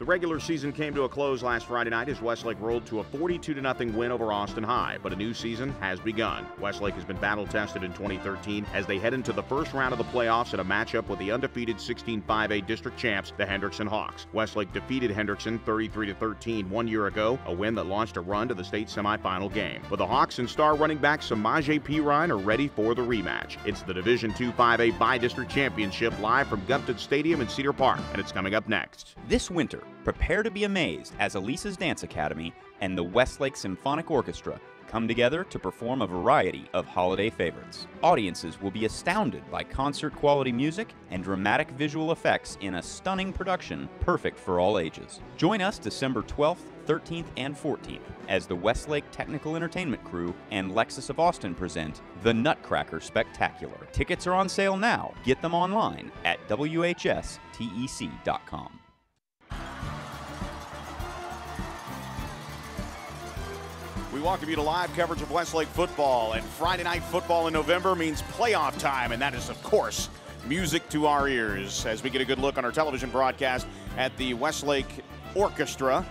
The regular season came to a close last Friday night as Westlake rolled to a 42-0 win over Austin High, but a new season has begun. Westlake has been battle-tested in 2013 as they head into the first round of the playoffs in a matchup with the undefeated 16-5A district champs, the Hendrickson Hawks. Westlake defeated Hendrickson 33-13 1 year ago, a win that launched a run to the state semifinal game. But the Hawks and star running back Samaje Perine are ready for the rematch. It's the Division II 5A bi-district championship live from Gupton Stadium in Cedar Park, and it's coming up next. This winter, prepare to be amazed as Elisa's Dance Academy and the Westlake Symphonic Orchestra come together to perform a variety of holiday favorites. Audiences will be astounded by concert-quality music and dramatic visual effects in a stunning production perfect for all ages. Join us December 12th, 13th, and 14th as the Westlake Technical Entertainment Crew and Lexus of Austin present the Nutcracker Spectacular. Tickets are on sale now. Get them online at whstec.com. We welcome you to live coverage of Westlake football, and Friday night football in November means playoff time, and that is, of course, music to our ears as we get a good look on our television broadcast at the Westlake Orchestra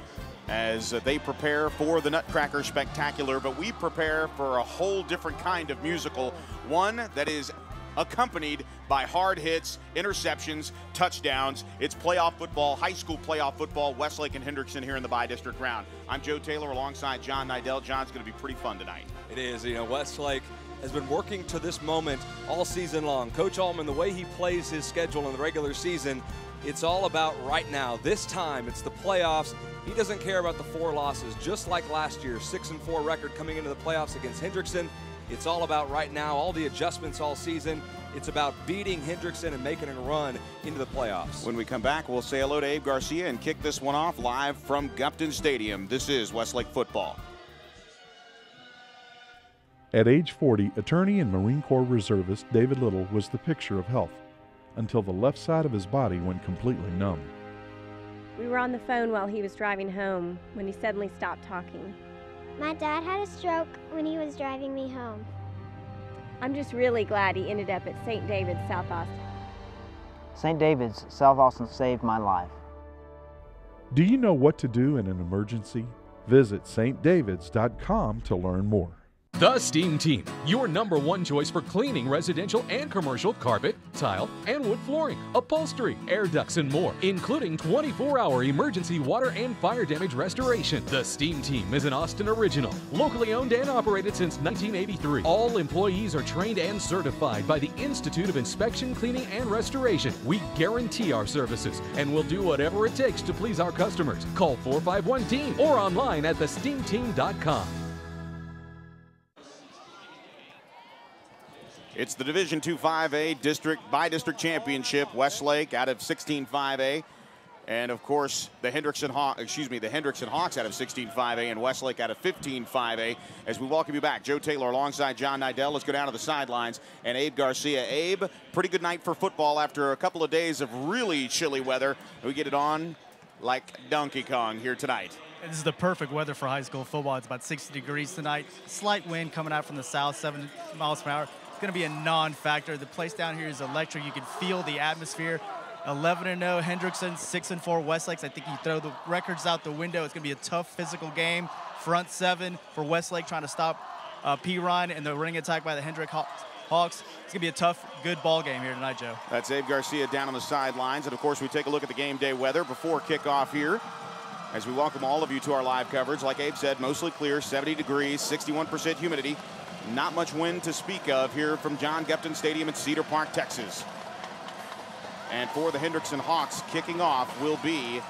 as they prepare for the Nutcracker Spectacular, but we prepare for a whole different kind of musical, one that is accompanied by hard hits, interceptions, touchdowns. It's playoff football, high school playoff football, Westlake and Hendrickson here in the bi-district round. I'm Joe Taylor alongside John Nidell. John's going to be pretty fun tonight. It is. You know, Westlake has been working to this moment all season long. Coach Allman, the way he plays his schedule in the regular season, it's all about right now. This time, it's the playoffs. He doesn't care about the 4 losses, just like last year, 6-4 record coming into the playoffs against Hendrickson. It's all about right now, all the adjustments all season. It's about beating Hendrickson and making a run into the playoffs. When we come back, we'll say hello to Abe Garcia and kick this one off live from Gupton Stadium. This is Westlake football. At age 40, attorney and Marine Corps reservist David Little was the picture of health until the left side of his body went completely numb. We were on the phone while he was driving home when he suddenly stopped talking. My dad had a stroke when he was driving me home. I'm just really glad he ended up at St. David's, South Austin. St. David's, South Austin saved my life. Do you know what to do in an emergency? Visit stdavids.com to learn more. The Steam Team, your #1 choice for cleaning residential and commercial carpet, tile, and wood flooring, upholstery, air ducts, and more, including 24-hour emergency water and fire damage restoration. The Steam Team is an Austin original, locally owned and operated since 1983. All employees are trained and certified by the Institute of Inspection, Cleaning, and Restoration. We guarantee our services and will do whatever it takes to please our customers. Call 451-TEAM or online at thesteamteam.com. It's the Division II 5A district bi-district championship. Westlake out of 16-5A, and of course the Hendrickson Hawks out of 16-5A and Westlake out of 15-5A. As we welcome you back, Joe Taylor alongside John Nidell. Let's go down to the sidelines and Abe Garcia. Abe, pretty good night for football after a couple of days of really chilly weather. We get it on like Donkey Kong here tonight. This is the perfect weather for high school football. It's about 60 degrees tonight. Slight wind coming out from the south, 7 miles per hour. Going to be a non-factor. The place down here is electric. You can feel the atmosphere. 11-0 Hendrickson, 6-4 Westlake. I think you throw the records out the window. It's going to be a tough physical game. Front 7 for Westlake trying to stop Perine and the running attack by the Hendrick Hawks. It's going to be a tough, good ball game here tonight, Joe. That's Abe Garcia down on the sidelines. And, of course, we take a look at the game day weather before kickoff here as we welcome all of you to our live coverage. Like Abe said, mostly clear, 70 degrees, 61% humidity. Not much wind to speak of here from John Gupton Stadium in Cedar Park, Texas. And for the Hendrickson Hawks, kicking off will be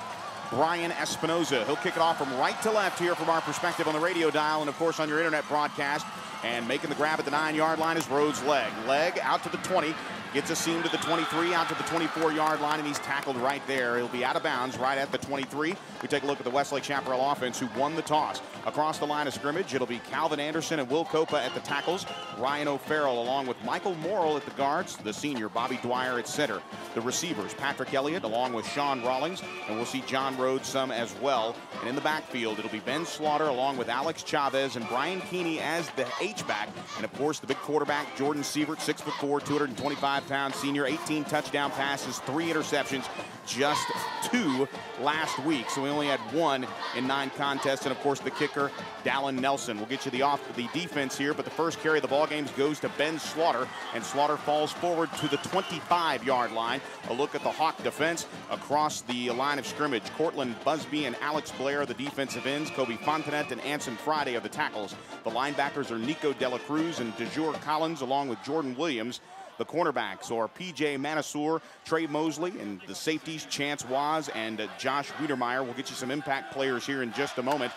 Brian Espinoza. He'll kick it off from right to left here from our perspective on the radio dial and, of course, on your internet broadcast. And making the grab at the 9-yard line is Rhodes Legg. Legg out to the 20. Gets a seam to the 23, out to the 24-yard line, and he's tackled right there. He'll be out of bounds right at the 23. We take a look at the Westlake Chaparral offense, who won the toss. Across the line of scrimmage, it'll be Calvin Anderson and Will Copa at the tackles. Ryan O'Farrell along with Michael Morrill at the guards. The senior, Bobby Dwyer, at center. The receivers, Patrick Elliott along with Sean Rawlings, and we'll see John Rhodes some as well. And in the backfield, it'll be Ben Slaughter along with Alex Chavez and Brian Keeney as the H-back. And, of course, the big quarterback, Jordan Sievert, 6'4", 225 25-pound senior, 18 touchdown passes, 3 interceptions, just 2 last week. So we only had 1 in 9 contests. And, of course, the kicker, Dallin Nelson. We'll get you the defense here, but the first carry of the ball game goes to Ben Slaughter, and Slaughter falls forward to the 25-yard line. A look at the Hawk defense across the line of scrimmage. Cortland Busby and Alex Blair are the defensive ends. Kobe Fontanet and Anson Friday are the tackles. The linebackers are Nico Dela Cruz and DeJure Collins, along with Jordan Williams. The cornerbacks are P.J. Mansour, Trey Mosley, and the safeties, Chance Waz and Josh Wiedermeyer. We'll get you some impact players here in just a moment.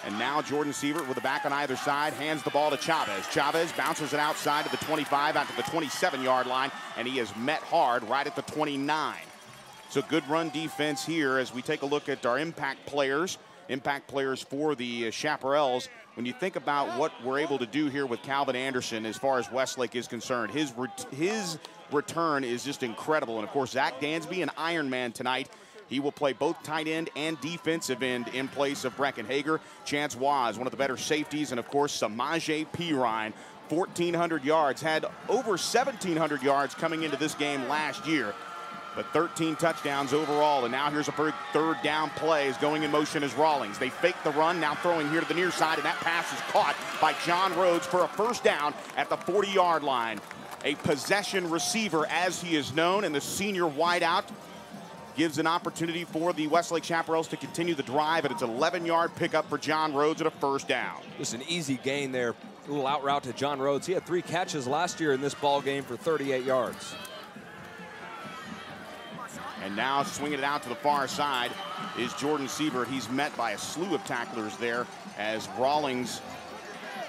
And now Jordan Sievert with the back on either side hands the ball to Chavez. Chavez bounces it outside to the 25, out to the 27-yard line, and he is met hard right at the 29. So good run defense here as we take a look at our impact players for the Chaparrals. When you think about what we're able to do here with Calvin Anderson as far as Westlake is concerned, his return is just incredible. And, of course, Zach Dansby, an Ironman tonight. He will play both tight end and defensive end in place of Brecken Hager. Chance Waz, one of the better safeties. And, of course, Samaje Perine, 1,400 yards, had over 1,700 yards coming into this game last year. But 13 touchdowns overall, and now here's a big third down play. Is going in motion as Rawlings. They fake the run, now throwing here to the near side, and that pass is caught by John Rhodes for a first down at the 40-yard line. A possession receiver, as he is known, and the senior wideout gives an opportunity for the Westlake Chaparrals to continue the drive, and it's an 11-yard pickup for John Rhodes at a first down. Just an easy gain there. A little out route to John Rhodes. He had 3 catches last year in this ball game for 38 yards. And now swinging it out to the far side is Jordan Sievert. He's met by a slew of tacklers there as Rawlings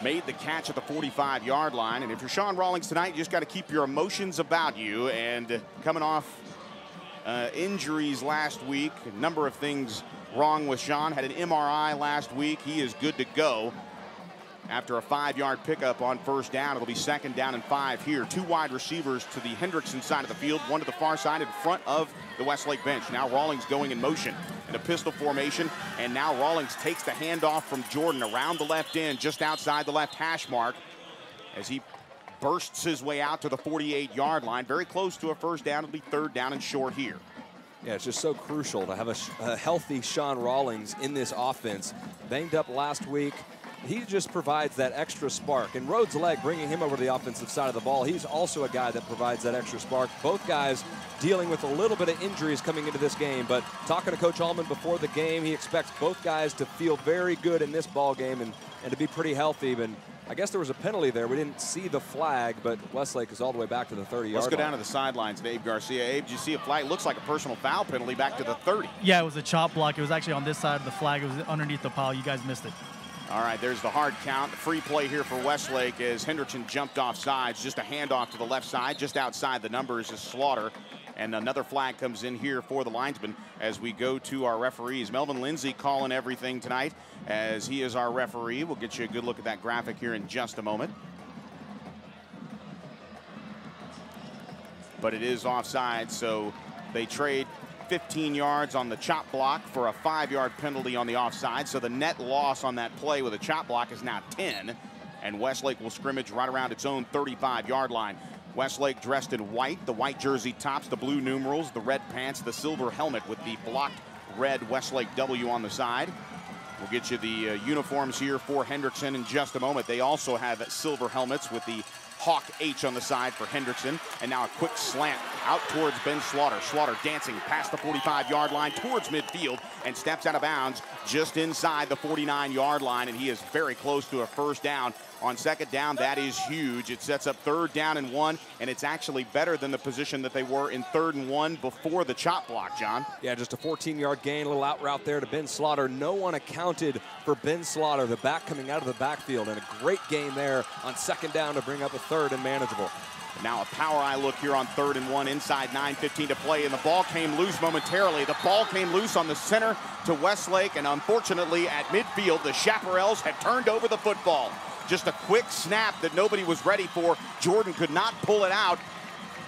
made the catch at the 45-yard line. And if you're Sean Rawlings tonight, you just got to keep your emotions about you. And coming off injuries last week, a number of things wrong with Sean. Had an MRI last week. He is good to go. After a 5-yard pickup on first down, it'll be second down and 5 here. 2 wide receivers to the Hendrickson side of the field, 1 to the far side in front of the Westlake bench. Now Rawlings going in motion in a pistol formation, and now Rawlings takes the handoff from Jordan around the left end, just outside the left hash mark, as he bursts his way out to the 48-yard line. Very close to a first down. It'll be third down and short here. Yeah, it's just so crucial to have a healthy Sean Rawlings in this offense. Banged up last week. He just provides that extra spark. And Rhodes' leg, bringing him over to the offensive side of the ball, he's also a guy that provides that extra spark. Both guys dealing with a little bit of injuries coming into this game. But talking to Coach Allman before the game, he expects both guys to feel very good in this ball game and to be pretty healthy. But I guess there was a penalty there. We didn't see the flag, but Westlake is all the way back to the 30-yard line. Let's go down to the sidelines, Abe Garcia. Abe, did you see a flag? It looks like a personal foul penalty back to the 30. Yeah, it was a chop block. It was actually on this side of the flag. It was underneath the pile. You guys missed it. All right, there's the hard count. The free play here for Westlake as Hendrickson jumped off sides. Just a handoff to the left side. Just outside the numbers is Slaughter. And another flag comes in here for the linesman as we go to our referees. Melvin Lindsay calling everything tonight as he is our referee. We'll get you a good look at that graphic here in just a moment. But it is offside, so they trade 15 yards on the chop block for a 5-yard penalty on the offside. So the net loss on that play with a chop block is now 10. And Westlake will scrimmage right around its own 35-yard line. Westlake dressed in white, the white jersey tops, the blue numerals, the red pants, the silver helmet with the blocked red Westlake W on the side. We'll get you the uniforms here for Hendrickson in just a moment. They also have silver helmets with the Hawk H on the side for Hendrickson. And now a quick slant out towards Ben Slaughter. Slaughter dancing past the 45-yard line towards midfield and steps out of bounds just inside the 49-yard line. And he is very close to a first down. On second down, that is huge. It sets up third down and 1, and it's actually better than the position that they were in 3rd and 1 before the chop block, John. Yeah, just a 14-yard gain, a little out route there to Ben Slaughter. No one accounted for Ben Slaughter, the back coming out of the backfield, and a great gain there on second down to bring up a third and manageable. Now a power eye look here on 3rd and 1, inside 9:15 to play, and the ball came loose momentarily. The ball came loose on the center to Westlake, and unfortunately at midfield, the Chaparrals had turned over the football. Just a quick snap that nobody was ready for. Jordan could not pull it out.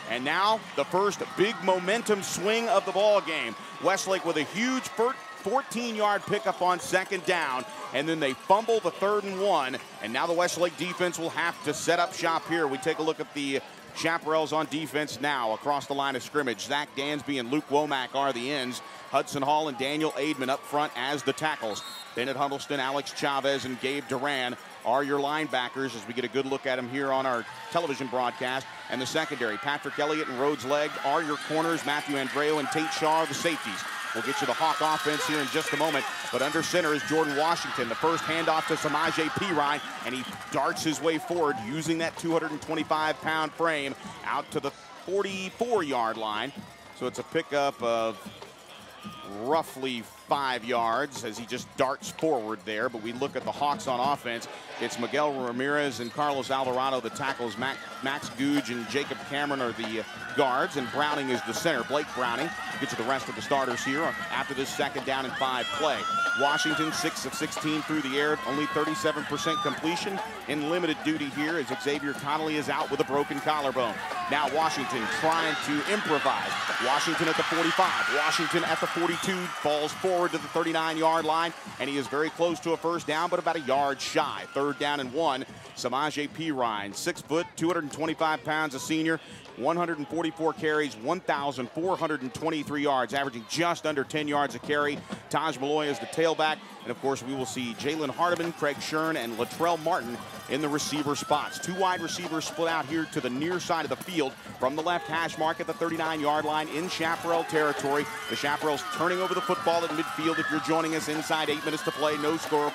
And now the first big momentum swing of the ball game. Westlake with a huge 14-yard pickup on second down, and then they fumble the 3rd and 1, and now the Westlake defense will have to set up shop here. We take a look at the Chaparrals on defense now across the line of scrimmage. Zach Dansby and Luke Womack are the ends. Hudson Hall and Daniel Aidman up front as the tackles. Bennett Huddleston, Alex Chavez, and Gabe Duran are your linebackers as we get a good look at them here on our television broadcast. And the secondary, Patrick Elliott and Rhodes Legg are your corners. Matthew Andreo and Tate Shaw are the safeties. We'll get you the Hawk offense here in just a moment. But under center is Jordan Washington. The first handoff to Samaje Perine, and he darts his way forward using that 225-pound frame out to the 44-yard line. So it's a pickup of roughly 5 yards as he just darts forward there. But we look at the Hawks on offense. It's Miguel Ramirez and Carlos Alvarado, the tackles. Max Googe and Jacob Cameron are the guards, and Browning is the center. Blake Browning. Get to the rest of the starters here after this 2nd down and 5 play. Washington 6 of 16 through the air, only 37% completion. In limited duty here as Xavier Connolly is out with a broken collarbone. Now Washington trying to improvise. Washington at the 45. Washington at the 42. Falls forward to the 39-yard line, and he is very close to a first down, but about a yard shy. 3rd down and 1. Samaje Perine, 6 foot, 225 pounds, a senior. 144 carries, 1,423 yards, averaging just under 10 yards a carry. Taj Malloy is the tailback. And, of course, we will see Jalen Hardiman, Craig Shern, and Latrell Martin in the receiver spots. 2 wide receivers split out here to the near side of the field from the left hash mark at the 39-yard line in Chaparral territory. The Chaparrals turning over the football at midfield. If you're joining us inside 8 minutes to play, no score,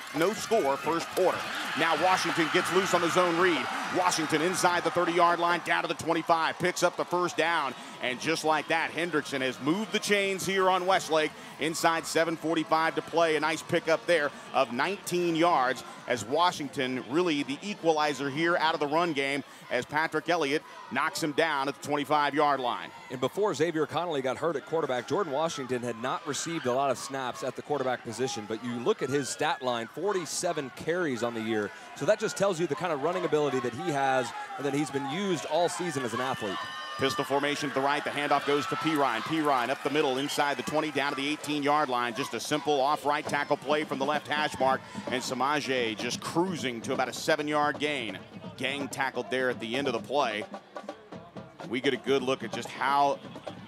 first quarter. Now Washington gets loose on the zone read. Washington inside the 30-yard line, down to the 25, picks up the first down. And just like that, Hendrickson has moved the chains here on Westlake. Inside 7:45 to play. A nice pickup there of 19 yards as Washington really the equalizer here out of the run game as Patrick Elliott knocks him down at the 25-yard line. And before Xavier Connolly got hurt at quarterback, Jordan Washington had not received a lot of snaps at the quarterback position, but you look at his stat line, 47 carries on the year. So that just tells you the kind of running ability that he has and that he's been used all season as an athlete. Pistol formation to the right. The handoff goes to Perine. Perine up the middle inside the 20 down to the 18-yard line. Just a simple off-right tackle play from the left hash mark. And Samaje just cruising to about a 7-yard gain. Gang tackled there at the end of the play. We get a good look at just how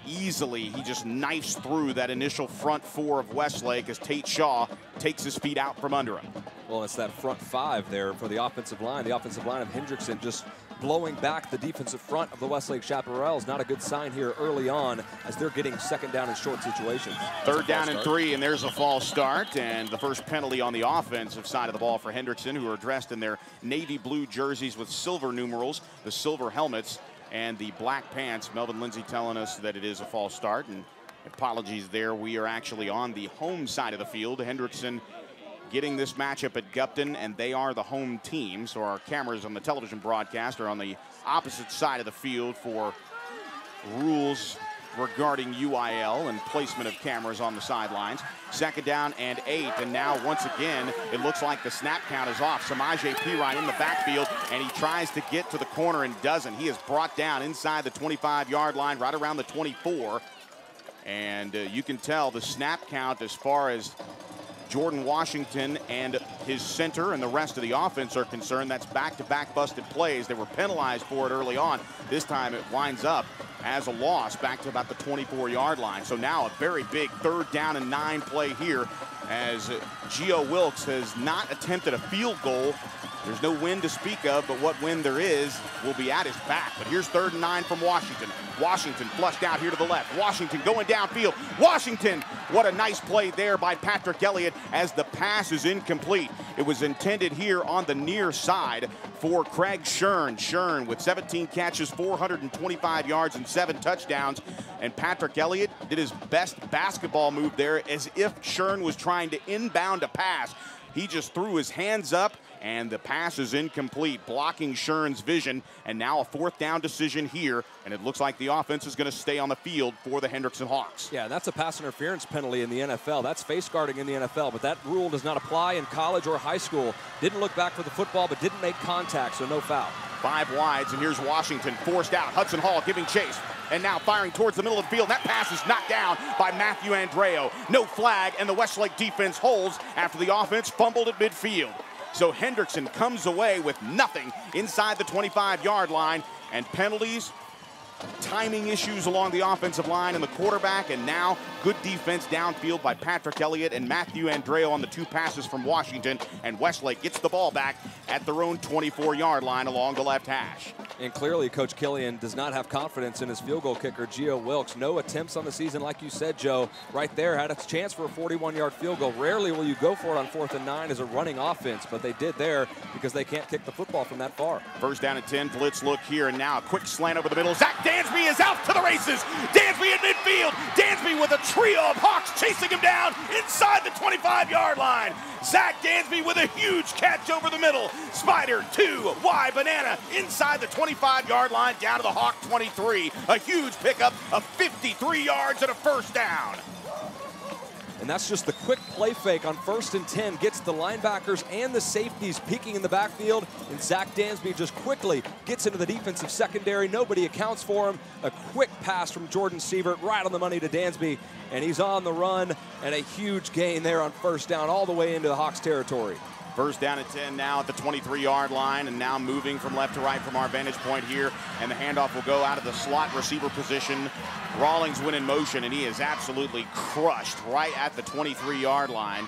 easily he just knifes through that initial front 4 of Westlake as Tate Shaw takes his feet out from under him. Well, it's that front 5 there for the offensive line. The offensive line of Hendrickson just blowing back the defensive front of the Westlake Chaparrals. Not a good sign here early on as they're getting 2nd down in short situations. 3rd down and 3, and there's a false start. And the first penalty on the offensive side of the ball for Hendrickson, who are dressed in their navy blue jerseys with silver numerals, the silver helmets, and the black pants. Melvin Lindsay telling us that it is a false start, and apologies there. We are actually on the home side of the field. Hendrickson getting this matchup at Gupton, and they are the home team. So our cameras on the television broadcast are on the opposite side of the field for rules regarding UIL and placement of cameras on the sidelines. 2nd down and 8, and now once again it looks like the snap count is off. Samaje Perine in the backfield, and he tries to get to the corner and doesn't. He is brought down inside the 25-yard line, right around the 24. And you can tell the snap count as far as Jordan Washington and his center and the rest of the offense are concerned. That's back-to-back busted plays. They were penalized for it early on. This time it winds up as a loss back to about the 24-yard line. So now a very big 3rd down and 9 play here as Gio Wilkes has not attempted a field goal. There's no wind to speak of, but what wind there is will be at his back. But here's 3rd and 9 from Washington. Washington flushed out here to the left. Washington going downfield. Washington, what a nice play there by Patrick Elliott as the pass is incomplete. It was intended here on the near side for Craig Shern. Shern with 17 catches, 425 yards, and 7 touchdowns. And Patrick Elliott did his best basketball move there as if Shern was trying to inbound a pass. He just threw his hands up, and the pass is incomplete, blocking Shern's vision. And now a 4th down decision here, and it looks like the offense is going to stay on the field for the Hendrickson Hawks. Yeah, that's a pass interference penalty in the NFL. That's face guarding in the NFL, but that rule does not apply in college or high school. Didn't look back for the football, but didn't make contact, so no foul. 5 wides, and here's Washington forced out. Hudson Hall giving chase, and now firing towards the middle of the field. That pass is knocked down by Matthew Andreo. No flag, and the Westlake defense holds after the offense fumbled at midfield. So Hendrickson comes away with nothing inside the 25-yard line, and penalties timing issues along the offensive line and the quarterback, and now good defense downfield by Patrick Elliott and Matthew Andreo on the 2 passes from Washington, and Westlake gets the ball back at their own 24-yard line along the left hash. And clearly, Coach Killian does not have confidence in his field goal kicker, Gio Wilkes. No attempts on the season, like you said, Joe. Right there, had a chance for a 41-yard field goal. Rarely will you go for it on 4th and 9 as a running offense, but they did there because they can't kick the football from that far. First down and 10, blitz look here, and now a quick slant over the middle. Zach Dansby is out to the races. Dansby in midfield. Dansby with a trio of Hawks chasing him down inside the 25-yard line. Zach Dansby with a huge catch over the middle. Spider 2, Y banana inside the 25-yard line down to the Hawk 23. A huge pickup of 53 yards and a first down. And that's just the quick play fake on 1st and 10. Gets the linebackers and the safeties peeking in the backfield. And Zach Dansby just quickly gets into the defensive secondary. Nobody accounts for him. A quick pass from Jordan Sievert right on the money to Dansby. And he's on the run. And a huge gain there on 1st down all the way into the Hawks territory. First down and 10 now at the 23-yard line, and now moving from left to right from our vantage point here, and the handoff will go out of the slot receiver position. Rawlings went in motion, and he is absolutely crushed right at the 23-yard line.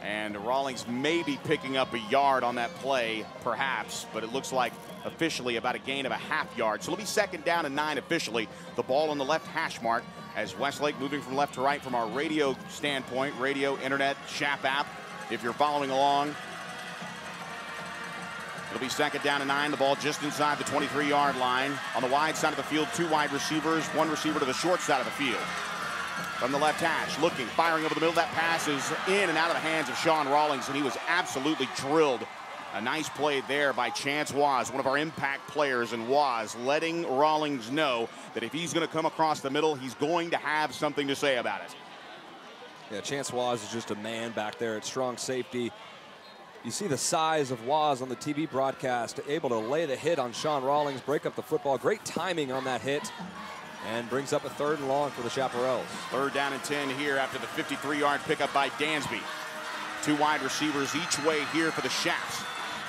And Rawlings may be picking up a yard on that play, perhaps, but it looks like officially about a gain of a half yard. So it'll be 2nd down and 9 officially. The ball on the left hash mark as Westlake moving from left to right from our radio standpoint, radio, internet, Shap app. If you're following along, it'll be 2nd down and 9. The ball just inside the 23-yard line. On the wide side of the field, 2 wide receivers, 1 receiver to the short side of the field. From the left hash, looking, firing over the middle. That pass is in and out of the hands of Sean Rawlings, and he was absolutely drilled. A nice play there by Chance Waz, one of our impact players, and Waz letting Rawlings know that if he's going to come across the middle, he's going to have something to say about it. Yeah, Chance Waz is just a man back there at strong safety. You see the size of Waz on the TV broadcast, able to lay the hit on Sean Rawlings, break up the football. Great timing on that hit, and brings up a 3rd and long for the Chaparrals. 3rd down and 10 here after the 53-yard pickup by Dansby. 2 wide receivers each way here for the Chaps.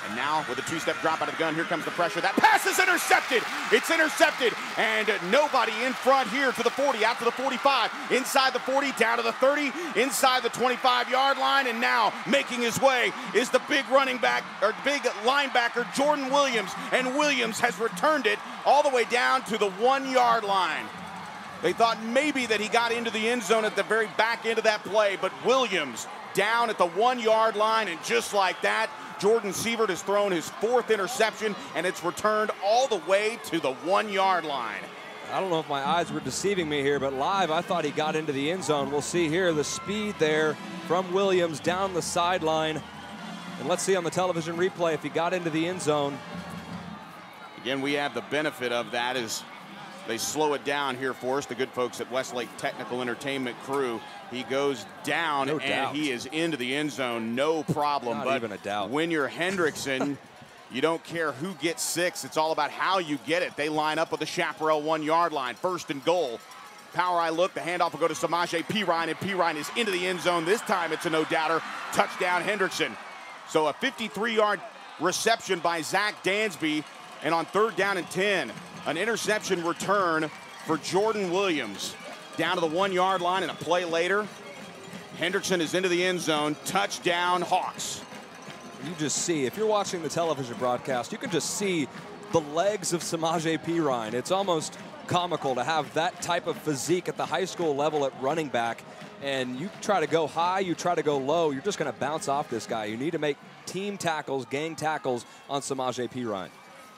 And now with a 2-step drop out of the gun, here comes the pressure. That pass is intercepted. It's intercepted. And nobody in front here to the 40, out to the 45, inside the 40, down to the 30, inside the 25-yard line. And now making his way is the big running back, or big linebacker, Jordan Williams. And Williams has returned it all the way down to the 1-yard line. They thought maybe that he got into the end zone at the very back end of that play, but Williams down at the 1-yard line, and just like that, Jordan Sievert has thrown his 4th interception, and it's returned all the way to the 1-yard line. I don't know if my eyes were deceiving me here, but live, I thought he got into the end zone. We'll see here the speed there from Williams down the sideline. And let's see on the television replay if he got into the end zone. Again, we have the benefit of that as they slow it down here for us, the good folks at Westlake Technical Entertainment crew. He goes down, no and doubt. He is into the end zone, no problem. Not but even a doubt. When you're Hendrickson, you don't care who gets 6. It's all about how you get it. They line up with the Chaparral 1-yard line, 1st and goal. Power eye look, the handoff will go to Samaje Perine, and Perine is into the end zone. This time it's a no-doubter. Touchdown, Hendrickson. So a 53-yard reception by Zach Dansby, and on 3rd down and 10, an interception return for Jordan Williams. Down to the 1-yard line, and a play later, Hendrickson is into the end zone. Touchdown, Hawks. You just see, if you're watching the television broadcast, you can just see the legs of Samaje Perine. It's almost comical to have that type of physique at the high school level at running back. And you try to go high, you try to go low, you're just going to bounce off this guy. You need to make team tackles, gang tackles on Samaje Perine.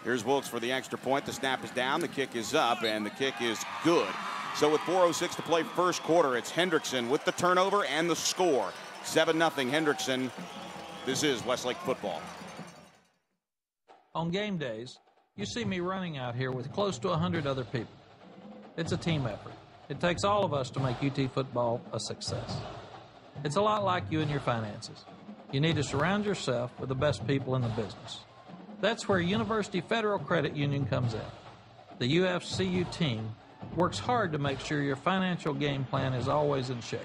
Here's Wilkes for the extra point. The snap is down, the kick is up, and the kick is good. So with 4:06 to play 1st quarter, it's Hendrickson with the turnover and the score. 7-0 Hendrickson. This is Westlake football. On game days, you see me running out here with close to 100 other people. It's a team effort. It takes all of us to make UT football a success. It's a lot like you and your finances. You need to surround yourself with the best people in the business. That's where University Federal Credit Union comes in. The UFCU team works hard to make sure your financial game plan is always in shape.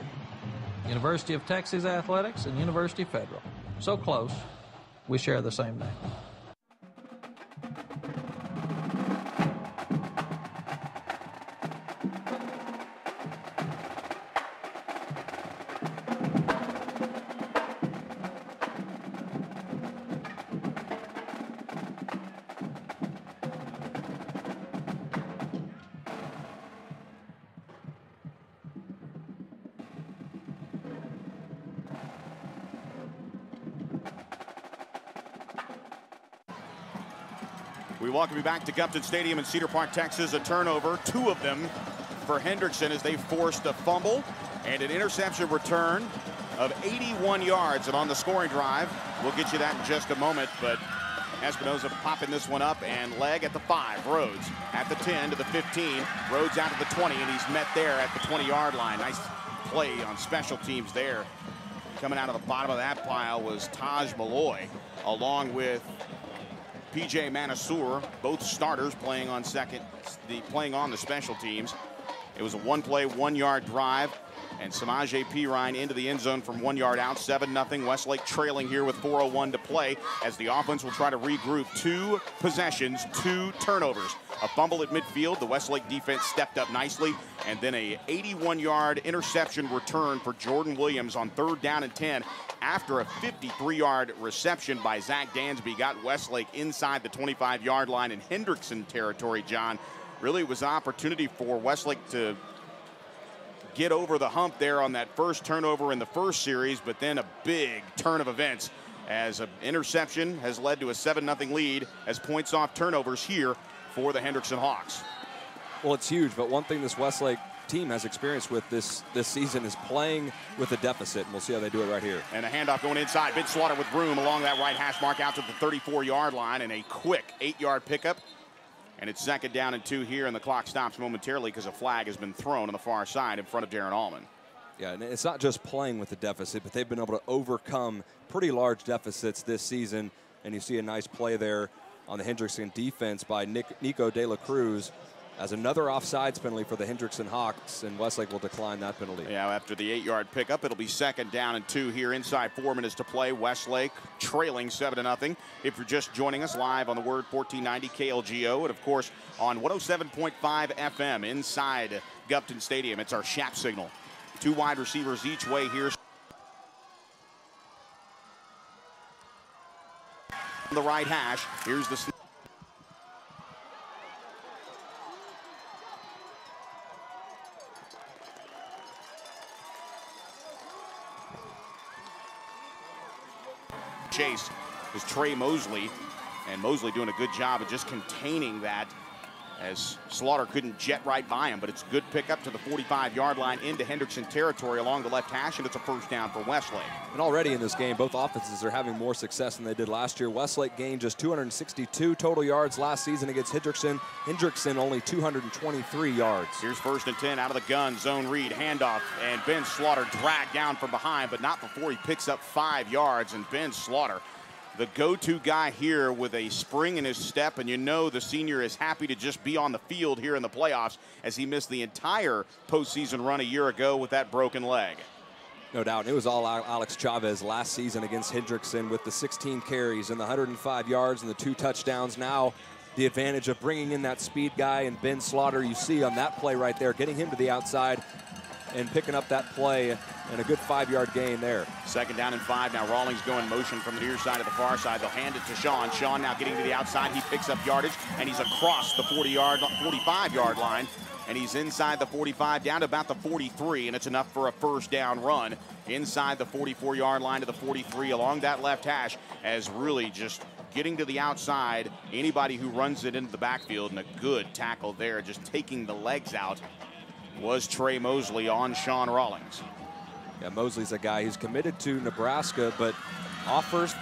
University of Texas Athletics and University Federal. So close, we share the same name. We welcome you back to Gupton Stadium in Cedar Park, Texas. A turnover, 2 of them for Hendrickson as they forced a fumble and an interception return of 81 yards. And on the scoring drive, we'll get you that in just a moment, but Espinoza popping this one up, and leg at the 5. Rhodes at the 10 to the 15. Rhodes out to the 20, and he's met there at the 20-yard line. Nice play on special teams there. Coming out of the bottom of that pile was Taj Malloy, along with P.J. Mansour, both starters playing on the special teams. It was a 1-play, 1-yard drive, and Samaje Perine into the end zone from 1 yard out, 7-0. Westlake trailing here with 4:01 to play as the offense will try to regroup. 2 possessions, 2 turnovers. A fumble at midfield. The Westlake defense stepped up nicely, and then a 81-yard interception return for Jordan Williams on 3rd down and 10 after a 53-yard reception by Zach Dansby got Westlake inside the 25-yard line in Hendrickson territory, John. Really, it was an opportunity for Westlake to get over the hump there on that first turnover in the first series, but then a big turn of events as an interception has led to a 7-0 lead as points off turnovers here for the Hendrickson Hawks. Well, it's huge, but one thing this Westlake team has experience with this season is playing with a deficit, and we'll see how they do it right here. And a handoff going inside. Ben Slaughter with room along that right hash mark out to the 34-yard line, and a quick 8-yard pickup. And it's 2nd down and 2 here, and the clock stops momentarily because a flag has been thrown on the far side in front of Darren Allman. Yeah, and it's not just playing with the deficit, but they've been able to overcome pretty large deficits this season. And you see a nice play there on the Hendrickson defense by Nico De La Cruz as another offsides penalty for the Hendrickson Hawks, and Westlake will decline that penalty. Yeah, after the 8-yard pickup, it'll be 2nd down and 2 here. Inside 4 minutes to play. Westlake trailing 7-0. If you're just joining us live on the Word 1490 KLGO, and of course on 107.5 FM inside Gupton Stadium. It's our Shap signal. 2 wide receivers each way here. The right hash. Here's the chase is Trey Mosley, and Mosley doing a good job of just containing that as Slaughter couldn't jet right by him, but it's a good pickup to the 45-yard line into Hendrickson territory along the left hash, and it's a 1st down for Westlake. And already in this game, both offenses are having more success than they did last year. Westlake gained just 262 total yards last season against Hendrickson. Hendrickson only 223 yards. Here's 1st and 10 out of the gun, zone read, handoff, and Ben Slaughter dragged down from behind, but not before he picks up 5 yards, and Ben Slaughter, the go-to guy here with a spring in his step, and you know the senior is happy to just be on the field here in the playoffs as he missed the entire postseason run a year ago with that broken leg. No doubt. It was all Alex Chavez last season against Hendrickson with the 16 carries and the 105 yards and the 2 touchdowns. Now the advantage of bringing in that speed guy and Ben Slaughter, you see on that play right there, getting him to the outside and picking up that play and a good 5-yard gain there. 2nd down and 5. Now Rawlings going motion from the near side to the far side. They'll hand it to Sean. Sean now getting to the outside. He picks up yardage, and he's across the 45-yard line, and he's inside the 45 down to about the 43, and it's enough for a 1st down run inside the 44-yard line to the 43 along that left hash, as really just getting to the outside. Anybody who runs it into the backfield, and a good tackle there, just taking the legs out, was Trey Mosley on Sean Rawlings. Yeah, Mosley's a guy who's committed to Nebraska, but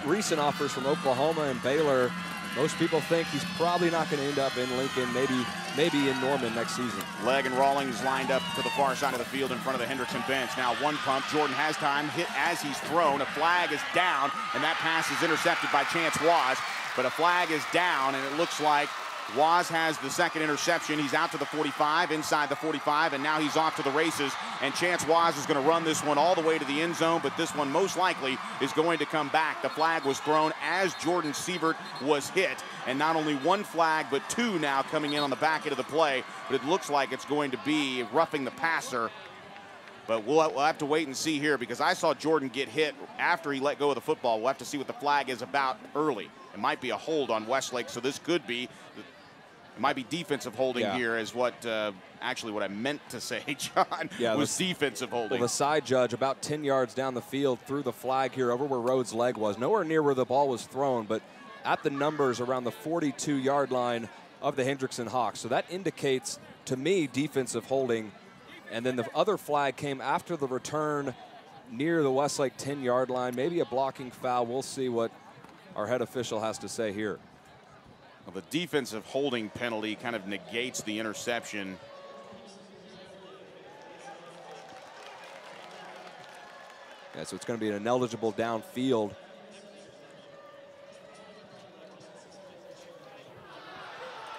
recent offers from Oklahoma and Baylor, most people think he's probably not going to end up in Lincoln, maybe in Norman next season. Leg and Rawlings lined up to the far side of the field in front of the Hendrickson bench. Now 1 pump, Jordan has time, hit as he's thrown. A flag is down, and that pass is intercepted by Chance Waz, but a flag is down, and it looks like Waz has the 2nd interception. He's out to the 45, inside the 45, and now he's off to the races. And Chance Waz is going to run this one all the way to the end zone, but this one most likely is going to come back. The flag was thrown as Jordan Sievert was hit, and not only 1 flag, but 2 now coming in on the back end of the play. But it looks like it's going to be roughing the passer. But we'll have to wait and see here, because I saw Jordan get hit after he let go of the football. We'll have to see what the flag is about early. It might be a hold on Westlake, so this could be... It might be defensive holding here is what actually what I meant to say, John, was defensive holding. Well, the side judge about 10 yards down the field threw the flag here over where Rhodes' leg was. Nowhere near where the ball was thrown, but at the numbers around the 42-yard line of the Hendrickson Hawks. So that indicates, to me, defensive holding. And then the other flag came after the return near the Westlake 10-yard line. Maybe a blocking foul. We'll see what our head official has to say here. Well, the defensive holding penalty kind of negates the interception. Yeah, so it's going to be an ineligible downfield.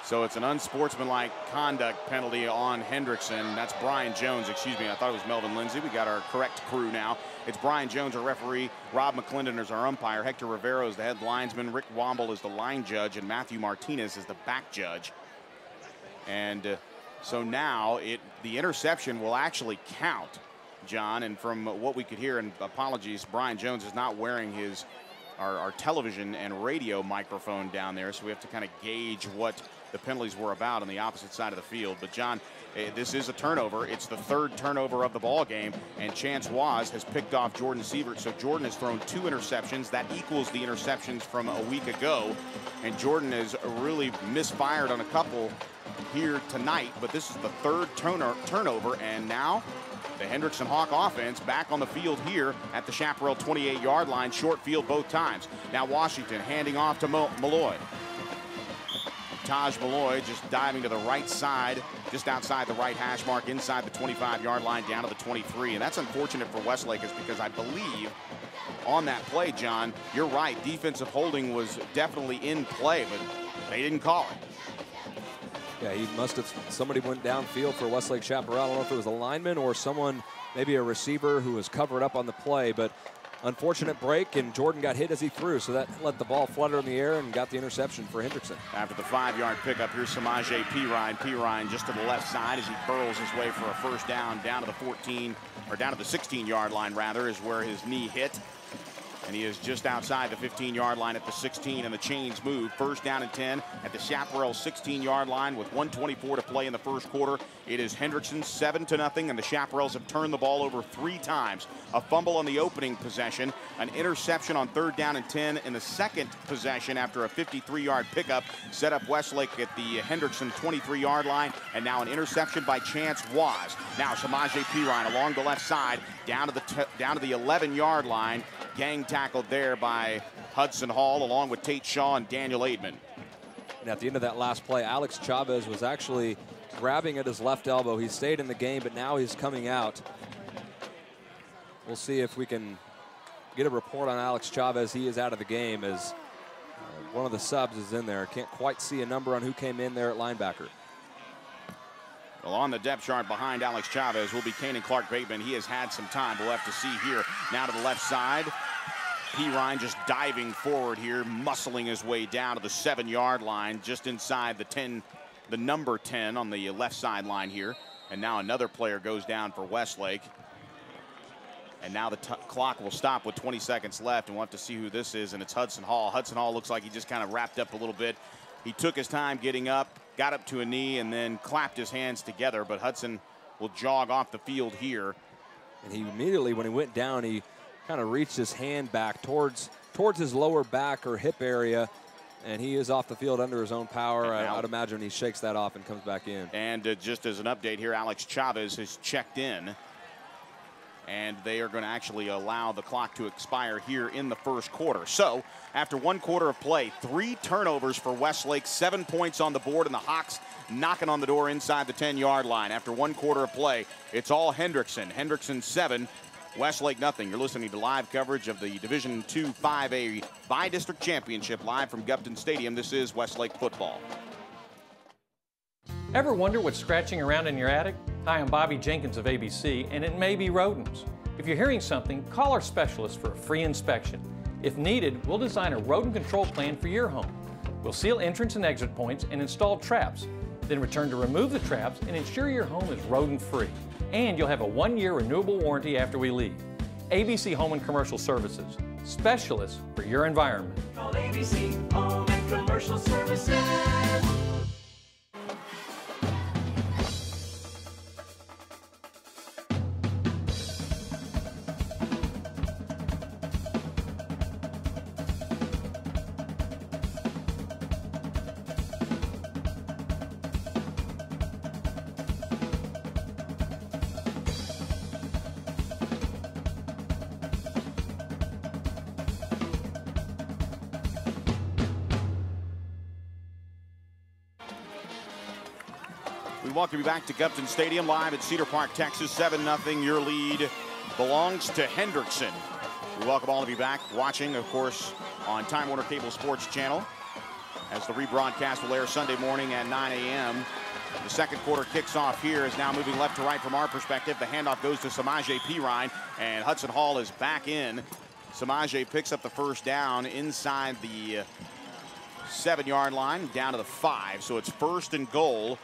So it's an unsportsmanlike conduct penalty on Hendrickson. That's Brian Jones, excuse me. I thought it was Melvin Lindsay. We got our correct crew now. It's Brian Jones, our referee. Rob McClendon is our umpire. Hector Rivero is the head linesman. Rick Womble is the line judge. And Matthew Martinez is the back judge. And so now the interception will actually count, John. And from what we could hear, and apologies, Brian Jones is not wearing our television and radio microphone down there. So we have to kind of gauge what the penalties were about on the opposite side of the field. But John, this is a turnover. It's the third turnover of the ball game, and Chance Waz has picked off Jordan Sievert. So Jordan has thrown 2 interceptions. That equals the interceptions from a week ago, and Jordan has really misfired on a couple here tonight. But this is the third turnover, and now the Hendrickson Hawk offense back on the field here at the Chaparral 28-yard line, short field both times. Now Washington handing off to Malloy. Taj Malloy just diving to the right side, just outside the right hash mark, inside the 25-yard line, down to the 23. And that's unfortunate for Westlake, is because I believe on that play, John, you're right, defensive holding was definitely in play, but they didn't call it. Yeah, he must have, somebody went downfield for Westlake Chaparral. I don't know if it was a lineman or someone, maybe a receiver who was covered up on the play, but unfortunate break, and Jordan got hit as he threw, so that let the ball flutter in the air and got the interception for Hendrickson. After the 5-yard pickup, here's Samaje Perine. Perine just to the left side as he burrows his way for a first down, down to the 14, or down to the 16-yard line rather, is where his knee hit. And he is just outside the 15-yard line at the 16, and the chains move. First down and 10 at the Chaparral 16-yard line with 1:24 to play in the first quarter. It is Hendrickson 7-0, and the Chaparrals have turned the ball over 3 times. A fumble on the opening possession, an interception on 3rd down and 10 in the second possession after a 53-yard pickup set up Westlake at the Hendrickson 23-yard line, and now an interception by Chance Waz. Now Samaje Perine along the left side down to the 11-yard line. Gang tackled there by Hudson Hall along with Tate Shaw and Daniel Aidman. And at the end of that last play, Alex Chavez was actually grabbing at his left elbow. He stayed in the game, but now he's coming out. We'll see if we can get a report on Alex Chavez. He is out of the game as one of the subs is in there. Can't quite see a number on who came in there at linebacker. Well, on the depth chart behind Alex Chavez will be Kanan Clark Bateman. He has had some time. We'll have to see here. Now to the left side. Perine just diving forward here, muscling his way down to the 7-yard line, just inside the number 10 on the left sideline here. And now another player goes down for Westlake. And now the clock will stop with 20 seconds left, and we'll have to see who this is, and it's Hudson Hall. Hudson Hall looks like he just kind of wrapped up a little bit. He took his time getting up, got up to a knee, and then clapped his hands together, but Hudson will jog off the field here. And he immediately, when he went down, he kind of reached his hand back towards his lower back or hip area, and he is off the field under his own power. I'd imagine he shakes that off and comes back in. And just as an update here, Alex Chavez has checked in, and they are going to actually allow the clock to expire here in the first quarter. So after 1 quarter of play, 3 turnovers for Westlake, 7 points on the board, and the Hawks knocking on the door inside the 10-yard line. After 1 quarter of play, it's all Hendrickson. Hendrickson 7, Westlake nothing. You're listening to live coverage of the Division II 5A Bi-District Championship live from Gupton Stadium. This is Westlake football. Ever wonder what's scratching around in your attic? Hi, I'm Bobby Jenkins of ABC, and it may be rodents. If you're hearing something, call our specialist for a free inspection. If needed, we'll design a rodent control plan for your home. We'll seal entrance and exit points and install traps, then return to remove the traps and ensure your home is rodent-free. And you'll have a 1-year renewable warranty after we leave. ABC Home and Commercial Services, specialists for your environment. Call ABC Home and Commercial Services. We welcome you back to Gupton Stadium, live at Cedar Park, Texas. 7-0. Your lead belongs to Hendrickson. We welcome all of you back watching, of course, on Time Warner Cable Sports Channel, as the rebroadcast will air Sunday morning at 9 a.m. The second quarter kicks off here, is now moving left to right from our perspective. The handoff goes to Samaje Perine, and Hudson Hall is back in. Samaje picks up the first down inside the 7-yard line, down to the 5. So it's 1st and goal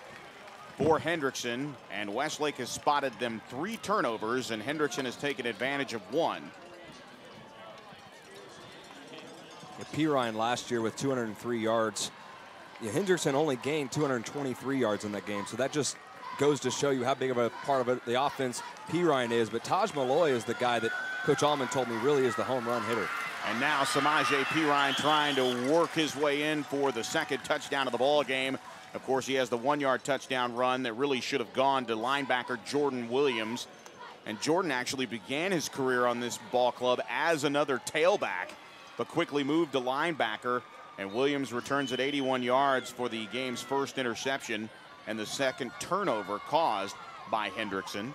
for Hendrickson, and Westlake has spotted them 3 turnovers, and Hendrickson has taken advantage of 1. Perine last year with 203 yards. Hendrickson only gained 223 yards in that game, so that just goes to show you how big of a part of it the offense Perine is. But Taj Malloy is the guy that Coach Allman told me really is the home run hitter. And now Samaje Perine trying to work his way in for the second touchdown of the ball game. Of course, he has the 1-yard touchdown run that really should have gone to linebacker Jordan Williams. And Jordan actually began his career on this ball club as another tailback, but quickly moved to linebacker. And Williams returns at 81 yards for the game's first interception and the second turnover caused by Hendrickson.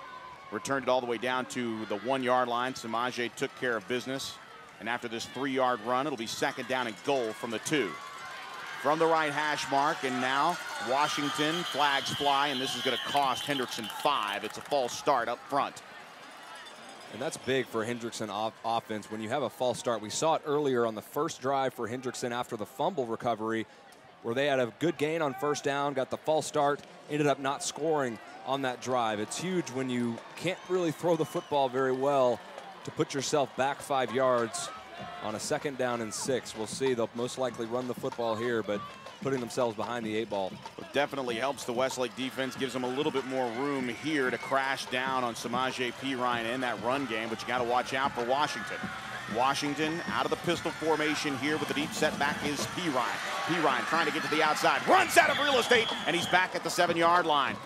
Returned it all the way down to the 1-yard line. Samaje took care of business. And after this 3-yard run, it'll be 2nd down and goal from the 2. From the right hash mark, and now Washington, flags fly, and this is going to cost Hendrickson 5. It's a false start up front. And that's big for Hendrickson offense when you have a false start. We saw it earlier on the first drive for Hendrickson after the fumble recovery, where they had a good gain on 1st down, got the false start, ended up not scoring on that drive. It's huge when you can't really throw the football very well to put yourself back 5 yards on a 2nd down and 6. We'll see. They'll most likely run the football here, but putting themselves behind the 8 ball. It definitely helps the Westlake defense, gives them a little bit more room here to crash down on Samaje Perine in that run game, but you got to watch out for Washington. Washington out of the pistol formation here with the deep setback is Perine. Perine trying to get to the outside, runs out of real estate, and he's back at the 7-yard line.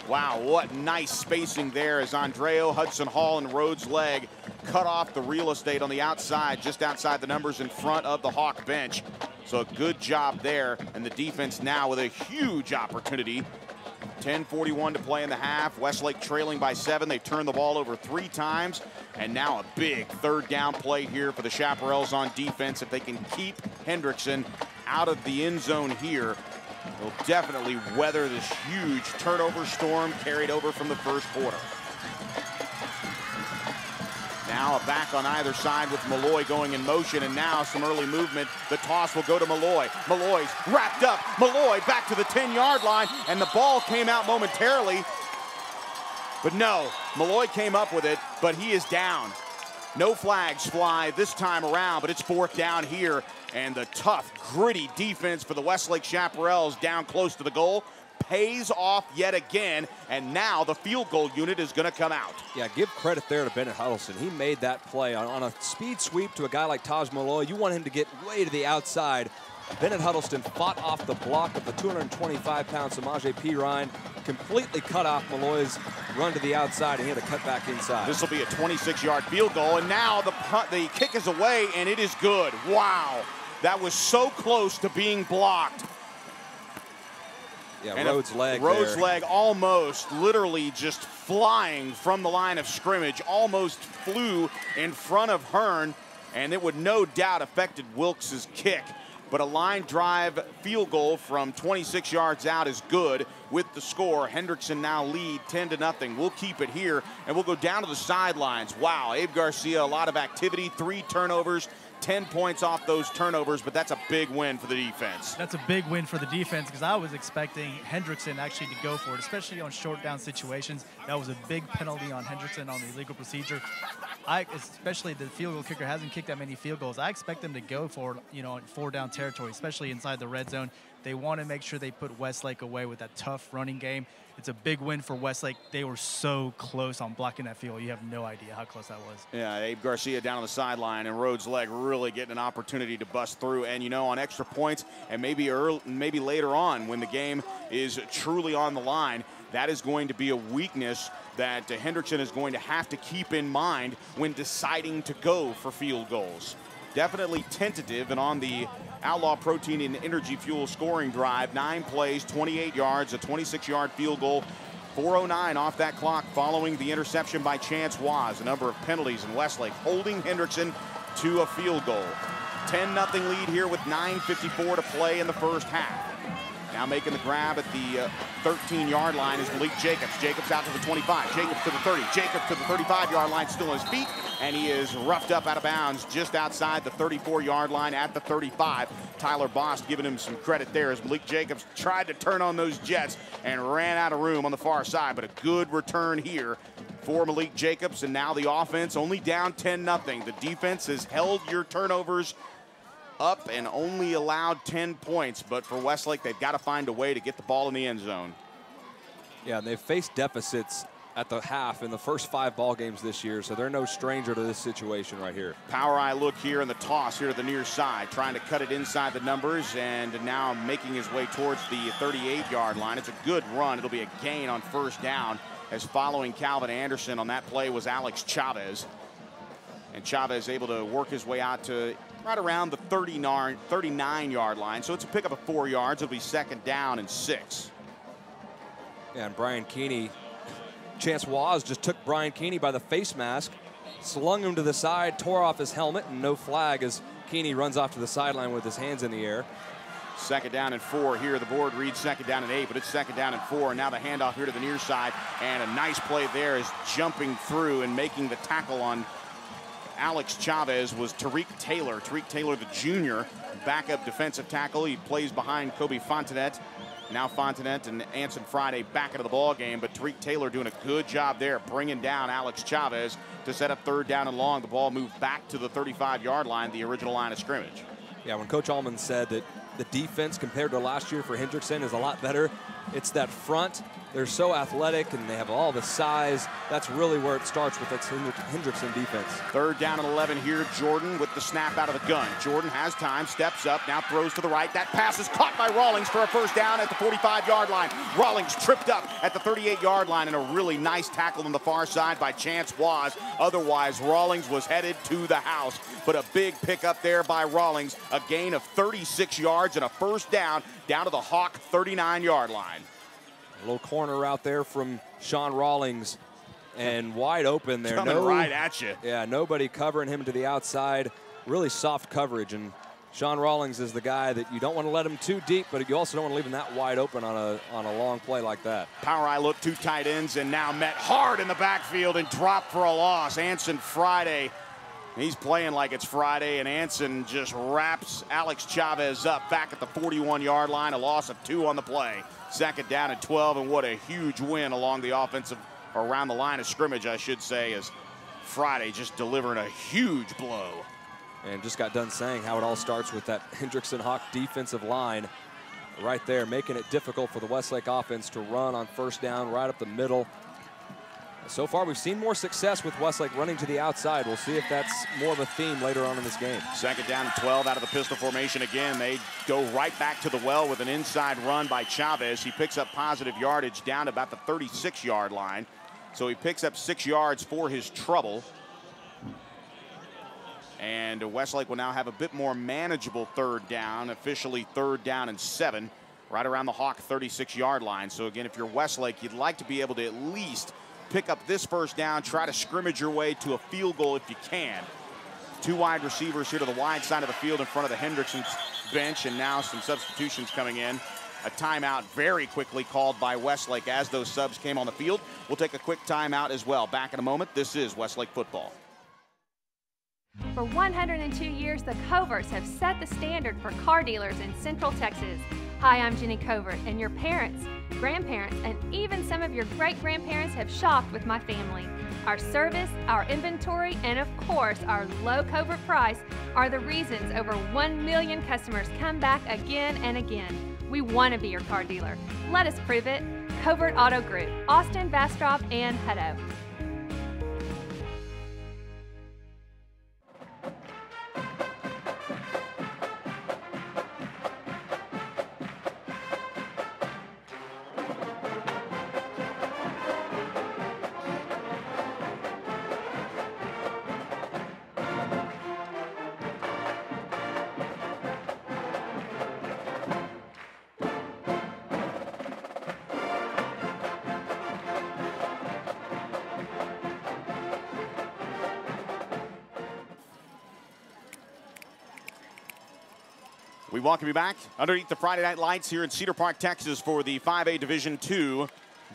Wow, what nice spacing there as Andreo, Hudson Hall, and Rhodes Leg cut off the real estate on the outside, just outside the numbers in front of the Hawk bench. So a good job there, and the defense now with a huge opportunity. 10:41 to play in the half. Westlake trailing by 7. They've turned the ball over 3 times, and now a big 3rd down play here for the Chaparrals on defense. If they can keep Hendrickson out of the end zone here, they'll definitely weather this huge turnover storm carried over from the first quarter. Now a back on either side with Malloy going in motion, and now some early movement. The toss will go to Malloy. Malloy's wrapped up. Malloy back to the 10-yard line, and the ball came out momentarily. But no, Malloy came up with it, but he is down. No flags fly this time around, but it's 4th down here. And the tough, gritty defense for the Westlake Chaparrals down close to the goal pays off yet again, and now the field goal unit is going to come out. Yeah, give credit there to Bennett Huddleston. He made that play on a speed sweep to a guy like Taj Malloy. You want him to get way to the outside. Bennett Huddleston fought off the block of the 225-pound Samaje Perine, completely cut off Malloy's run to the outside, and he had to cut back inside. This will be a 26-yard field goal, and now the kick is away, and it is good. Wow, that was so close to being blocked. Yeah, Rhodes' leg Rhodes' there. leg almost literally just flying from the line of scrimmage, almost flew in front of Hearn, and it would no doubt affected Wilkes' kick. But a line drive field goal from 26 yards out is good with the score. Hendrickson now lead 10-0. We'll keep it here, and we'll go down to the sidelines. Wow, Abe Garcia, a lot of activity, 3 turnovers, 10 points off those turnovers, but that's a big win for the defense. That's a big win for the defense, because I was expecting Hendrickson actually to go for it, especially on short down situations. That was a big penalty on Hendrickson on the illegal procedure. Especially the field goal kicker hasn't kicked that many field goals. I expect them to go for it, in 4-down territory, especially inside the red zone. They want to make sure they put Westlake away with that tough running game. It's a big win for Westlake. They were so close on blocking that field. You have no idea how close that was. Yeah, Abe Garcia down on the sideline, and Rhodes' leg really getting an opportunity to bust through. And, on extra points, and maybe later on when the game is truly on the line, that is going to be a weakness that Hendrickson is going to have to keep in mind when deciding to go for field goals. Definitely tentative and on the Outlaw Protein and Energy Fuel scoring drive. 9 plays, 28 yards, a 26-yard field goal. 4:09 off that clock following the interception by Chance Waz. A number of penalties in Westlake holding Hendrickson to a field goal. 10-0 lead here with 9:54 to play in the first half. Now making the grab at the 13-yard line is Malik Jacobs. Jacobs out to the 25. Jacobs to the 30. Jacobs to the 35-yard line, still on his feet, and he is roughed up out of bounds just outside the 34-yard line at the 35. Tyler Bost giving him some credit there as Malik Jacobs tried to turn on those Jets and ran out of room on the far side, but a good return here for Malik Jacobs, and now the offense only down 10-0. The defense has held your turnovers up and only allowed 10 points, but for Westlake, they've got to find a way to get the ball in the end zone. Yeah, and they've faced deficits at the half in the first 5 ball games this year, so they're no stranger to this situation right here. Power eye look here in the toss here to the near side, trying to cut it inside the numbers, and now making his way towards the 38-yard line. It's a good run. It'll be a gain on first down, as following Calvin Anderson on that play was Alex Chavez. And Chavez able to work his way out to right around the 39-yard line. So it's a pickup of 4 yards. It'll be 2nd down and 6. Yeah, and Brian Keeney, Chance Waz just took Brian Keeney by the face mask, slung him to the side, tore off his helmet, and no flag as Keeney runs off to the sideline with his hands in the air. 2nd down and 4 here. The board reads 2nd down and 8, but it's 2nd down and 4. And now the handoff here to the near side, and a nice play there is jumping through and making the tackle on Alex Chavez was Tariq Taylor. Tariq Taylor, the junior, backup defensive tackle. He plays behind Kobe Fontanet. Now Fontanet and Anson Friday back into the ball game, but Tariq Taylor doing a good job there, bringing down Alex Chavez to set up 3rd down and long. The ball moved back to the 35-yard line, the original line of scrimmage. Yeah, when Coach Allman said that the defense compared to last year for Hendrickson is a lot better, it's that front. They're so athletic and they have all the size. That's really where it starts with that Hendrickson defense. 3rd down and 11 here. Jordan with the snap out of the gun. Jordan has time, steps up, now throws to the right. That pass is caught by Rawlings for a 1st down at the 45-yard line. Rawlings tripped up at the 38-yard line, and a really nice tackle on the far side by Chance Waz. Otherwise, Rawlings was headed to the house. But a big pickup there by Rawlings. A gain of 36 yards and a 1st down to the Hawk 39-yard line. A little corner route there from Sean Rawlings, and wide open there. Coming right at you. Yeah, nobody covering him to the outside. Really soft coverage, and Sean Rawlings is the guy that you don't want to let him too deep, but you also don't want to leave him that wide open on a long play like that. Power eye look, 2 tight ends, and now met hard in the backfield and dropped for a loss. Anson Friday. He's playing like it's Friday, and Anson just wraps Alex Chavez up back at the 41-yard line. A loss of 2 on the play. 2nd down and 12, and what a huge win along the offensive, or around the line of scrimmage, I should say, as Friday just delivering a huge blow. And just got done saying how it all starts with that Hendrickson Hawk defensive line right there, making it difficult for the Westlake offense to run on 1st down right up the middle. So far, we've seen more success with Westlake running to the outside. We'll see if that's more of a theme later on in this game. 2nd down and 12 out of the pistol formation again. They go right back to the well with an inside run by Chavez. He picks up positive yardage down to about the 36-yard line. So he picks up 6 yards for his trouble. And Westlake will now have a bit more manageable 3rd down, officially 3rd down and 7, right around the Hawk 36-yard line. So again, if you're Westlake, you'd like to be able to at least pick up this 1st down, try to scrimmage your way to a field goal if you can. 2 wide receivers here to the wide side of the field in front of the Hendrickson bench, and now some substitutions coming in. A timeout very quickly called by Westlake as those subs came on the field. We'll take a quick timeout as well. Back in a moment. This is Westlake football. For 102 years, the Coverts have set the standard for car dealers in Central Texas. Hi, I'm Jenny Covert, and your parents, grandparents, and even some of your great-grandparents have shopped with my family. Our service, our inventory, and of course, our low Covert price are the reasons over 1 million customers come back again and again. We want to be your car dealer. Let us prove it. Covert Auto Group, Austin, Bastrop, and Hutto. We welcome you back underneath the Friday night lights here in Cedar Park, Texas for the 5A Division II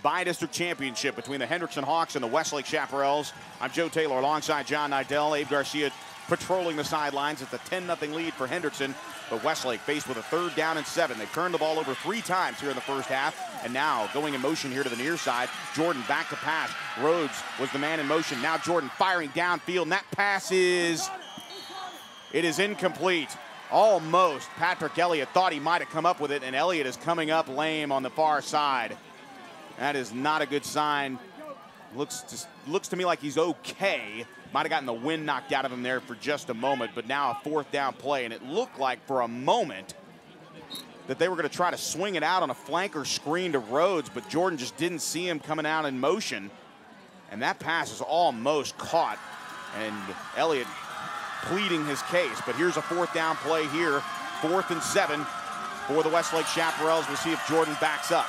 Bi-District Championship between the Hendrickson Hawks and the Westlake Chaparrals. I'm Joe Taylor alongside John Nidell. Abe Garcia patrolling the sidelines. It's a 10-0 lead for Hendrickson, but Westlake faced with a 3rd down and 7. They've turned the ball over 3 times here in the first half, and now going in motion here to the near side. Jordan back to pass. Rhodes was the man in motion. Now Jordan firing downfield, and that pass is incomplete. Almost. Patrick Elliott thought he might have come up with it, and Elliott is coming up lame on the far side. That is not a good sign. Looks to me like he's okay. Might have gotten the wind knocked out of him there for just a moment, but now a 4th down play, and it looked like for a moment that they were going to try to swing it out on a flanker screen to Rhodes, but Jordan just didn't see him coming out in motion, and that pass is almost caught, and Elliott pleading his case. But here's a 4th down play here, 4th and 7 for the Westlake Chaparrals. We'll see if Jordan backs up.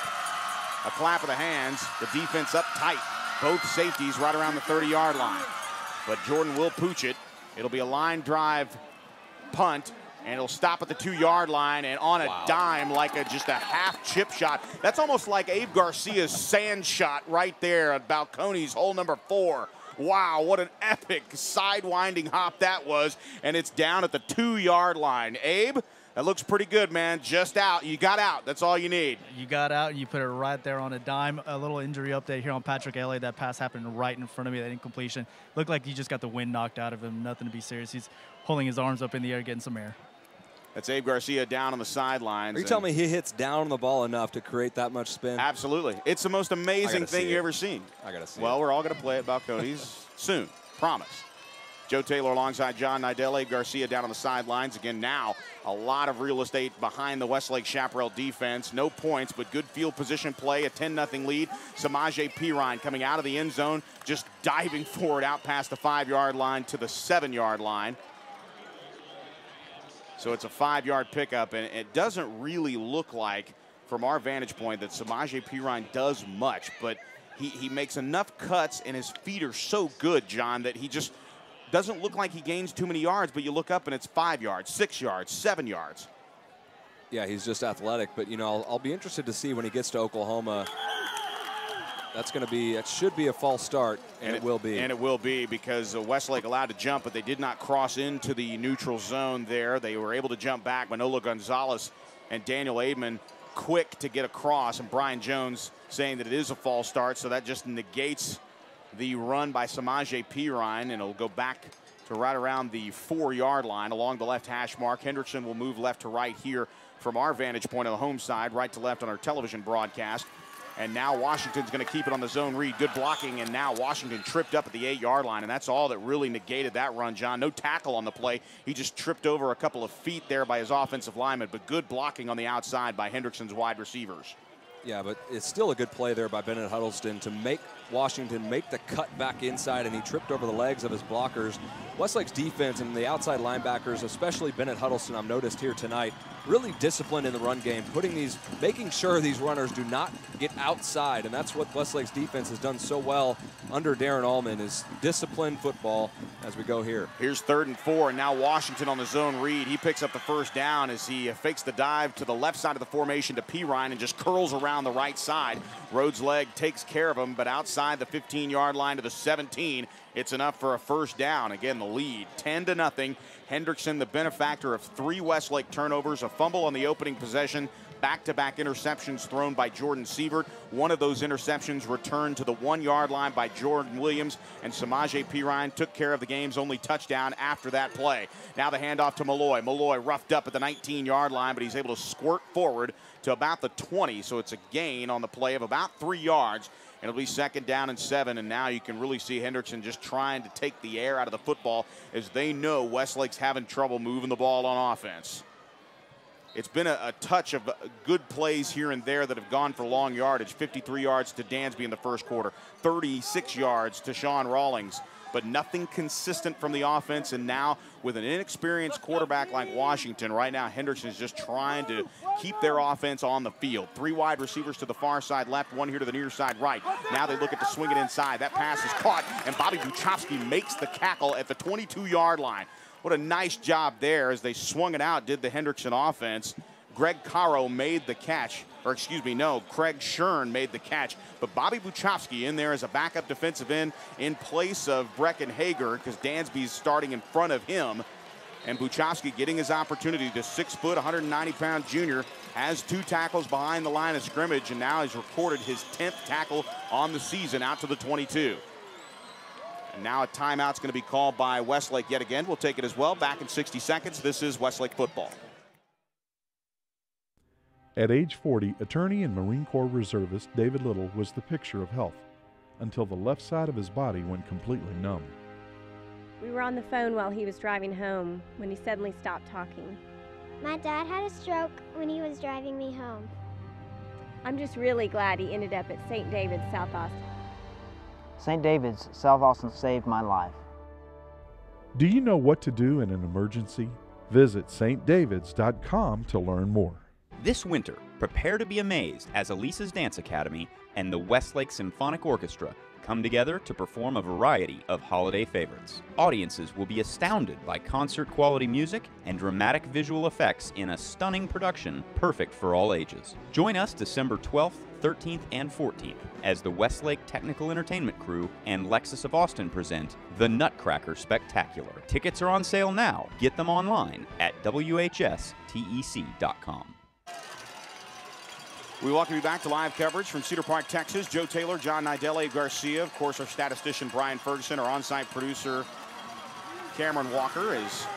A clap of the hands, the defense up tight. Both safeties right around the 30-yard line. But Jordan will pooch it. It'll be a line drive punt, and it'll stop at the 2-yard line, and on a dime, like just a half chip shot. That's almost like Abe Garcia's sand shot right there at Balcones, hole number 4. Wow, what an epic sidewinding hop that was, and it's down at the 2-yard line. Abe, that looks pretty good, man. Just out. You got out. That's all you need. You got out. You put it right there on a dime. A little injury update here on Patrick Elliott. That pass happened right in front of me, that incompletion. Looked like he just got the wind knocked out of him. Nothing to be serious. He's holding his arms up in the air, getting some air. That's Abe Garcia down on the sidelines. Are you telling me he hits down on the ball enough to create that much spin? Absolutely. It's the most amazing thing you've ever seen. I got to see Well, we're all going to play at Balcones soon. Promise. Joe Taylor alongside John Nidell. Abe Garcia down on the sidelines. Again, now a lot of real estate behind the Westlake Chaparral defense. No points, but good field position play. A 10-0 lead. Samaje Perine coming out of the end zone, just diving forward out past the 5-yard line to the 7-yard line. So it's a 5-yard pickup, and it doesn't really look like, from our vantage point, that Samaje Perine does much, but he makes enough cuts, and his feet are so good, John, that he just doesn't look like he gains too many yards, but you look up and it's 5 yards, 6 yards, 7 yards. Yeah, he's just athletic, but, you know, I'll be interested to see when he gets to Oklahoma. That should be a false start, and it will be. And it will be, because Westlake allowed to jump, but they did not cross into the neutral zone there. They were able to jump back. Manolo Gonzalez and Daniel Aidman quick to get across, and Brian Jones saying that it is a false start, so that just negates the run by Samaje Perine, and it'll go back to right around the 4-yard line along the left hash mark. Hendrickson will move left to right here from our vantage point on the home side, right to left on our television broadcast. And now Washington's going to keep it on the zone read. Good blocking, and now Washington tripped up at the 8-yard line, and that's all that really negated that run, John. No tackle on the play. He just tripped over a couple of feet there by his offensive lineman, but good blocking on the outside by Hendrickson's wide receivers. Yeah, but it's still a good play there by Bennett Huddleston to make Washington make the cut back inside, and he tripped over the legs of his blockers. Westlake's defense and the outside linebackers, especially Bennett Huddleston, I've noticed here tonight, really disciplined in the run game, making sure these runners do not get outside, and that's what Westlake's defense has done so well under Darren Allman, is disciplined football as we go here. Here's 3rd and 4, and now Washington on the zone read. He picks up the 1st down as he fakes the dive to the left side of the formation to Perine and just curls around the right side. Rhodes' leg takes care of him, but outside the 15-yard line to the 17, it's enough for a 1st down. Again, the lead, 10-0. Hendrickson, the benefactor of 3 Westlake turnovers, a fumble on the opening possession, back-to-back interceptions thrown by Jordan Sievert. One of those interceptions returned to the 1-yard line by Jordan Williams, and Samaje Perine took care of the game's only touchdown after that play. Now the handoff to Malloy. Malloy roughed up at the 19-yard line, but he's able to squirt forward to about the 20, so it's a gain on the play of about 3 yards. It'll be 2nd down and 7, and now you can really see Hendrickson just trying to take the air out of the football, as they know Westlake's having trouble moving the ball on offense. It's been a touch of good plays here and there that have gone for long yardage. 53 yards to Dansby in the first quarter, 36 yards to Sean Rawlings, but nothing consistent from the offense. And now with an inexperienced quarterback like Washington, right now Hendrickson is just trying to keep their offense on the field. 3 wide receivers to the far side left, 1 here to the near side right. Now they look at to swing it inside. That pass is caught, and Bobby Buchowski makes the cackle at the 22-yard line. what a nice job there as they swung it out, did the Hendrickson offense. Greg Caro made the catch, or excuse me, no, Craig Shern made the catch. But Bobby Buchowski in there as a backup defensive end in place of Brecken Hager because Dansby's starting in front of him. And Buchowski getting his opportunity. The 6 foot, 190-pound junior has 2 tackles behind the line of scrimmage, and now he's recorded his 10th tackle on the season out to the 22. And now a timeout's going to be called by Westlake yet again. We'll take it as well. Back in 60 seconds. This is Westlake football. At age 40, attorney and Marine Corps reservist David Little was the picture of health until the left side of his body went completely numb. We were on the phone while he was driving home when he suddenly stopped talking. My dad had a stroke when he was driving me home. I'm just really glad he ended up at St. David's, South Austin. St. David's, South Austin saved my life. Do you know what to do in an emergency? Visit stdavids.com to learn more. This winter, prepare to be amazed as Elisa's Dance Academy and the Westlake Symphonic Orchestra come together to perform a variety of holiday favorites. Audiences will be astounded by concert-quality music and dramatic visual effects in a stunning production perfect for all ages. Join us December 12th, 13th, and 14th as the Westlake Technical Entertainment Crew and Lexus of Austin present The Nutcracker Spectacular. Tickets are on sale now. Get them online at WHSTEC.com. We welcome you back to live coverage from Cedar Park, Texas. Joe Taylor, John Nidele Garcia, of course, our statistician Brian Ferguson, our on-site producer Cameron Walker, as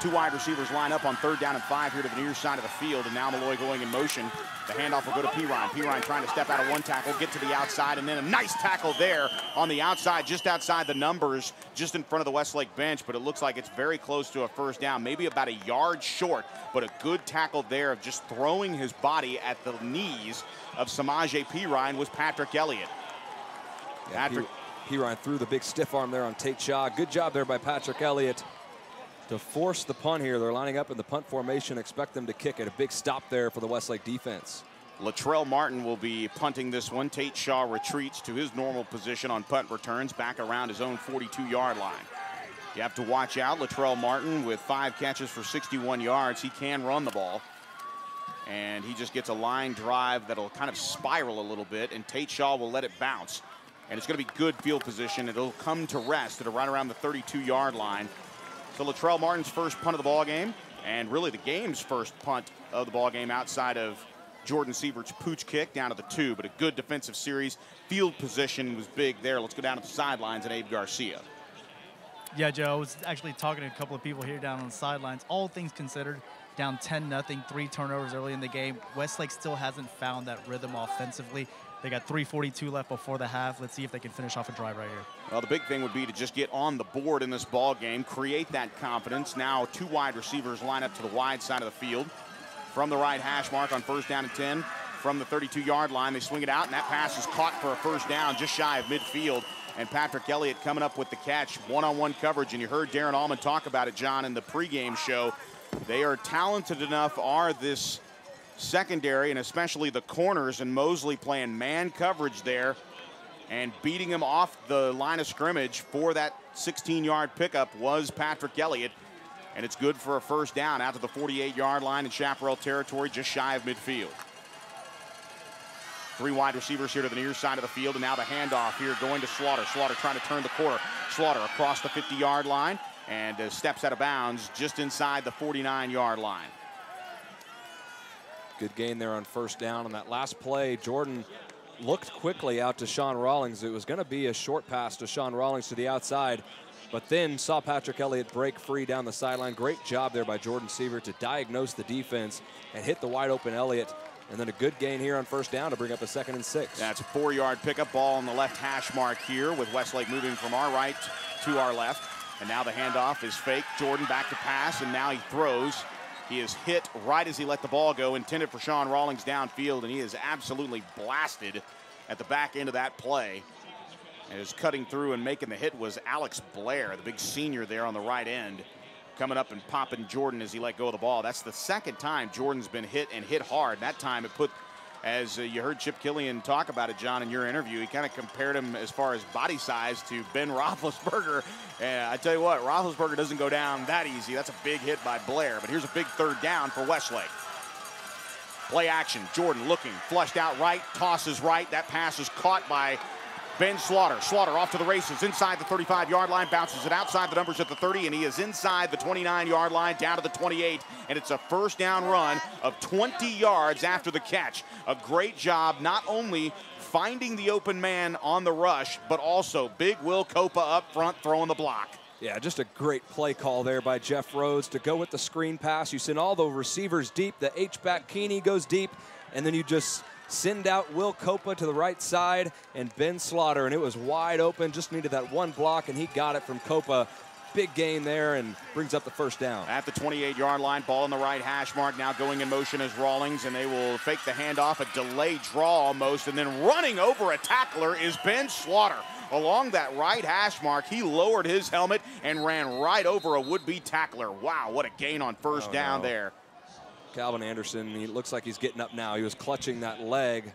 2 wide receivers line up on 3rd down and 5 here to the near side of the field, and now Malloy going in motion. The handoff will go to Perine. Perine trying to step out of 1 tackle, get to the outside, and then a nice tackle there on the outside, just outside the numbers, just in front of the Westlake bench, but it looks like it's very close to a first down, maybe about a yard short, but a good tackle there of just throwing his body at the knees of Samaje Perine was Patrick Elliott. Yeah, Perine threw the big stiff arm there on Tate Shaw. Good job there by Patrick Elliott to force the punt here. They're lining up in the punt formation, expect them to kick it. A big stop there for the Westlake defense. Latrell Martin will be punting this one. Tate Shaw retreats to his normal position on punt returns, back around his own 42-yard line. You have to watch out. Latrell Martin with 5 catches for 61 yards. He can run the ball. And he just gets a line drive that'll kind of spiral a little bit, and Tate Shaw will let it bounce. And it's going to be good field position. It'll come to rest at right around the 32-yard line. So Latrell Martin's first punt of the ball game, and really the game's first punt of the ball game outside of Jordan Sievert's pooch kick down to the 2, but a good defensive series. Field position was big there. Let's go down to the sidelines and Abe Garcia. Yeah, Joe, I was actually talking to a couple of people here down on the sidelines. All things considered, down 10-0, 3 turnovers early in the game. Westlake still hasn't found that rhythm offensively. They got 3:42 left before the half. Let's see if they can finish off a drive right here. Well, the big thing would be to just get on the board in this ball game, create that confidence. Now 2 wide receivers line up to the wide side of the field. From the right hash mark on 1st down and 10. From the 32-yard line, they swing it out, and that pass is caught for a first down just shy of midfield. And Patrick Elliott coming up with the catch, one-on-one coverage. And you heard Darren Allman talk about it, John, in the pregame show. They are talented enough, are this secondary, and especially the corners, and Mosley playing man coverage there and beating him off the line of scrimmage for that 16-yard pickup was Patrick Elliott. And it's good for a first down out to the 48-yard line in Chaparral territory, just shy of midfield. 3 wide receivers here to the near side of the field, and now the handoff here going to Slaughter. Slaughter trying to turn the corner. Slaughter across the 50-yard line and steps out of bounds just inside the 49-yard line. Good gain there on first down. On that last play, Jordan looked quickly out to Sean Rawlings. It was going to be a short pass to Sean Rawlings to the outside, but then saw Patrick Elliott break free down the sideline. Great job there by Jordan Sievert to diagnose the defense and hit the wide open Elliott. And then a good gain here on first down to bring up a 2nd and 6. That's a 4-yard pickup, ball on the left hash mark here with Westlake moving from our right to our left. And now the handoff is fake. Jordan back to pass, and now he throws. He is hit right as he let the ball go, intended for Sean Rawlings downfield, and he is absolutely blasted at the back end of that play. And is cutting through and making the hit was Alex Blair, the big senior there on the right end, coming up and popping Jordan as he let go of the ball. That's the 2nd time Jordan's been hit and hit hard. That time it put As you heard Chip Killian talk about it, John, in your interview, he kind of compared him as far as body size to Ben Roethlisberger. And I tell you what, Roethlisberger doesn't go down that easy. That's a big hit by Blair. But here's a big third down for Westlake. Play action. Jordan looking, flushed out right, tosses right. That pass is caught by Ben Slaughter. Slaughter off to the races inside the 35-yard line, bounces it outside the numbers at the 30, and he is inside the 29-yard line down to the 28, and it's a first down run of 20 yards after the catch. A great job not only finding the open man on the rush, but also big Will Copa up front throwing the block. Yeah, just a great play call there by Jeff Rhodes to go with the screen pass. You send all the receivers deep. The H-back Keeney goes deep, and then you just send out Will Copa to the right side and Ben Slaughter, and it was wide open. Just needed that one block, and he got it from Copa. Big gain there and brings up the first down. At the 28-yard line, ball in the right hash mark. Now going in motion is Rawlings, and they will fake the handoff, a delayed draw almost, and then running over a tackler is Ben Slaughter. Along that right hash mark, he lowered his helmet and ran right over a would-be tackler. Wow, what a gain on first down there. Calvin Anderson, he looks like he's getting up now. He was clutching that leg,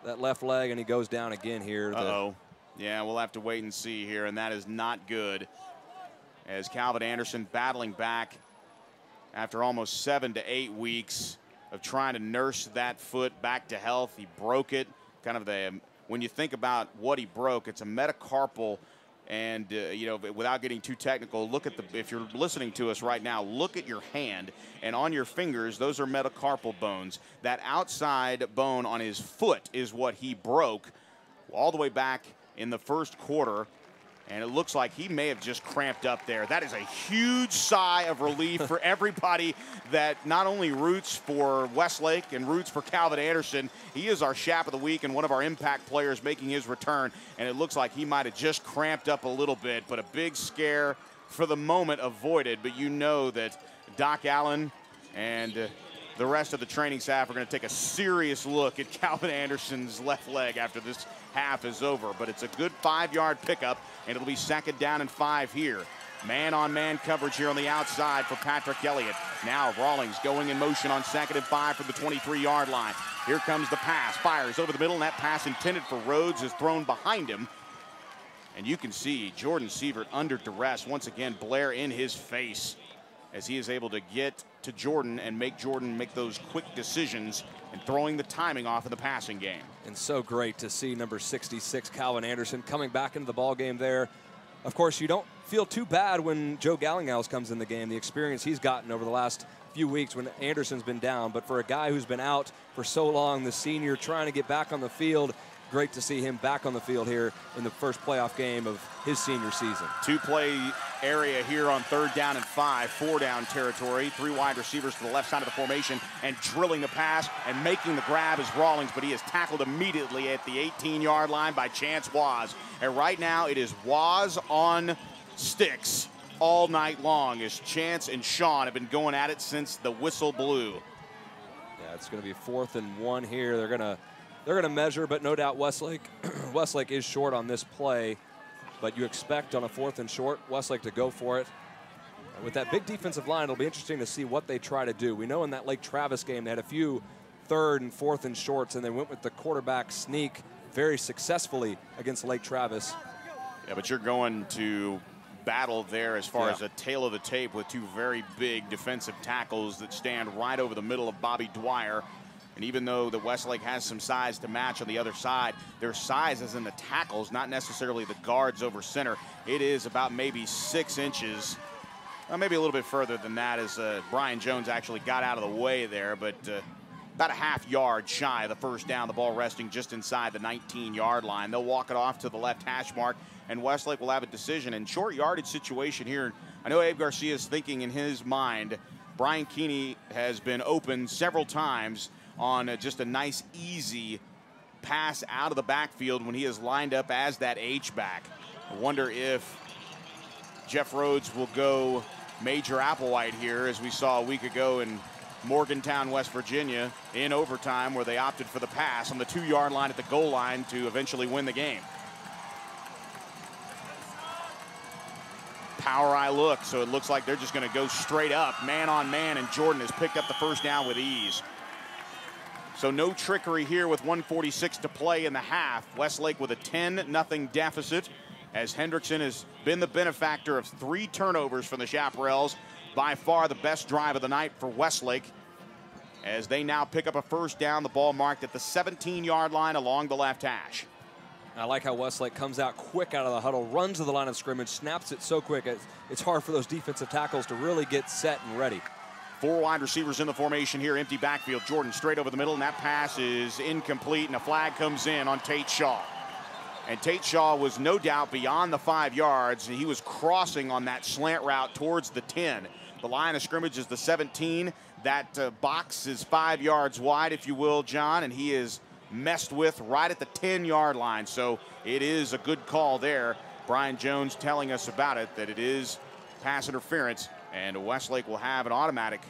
that left leg, and he goes down again here. Uh-oh. Yeah, we'll have to wait and see here, and that is not good. As Calvin Anderson battling back after almost 7 to 8 weeks of trying to nurse that foot back to health. He broke it. Kind of when you think about what he broke, it's a metacarpal. And, you know, without getting too technical, look at if you're listening to us right now, look at your hand. And on your fingers, those are metacarpal bones. That outside bone on his foot is what he broke all the way back in the first quarter. And it looks like he may have just cramped up there. That is a huge sigh of relief for everybody that not only roots for Westlake and roots for Calvin Anderson. He is our Shap of the Week and one of our impact players making his return. And it looks like he might have just cramped up a little bit, but a big scare for the moment avoided. But you know that Doc Allen and the rest of the training staff are going to take a serious look at Calvin Anderson's left leg after this half is over. But it's a good 5-yard pickup, and it'll be 2nd down and 5 here. Man-on-man coverage here on the outside for Patrick Elliott. Now Rawlings going in motion on 2nd and 5 from the 23-yard line. Here comes the pass, fires over the middle, and that pass intended for Rhodes is thrown behind him. And you can see Jordan Sievert under duress. Once again, Blair in his face as he is able to get to Jordan and make Jordan make those quick decisions and throwing the timing off in the passing game. And so great to see number 66, Calvin Anderson, coming back into the ball game there. Of course, you don't feel too bad when Joe Gallinghouse comes in the game, the experience he's gotten over the last few weeks when Anderson's been down. But for a guy who's been out for so long, the senior trying to get back on the field, great to see him back on the field here in the first playoff game of his senior season. 2-play area here on 3rd down and 5, 4-down territory. 3 wide receivers to the left side of the formation and drilling the pass and making the grab is Rawlings, but he is tackled immediately at the 18-yard line by Chance Waz. And right now it is Waz on sticks all night long as Chance and Sean have been going at it since the whistle blew. Yeah, it's going to be 4th and 1 here. They're going to measure, but no doubt Westlake is short on this play. But you expect on a 4th and short, Westlake to go for it. With that big defensive line, it'll be interesting to see what they try to do. We know in that Lake Travis game, they had a few 3rd and 4th and shorts, and they went with the quarterback sneak very successfully against Lake Travis. Yeah, but you're going to battle there as far as a tail of the tape with 2 very big defensive tackles that stand right over the middle of Bobby Dwyer. And even though the Westlake has some size to match on the other side, their size is in the tackles, not necessarily the guards over center. It is about maybe 6 inches, maybe a little bit further than that as Brian Jones actually got out of the way there, but about a half-yard shy of the first down, the ball resting just inside the 19-yard line. They'll walk it off to the left hash mark, and Westlake will have a decision. In short yardage situation here, I know Abe Garcia is thinking in his mind, Brian Keeney has been open several times on just a nice, easy pass out of the backfield when he is lined up as that H-back. I wonder if Jeff Rhodes will go Major Applewhite here, as we saw a week ago in Morgantown, West Virginia, in overtime, where they opted for the pass on the 2-yard line at the goal line to eventually win the game. Power eye look, so it looks like they're just going to go straight up, man on man, and Jordan has picked up the first down with ease. So no trickery here with 1:46 to play in the half. Westlake with a 10-0 deficit, as Hendrickson has been the benefactor of 3 turnovers from the Chaparrals. By far the best drive of the night for Westlake, as they now pick up a first down, the ball marked at the 17-yard line along the left hash. I like how Westlake comes out quick out of the huddle, runs to the line of scrimmage, snaps it so quick. It's hard for those defensive tackles to really get set and ready. 4 wide receivers in the formation here, empty backfield. Jordan straight over the middle, and that pass is incomplete, and a flag comes in on Tate Shaw. And Tate Shaw was no doubt beyond the 5 yards, and he was crossing on that slant route towards the 10. The line of scrimmage is the 17. That box is 5 yards wide, if you will, John, and he is messed with right at the 10-yard line. So it is a good call there. Brian Jones telling us about it, that it is pass interference, and Westlake will have an automatic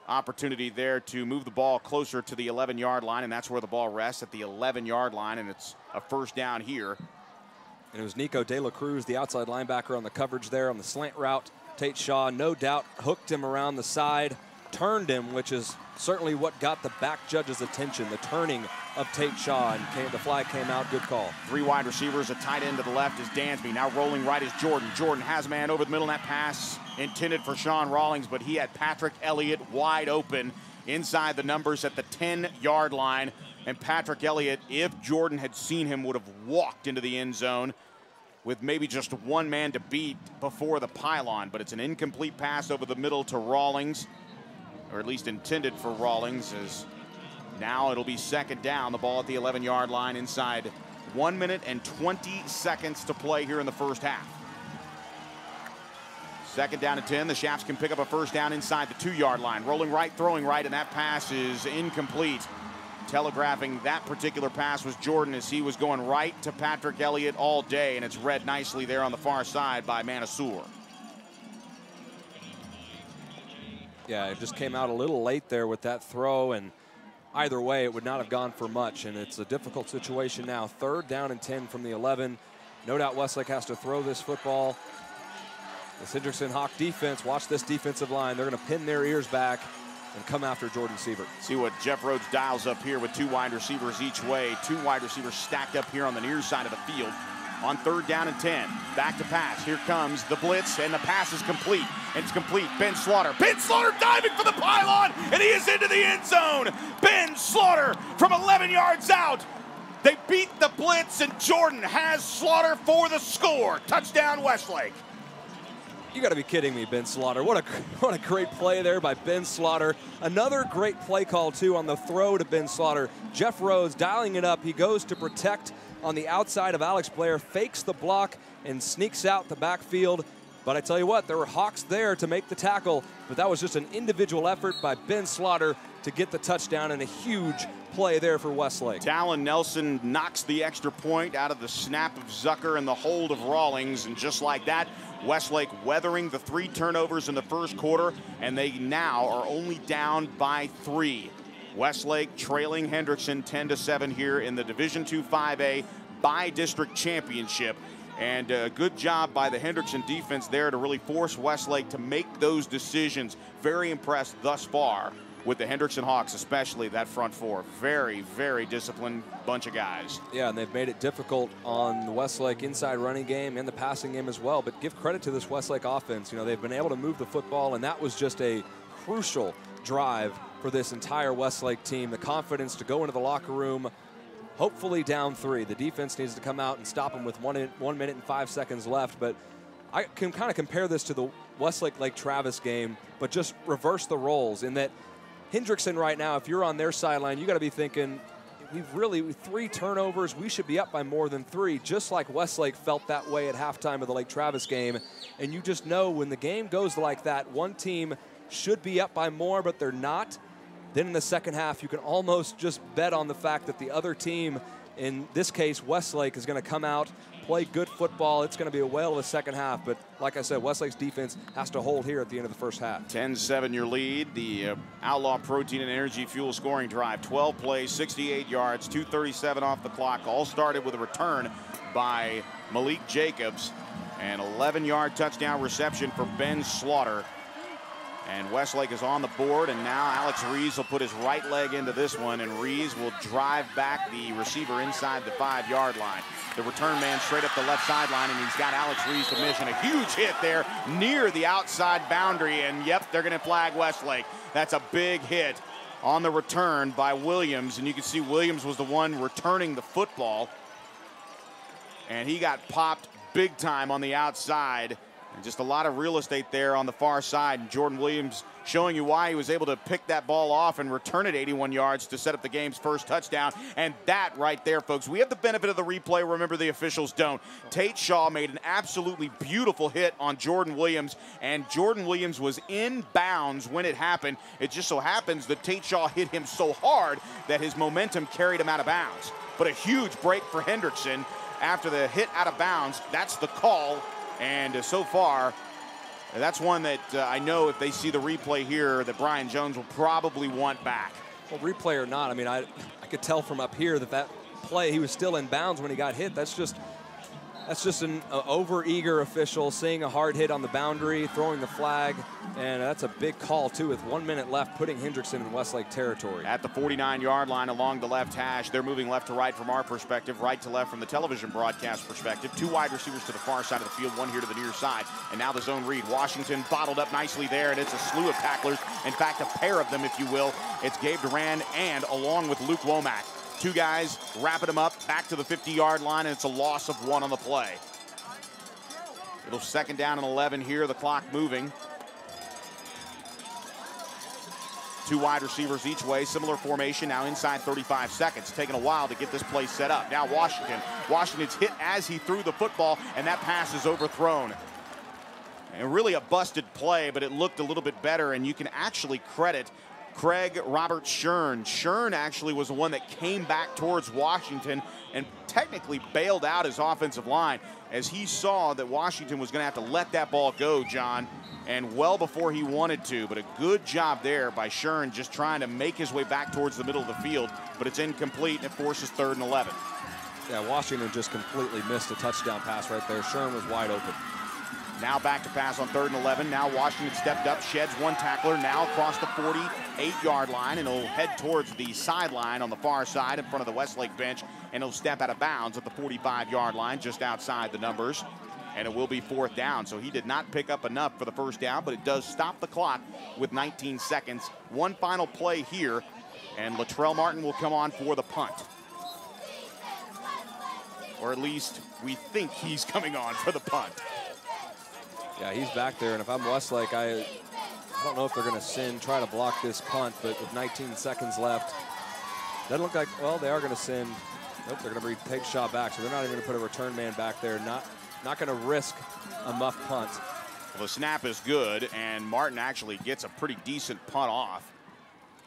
opportunity there to move the ball closer to the 11-yard line, and that's where the ball rests, at the 11-yard line, and it's a first down here. And it was Nico De La Cruz, the outside linebacker, on the coverage there on the slant route. Tate Shaw, no doubt, hooked him around the side, turned him, which is certainly what got the back judge's attention, the turning of Tate Shaw, and the flag came out. Good call. 3 wide receivers, a tight end to the left is Dansby. Now rolling right is Jordan. Jordan has a man over the middle, and that pass intended for Sean Rawlings, but he had Patrick Elliott wide open inside the numbers at the 10-yard line. And Patrick Elliott, if Jordan had seen him, would have walked into the end zone with maybe just one man to beat before the pylon. But it's an incomplete pass over the middle to Rawlings, or at least intended for Rawlings, as now it'll be second down. The ball at the 11-yard line inside 1 minute and 20 seconds to play here in the first half. Second down and 10. The Chaps can pick up a first down inside the 2-yard line. Rolling right, throwing right, and that pass is incomplete. Telegraphing that particular pass was Jordan, as he was going right to Patrick Elliott all day, and it's read nicely there on the far side by Mansour. Yeah, it just came out a little late there with that throw, and either way, it would not have gone for much, and it's a difficult situation now. Third down and 10 from the 11. No doubt Westlake has to throw this football. This Hendrickson Hawk defense, watch this defensive line. They're going to pin their ears back and come after Jordan Sievert. See what Jeff Rhodes dials up here with 2 wide receivers each way. 2 wide receivers stacked up here on the near side of the field. On third down and 10, back to pass. Here comes the blitz, and the pass is complete. And it's complete. Ben Slaughter. Ben Slaughter diving for the pylon, and he is into the end zone. Ben Slaughter from 11 yards out. They beat the blitz, and Jordan has Slaughter for the score. Touchdown, Westlake. You got to be kidding me, Ben Slaughter. What a great play there by Ben Slaughter. Another great play call, too, on the throw to Ben Slaughter. Jeff Rhodes dialing it up. He goes to protect on the outside of Alex Blair, fakes the block, and sneaks out the backfield. But I tell you what, there were Hawks there to make the tackle, but that was just an individual effort by Ben Slaughter to get the touchdown, and a huge play there for Westlake. Talon Nelson knocks the extra point out of the snap of Zucker and the hold of Rawlings, and just like that, Westlake weathering the 3 turnovers in the first quarter, and they now are only down by 3. Westlake trailing Hendrickson 10-7 here in the Division II 5A by-district championship. And a good job by the Hendrickson defense there to really force Westlake to make those decisions. Very impressed thus far with the Hendrickson Hawks, especially that front 4. Very, very disciplined bunch of guys. Yeah, and they've made it difficult on the Westlake inside running game and the passing game as well. But give credit to this Westlake offense. You know, they've been able to move the football, and that was just a crucial drive for this entire Westlake team. The confidence to go into the locker room, hopefully down 3. The defense needs to come out and stop them with 1 minute and 5 seconds left. But I can kind of compare this to the Westlake-Lake Travis game, but just reverse the roles in that Hendrickson right now, if you're on their sideline, you got to be thinking, with 3 turnovers, we should be up by more than 3, just like Westlake felt that way at halftime of the Lake Travis game. And you just know when the game goes like that, one team should be up by more, but they're not. Then in the second half, you can almost just bet on the fact that the other team, in this case, Westlake, is going to come out, play good football. It's going to be a whale of a second half. But like I said, Westlake's defense has to hold here at the end of the first half. 10-7 your lead. The Outlaw Protein and Energy Fuel scoring drive. 12 plays, 68 yards, 2:37 off the clock. All started with a return by Malik Jacobs. An 11-yard touchdown reception for Ben Slaughter. And Westlake is on the board, and now Alex Rees will put his right leg into this one, and Rees will drive back the receiver inside the 5-yard line. The return man straight up the left sideline, and he's got Alex Rees to mission. A huge hit there near the outside boundary, and yep, they're going to flag Westlake. That's a big hit on the return by Williams, and you can see Williams was the one returning the football, and he got popped big time on the outside. And just a lot of real estate there on the far side. And Jordan Williams showing you why he was able to pick that ball off and return it 81 yards to set up the game's first touchdown. And that right there, folks, we have the benefit of the replay. Remember, the officials don't. Tate Shaw made an absolutely beautiful hit on Jordan Williams, and Jordan Williams was in bounds when it happened. It just so happens that Tate Shaw hit him so hard that his momentum carried him out of bounds. But a huge break for Hendrickson after the hit out of bounds. That's the call. And so far, that's one that I know if they see the replay here that Brian Jones will probably want back. Well, replay or not, I mean, I could tell from up here that play, he was still in bounds when he got hit. That's just an over-eager official seeing a hard hit on the boundary, throwing the flag, and that's a big call, too, with 1 minute left, putting Hendrickson in Westlake territory. At the 49-yard line along the left hash, they're moving left to right from our perspective, right to left from the television broadcast perspective. 2 wide receivers to the far side of the field, 1 here to the near side, and now the zone read. Washington bottled up nicely there, and it's a slew of tacklers. In fact, a pair of them, if you will. It's Gabe Duran and along with Luke Womack. 2 guys wrapping him up back to the 50-yard line, and it's a loss of 1 on the play. It'll 2nd down and 11 here, the clock moving. 2 wide receivers each way, similar formation, now inside 35 seconds. Taking a while to get this play set up. Now Washington's hit as he threw the football, and that pass is overthrown. And really a busted play, but it looked a little bit better, and you can actually credit Craig Robert Shern. Shern actually was the one that came back towards Washington and technically bailed out his offensive line as he saw that Washington was going to have to let that ball go, John, and well before he wanted to. But a good job there by Shern just trying to make his way back towards the middle of the field, but it's incomplete and it forces 3rd and 11. Yeah, Washington just completely missed a touchdown pass right there. Shern was wide open. Now back to pass on 3rd and 11. Now Washington stepped up, sheds 1 tackler, now across the 48-yard line, and he'll head towards the sideline on the far side in front of the Westlake bench, and he'll step out of bounds at the 45-yard line just outside the numbers, and it will be 4th down. So he did not pick up enough for the 1st down, but it does stop the clock with 19 seconds. 1 final play here, and Latrell Martin will come on for the punt. Or at least we think he's coming on for the punt. Yeah, he's back there, and if I'm Westlake, I don't know if they're going to try to block this punt, but with 19 seconds left, doesn't look like, well, they are going to send. Nope, they're going to bring Tate Shaw back, so they're not even going to put a return man back there. Not going to risk a muff punt. Well, the snap is good, and Martin actually gets a pretty decent punt off.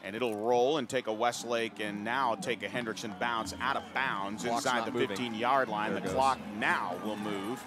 And it'll roll and take a Westlake and now take a Hendrickson bounce out of bounds inside the 15-yard line. The clock now will move.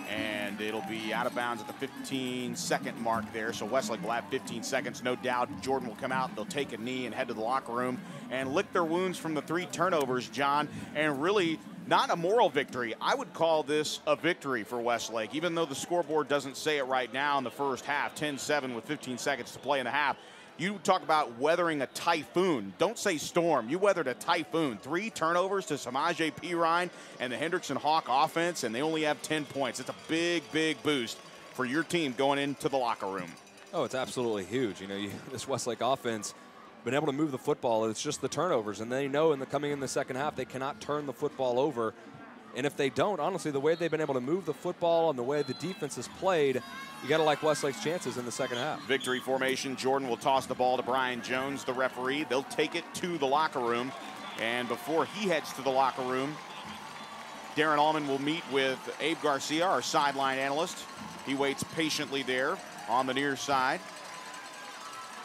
And it'll be out of bounds at the 15-second mark there. So Westlake will have 15 seconds, no doubt. Jordan will come out, they'll take a knee and head to the locker room and lick their wounds from the 3 turnovers, John. And really not a moral victory. I would call this a victory for Westlake, even though the scoreboard doesn't say it right now in the first half, 10-7 with 15 seconds to play in the half. You talk about weathering a typhoon. Don't say storm. You weathered a typhoon. 3 turnovers to Samaje Perine and the Hendrickson Hawk offense, and they only have 10 points. It's a big, big boost for your team going into the locker room. Oh, it's absolutely huge. You know, this Westlake offense been able to move the football. It's just the turnovers, and they know coming in the second half they cannot turn the football over. And if they don't, honestly, the way they've been able to move the football and the way the defense has played, you got to like Westlake's chances in the second half. Victory formation. Jordan will toss the ball to Brian Jones, the referee. They'll take it to the locker room. And before he heads to the locker room, Darren Allman will meet with Abe Garcia, our sideline analyst. He waits patiently there on the near side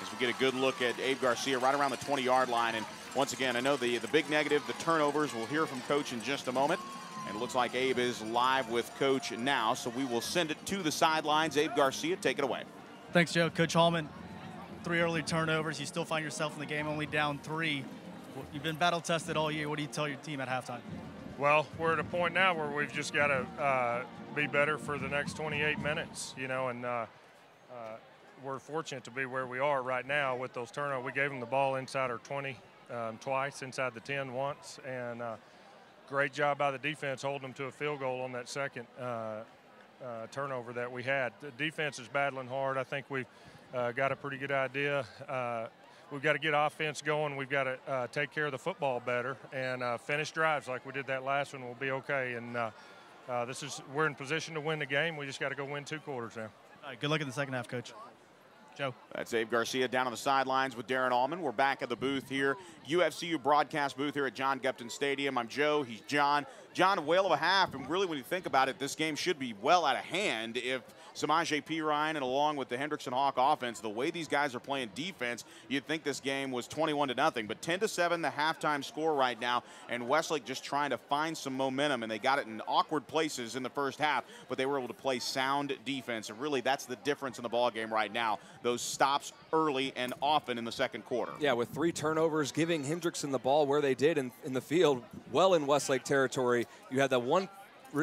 as we get a good look at Abe Garcia right around the 20-yard line. And once again, I know the big negative, the turnovers. We'll hear from Coach in just a moment. And it looks like Abe is live with Coach now, so we will send it to the sidelines. Abe Garcia, take it away. Thanks, Joe. Coach Hallman, 3 early turnovers. You still find yourself in the game only down 3. You've been battle-tested all year. What do you tell your team at halftime? Well, we're at a point now where we've just got to be better for the next 28 minutes, you know, and we're fortunate to be where we are right now with those turnovers. We gave them the ball inside our 20 twice, inside the 10 once, and great job by the defense holding them to a field goal on that second turnover that we had. The defense is battling hard. I think we've got a pretty good idea. We've got to get offense going. We've got to take care of the football better and finish drives like we did that last one. We'll be okay. And we're in position to win the game. We just got to go win 2 quarters now. All right, good luck in the second half, Coach. Joe. That's Abe Garcia down on the sidelines with Darren Allman. We're back at the booth here, UFCU broadcast booth here at John Gupton Stadium. I'm Joe. He's John. John, a whale of a half, and really when you think about it, this game should be well out of hand if Samaje Perine and along with the Hendrickson Hawk offense, the way these guys are playing defense, you'd think this game was 21-0. But 10-7, the halftime score right now, and Westlake just trying to find some momentum, and they got it in awkward places in the first half, but they were able to play sound defense, and really that's the difference in the ball game right now. Those stops early and often in the second quarter. Yeah, with 3 turnovers, giving Hendrickson the ball where they did in the field, well in Westlake territory. You had that one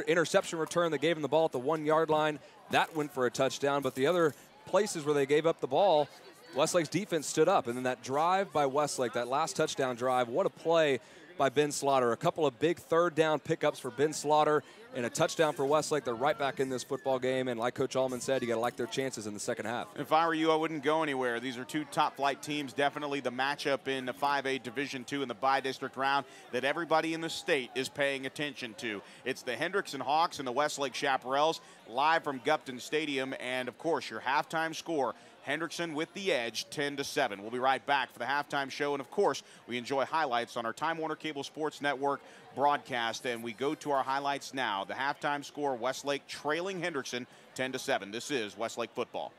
interception return that gave him the ball at the 1-yard line. That went for a touchdown, but the other places where they gave up the ball, Westlake's defense stood up. And then that drive by Westlake, that last touchdown drive, what a play by Ben Slaughter. A couple of big third down pickups for Ben Slaughter and a touchdown for Westlake. They're right back in this football game, and like Coach Allman said, you got to like their chances in the second half. If I were you, I wouldn't go anywhere. These are 2 top-flight teams, definitely the matchup in the 5A Division II in the bi-district round that everybody in the state is paying attention to. It's the Hendrickson Hawks and the Westlake Chaparrals live from Gupton Stadium, and of course your halftime score, Hendrickson with the edge, 10-7. We'll be right back for the halftime show, and of course, we enjoy highlights on our Time Warner Cable Sports Network broadcast, and we go to our highlights now. The halftime score, Westlake trailing Hendrickson 10-7. This is Westlake football.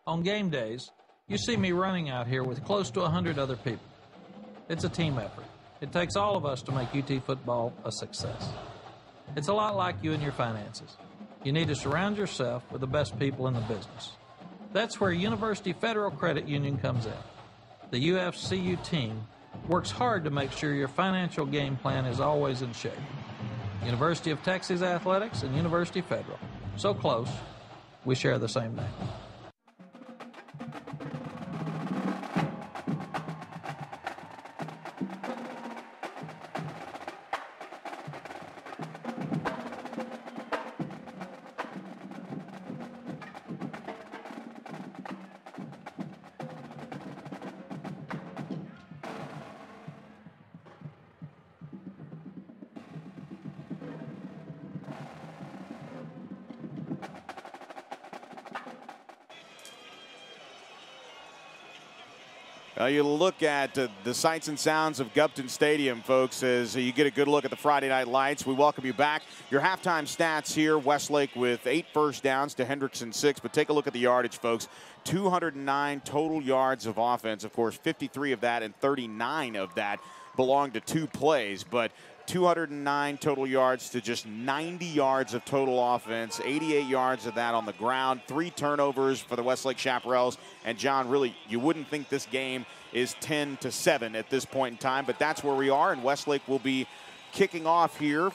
On game days, you see me running out here with close to 100 other people. It's a team effort. It takes all of us to make UT football a success. It's a lot like you and your finances. You need to surround yourself with the best people in the business. That's where University Federal Credit Union comes in. The UFCU team works hard to make sure your financial game plan is always in shape. University of Texas Athletics and University Federal. So close, we share the same name. You look at the sights and sounds of Gupton Stadium, folks, as you get a good look at the Friday night lights. We welcome you back. Your halftime stats here, Westlake with 8 first downs to Hendrickson 6. But take a look at the yardage, folks. 209 total yards of offense. Of course, 53 of that and 39 of that belong to 2 plays. But 209 total yards to just 90 yards of total offense, 88 yards of that on the ground, 3 turnovers for the Westlake Chaparrals. And John, really, you wouldn't think this game is 10-7 at this point in time, but that's where we are, and Westlake will be kicking off here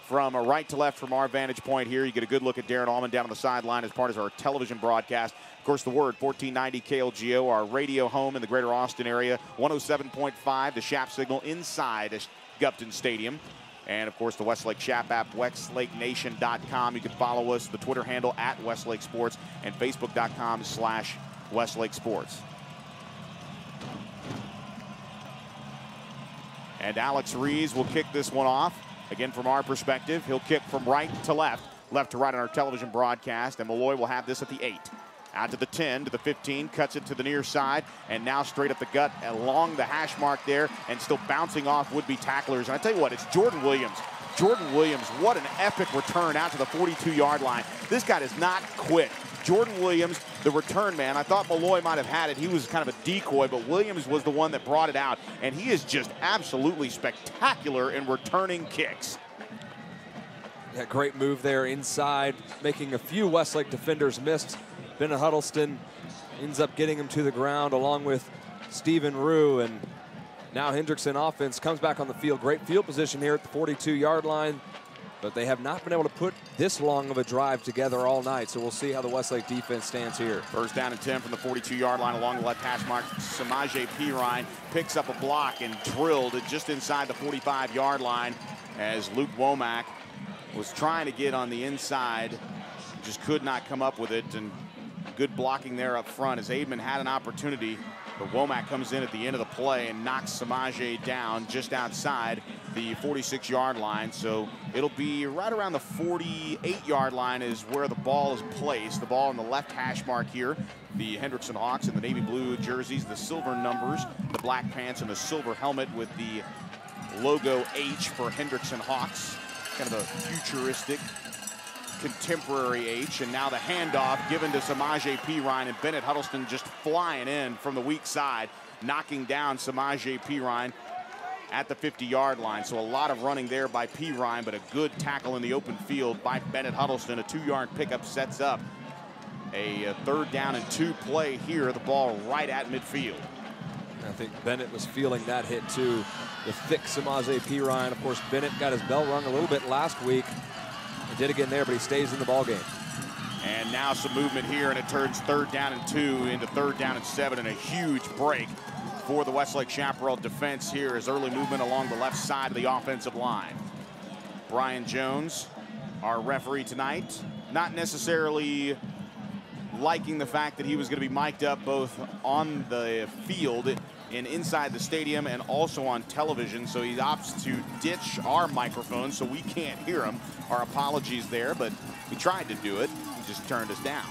from a right to left from our vantage point here. You get a good look at Darren Allman down on the sideline as part of our television broadcast. Of course, the Word, 1490 KLGO, our radio home in the greater Austin area, 107.5, the Shap signal inside Gupton Stadium. And, of course, the Westlake Shop app, westlakenation.com. You can follow us, the Twitter handle at Westlake Sports, and facebook.com/Westlake Sports. And Alex Rees will kick this one off. Again, from our perspective, he'll kick from right to left, left to right on our television broadcast, and Malloy will have this at the 8. Out to the 10, to the 15, cuts it to the near side, and now straight up the gut along the hash mark there, and still bouncing off would-be tacklers. And I tell you what, it's Jordan Williams. Jordan Williams, what an epic return out to the 42-yard line. This guy does not quit. Jordan Williams, the return man. I thought Malloy might have had it. He was kind of a decoy, but Williams was the one that brought it out, and he is just absolutely spectacular in returning kicks. Yeah, great move there inside, making a few Westlake defenders miss. Bennett Huddleston ends up getting him to the ground along with Stephen Rue, and now Hendrickson offense comes back on the field. Great field position here at the 42-yard line, but they have not been able to put this long of a drive together all night, so we'll see how the Westlake defense stands here. First down and 10 from the 42-yard line along the left hash mark. Samaje Perine picks up a block and drilled it just inside the 45-yard line as Luke Womack was trying to get on the inside, just could not come up with it, and good blocking there up front as Aidman had an opportunity, but Womack comes in at the end of the play and knocks Samaje down just outside the 46-yard line. So it'll be right around the 48-yard line is where the ball is placed. The ball on the left hash mark here. The Hendrickson Hawks in the navy blue jerseys, the silver numbers, the black pants, and the silver helmet with the logo H for Hendrickson Hawks. Kind of a futuristic, contemporary H, and now the handoff given to Samaje Perine, and Bennett Huddleston just flying in from the weak side, knocking down Samaje Perine at the 50-yard line. So a lot of running there by Perine, but a good tackle in the open field by Bennett Huddleston. A 2-yard pickup sets up a 3rd down and 2 play here. The ball right at midfield. I think Bennett was feeling that hit too. The thick Samaje Perine. Of course, Bennett got his bell rung a little bit last week. He did again there, but he stays in the ball game. And now some movement here, and it turns 3rd down and 2 into 3rd down and 7, and a huge break for the Westlake Chaparral defense here as early movement along the left side of the offensive line. Brian Jones, our referee tonight, not necessarily liking the fact that he was going to be mic'd up both on the field and inside the stadium and also on television, so he opts to ditch our microphone so we can't hear him. Our apologies there, but we tried to do it. He just turned us down.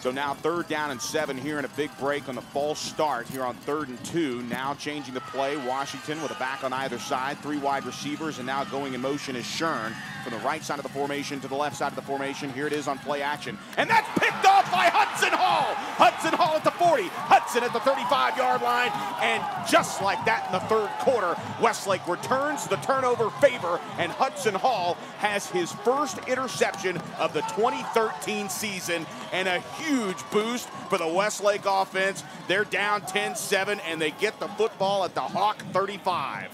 So now 3rd down and 7 here, and a big break on the false start here on 3rd and 2. Now changing the play, Washington with a back on either side, 3 wide receivers, and now going in motion is Shern from the right side of the formation to the left side of the formation. Here it is on play action, and that's picked off by Hudson Hall. Hudson Hall at the 40, Hudson at the 35-yard line, and just like that in the 3rd quarter, Westlake returns the turnover favor, and Hudson Hall has his first interception of the 2013 season, and a huge boost for the Westlake offense. They're down 10-7, and they get the football at the Hawk 35.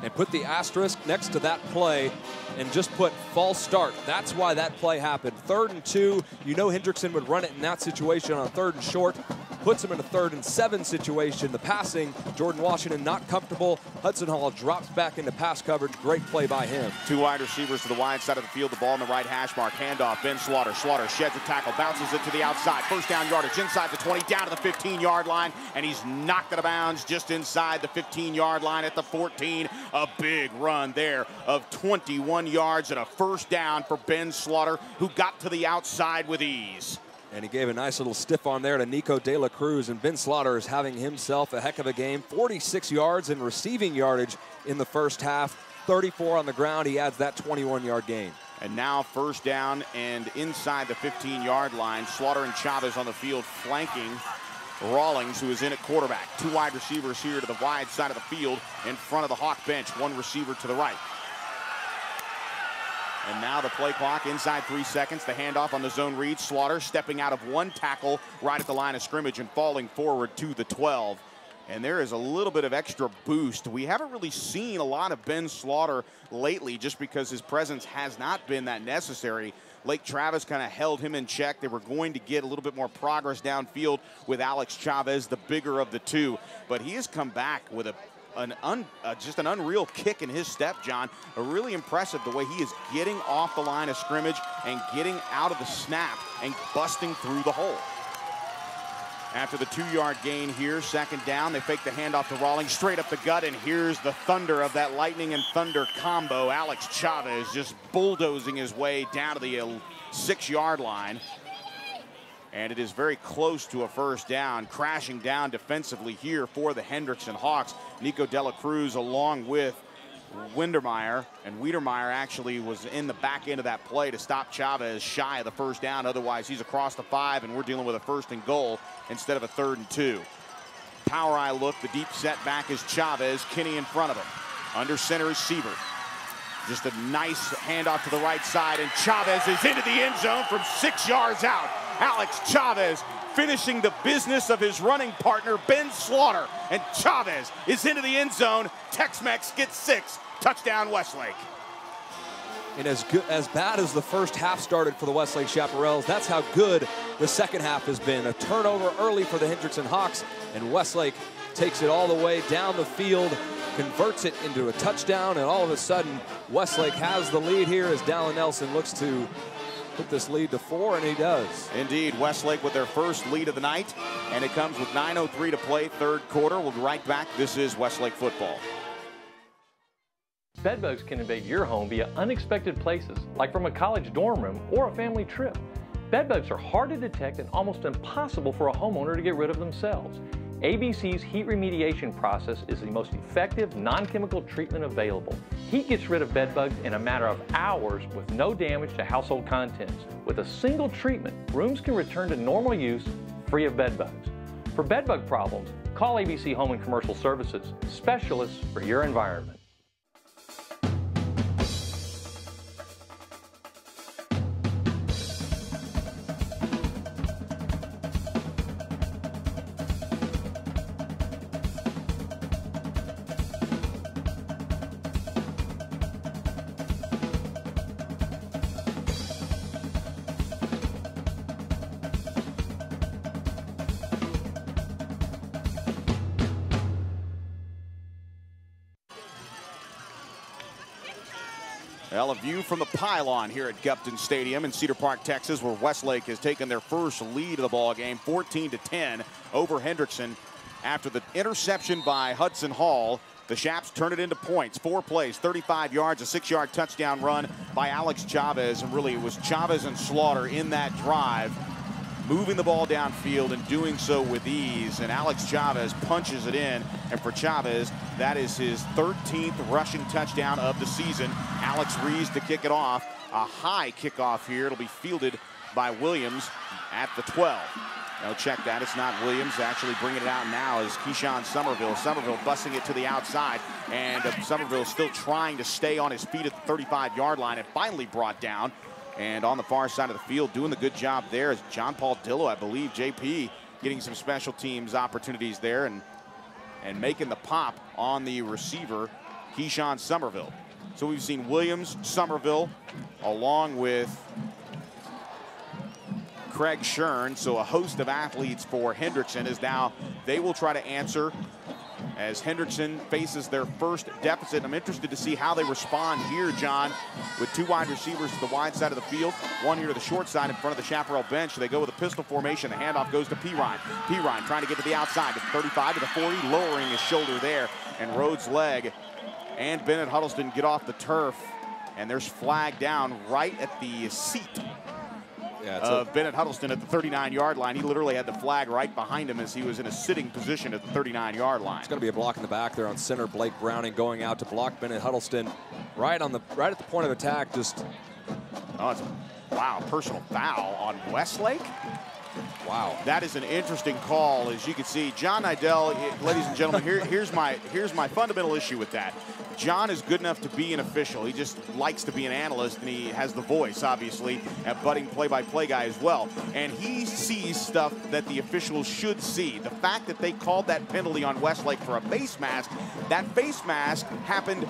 And put the asterisk next to that play and just put false start. That's why that play happened. 3rd and 2, you know Hendrickson would run it in that situation on 3rd and short. Puts him in a 3rd and 7 situation. The passing, Jordan Washington not comfortable. Hudson Hall drops back into pass coverage. Great play by him. 2 wide receivers to the wide side of the field. The ball in the right hash mark. Handoff, Ben Slaughter. Slaughter sheds a tackle, bounces it to the outside. 1st down yardage inside the 20, down to the 15-yard line, and he's knocked out of bounds just inside the 15-yard line at the 14. A big run there of 21 yards and a 1st down for Ben Slaughter, who got to the outside with ease. And he gave a nice little stiff arm there to Nico De La Cruz, and Ben Slaughter is having himself a heck of a game. 46 yards in receiving yardage in the 1st half, 34 on the ground. He adds that 21-yard gain. And now 1st down and inside the 15-yard line. Slaughter and Chavez on the field flanking Rawlings, who is in at quarterback. 2 wide receivers here to the wide side of the field in front of the Hawk bench. 1 receiver to the right. And now the play clock inside 3 seconds. The handoff on the zone read. Slaughter stepping out of 1 tackle right at the line of scrimmage and falling forward to the 12. And there is a little bit of extra boost. We haven't really seen a lot of Ben Slaughter lately just because his presence has not been that necessary. Lake Travis kind of held him in check. They were going to get a little bit more progress downfield with Alex Chavez, the bigger of the 2. But he has come back with a just an unreal kick in his step, John. Really impressive the way he is getting off the line of scrimmage and getting out of the snap and busting through the hole. After the 2-yard gain here, second down, they fake the handoff to Rawlings, straight up the gut, and here's the thunder of that lightning and thunder combo. Alex Chavez just bulldozing his way down to the 6-yard line. And it is very close to a first down, crashing down defensively here for the Hendrickson Hawks. Nico Dela Cruz along with Windermeyer, and Wiedermeyer actually was in the back end of that play to stop Chavez shy of the first down. Otherwise, he's across the 5, and we're dealing with a 1st and goal instead of a 3rd and 2. Power eye look, the deep set back is Chavez, Kinney in front of him. Under center is Siebert. Just a nice handoff to the right side, and Chavez is into the end zone from 6 yards out. Alex Chavez finishing the business of his running partner, Ben Slaughter, and Chavez is into the end zone. Tex-Mex gets 6. Touchdown, Westlake. And as bad as the first half started for the Westlake Chaparrals, that's how good the second half has been. A turnover early for the Hendrickson Hawks, and Westlake takes it all the way down the field, converts it into a touchdown, and all of a sudden, Westlake has the lead here as Dallin Nelson looks to put this lead to 4, and he does. Indeed, Westlake with their first lead of the night, and it comes with 9:03 to play, 3rd quarter. We'll be right back. This is Westlake football. Bedbugs can invade your home via unexpected places, like from a college dorm room or a family trip. Bedbugs are hard to detect and almost impossible for a homeowner to get rid of themselves. ABC's heat remediation process is the most effective non-chemical treatment available. Heat gets rid of bedbugs in a matter of hours with no damage to household contents. With a single treatment, rooms can return to normal use free of bedbugs. For bedbug problems, call ABC Home and Commercial Services, specialists for your environment. Well, a view from the pylon here at Gupton Stadium in Cedar Park, Texas, where Westlake has taken their first lead of the ball game, 14-10 over Hendrickson. After the interception by Hudson Hall, the Chaps turn it into points. 4 plays, 35 yards, a 6-yard touchdown run by Alex Chavez. And really, it was Chavez and Slaughter in that drive, moving the ball downfield and doing so with ease. And Alex Chavez punches it in. And for Chavez, that is his 13th rushing touchdown of the season. Alex Rees to kick it off. A high kickoff here. It'll be fielded by Williams at the 12. Now check that. It's not Williams. Actually bringing it out now is Keyshawn Somerville. Somerville busting it to the outside. And Somerville still trying to stay on his feet at the 35-yard line and finally brought down. And on the far side of the field, doing the good job there is John Paul Dillo, I believe, JP, getting some special teams opportunities there and making the pop on the receiver, Keyshawn Somerville. So we've seen Williams, Somerville, along with Craig Shern. So a host of athletes for Hendrickson is now, they will try to answer as Hendrickson faces their first deficit. I'm interested to see how they respond here, John, with 2 wide receivers to the wide side of the field, 1 here to the short side in front of the Chaparral bench. They go with a pistol formation. The handoff goes to Perine. Perine trying to get to the outside, to the 35, to the 40, lowering his shoulder there, and Rhodes' leg and Bennett Huddleston get off the turf, and there's flag down right at the seat of Bennett Huddleston at the 39-yard line. He literally had the flag right behind him as he was in a sitting position at the 39-yard line. It's going to be a block in the back there on center. Blake Browning going out to block Bennett Huddleston right at the point of attack. Just it's wow, personal foul on Westlake. Wow, that is an interesting call. As you can see, John Nidell, ladies and gentlemen, here's my fundamental issue with that. John is good enough to be an official. He just likes to be an analyst, and he has the voice, obviously, a budding play-by-play guy as well. And he sees stuff that the officials should see. The fact that they called that penalty on Westlake for a face mask, that face mask happened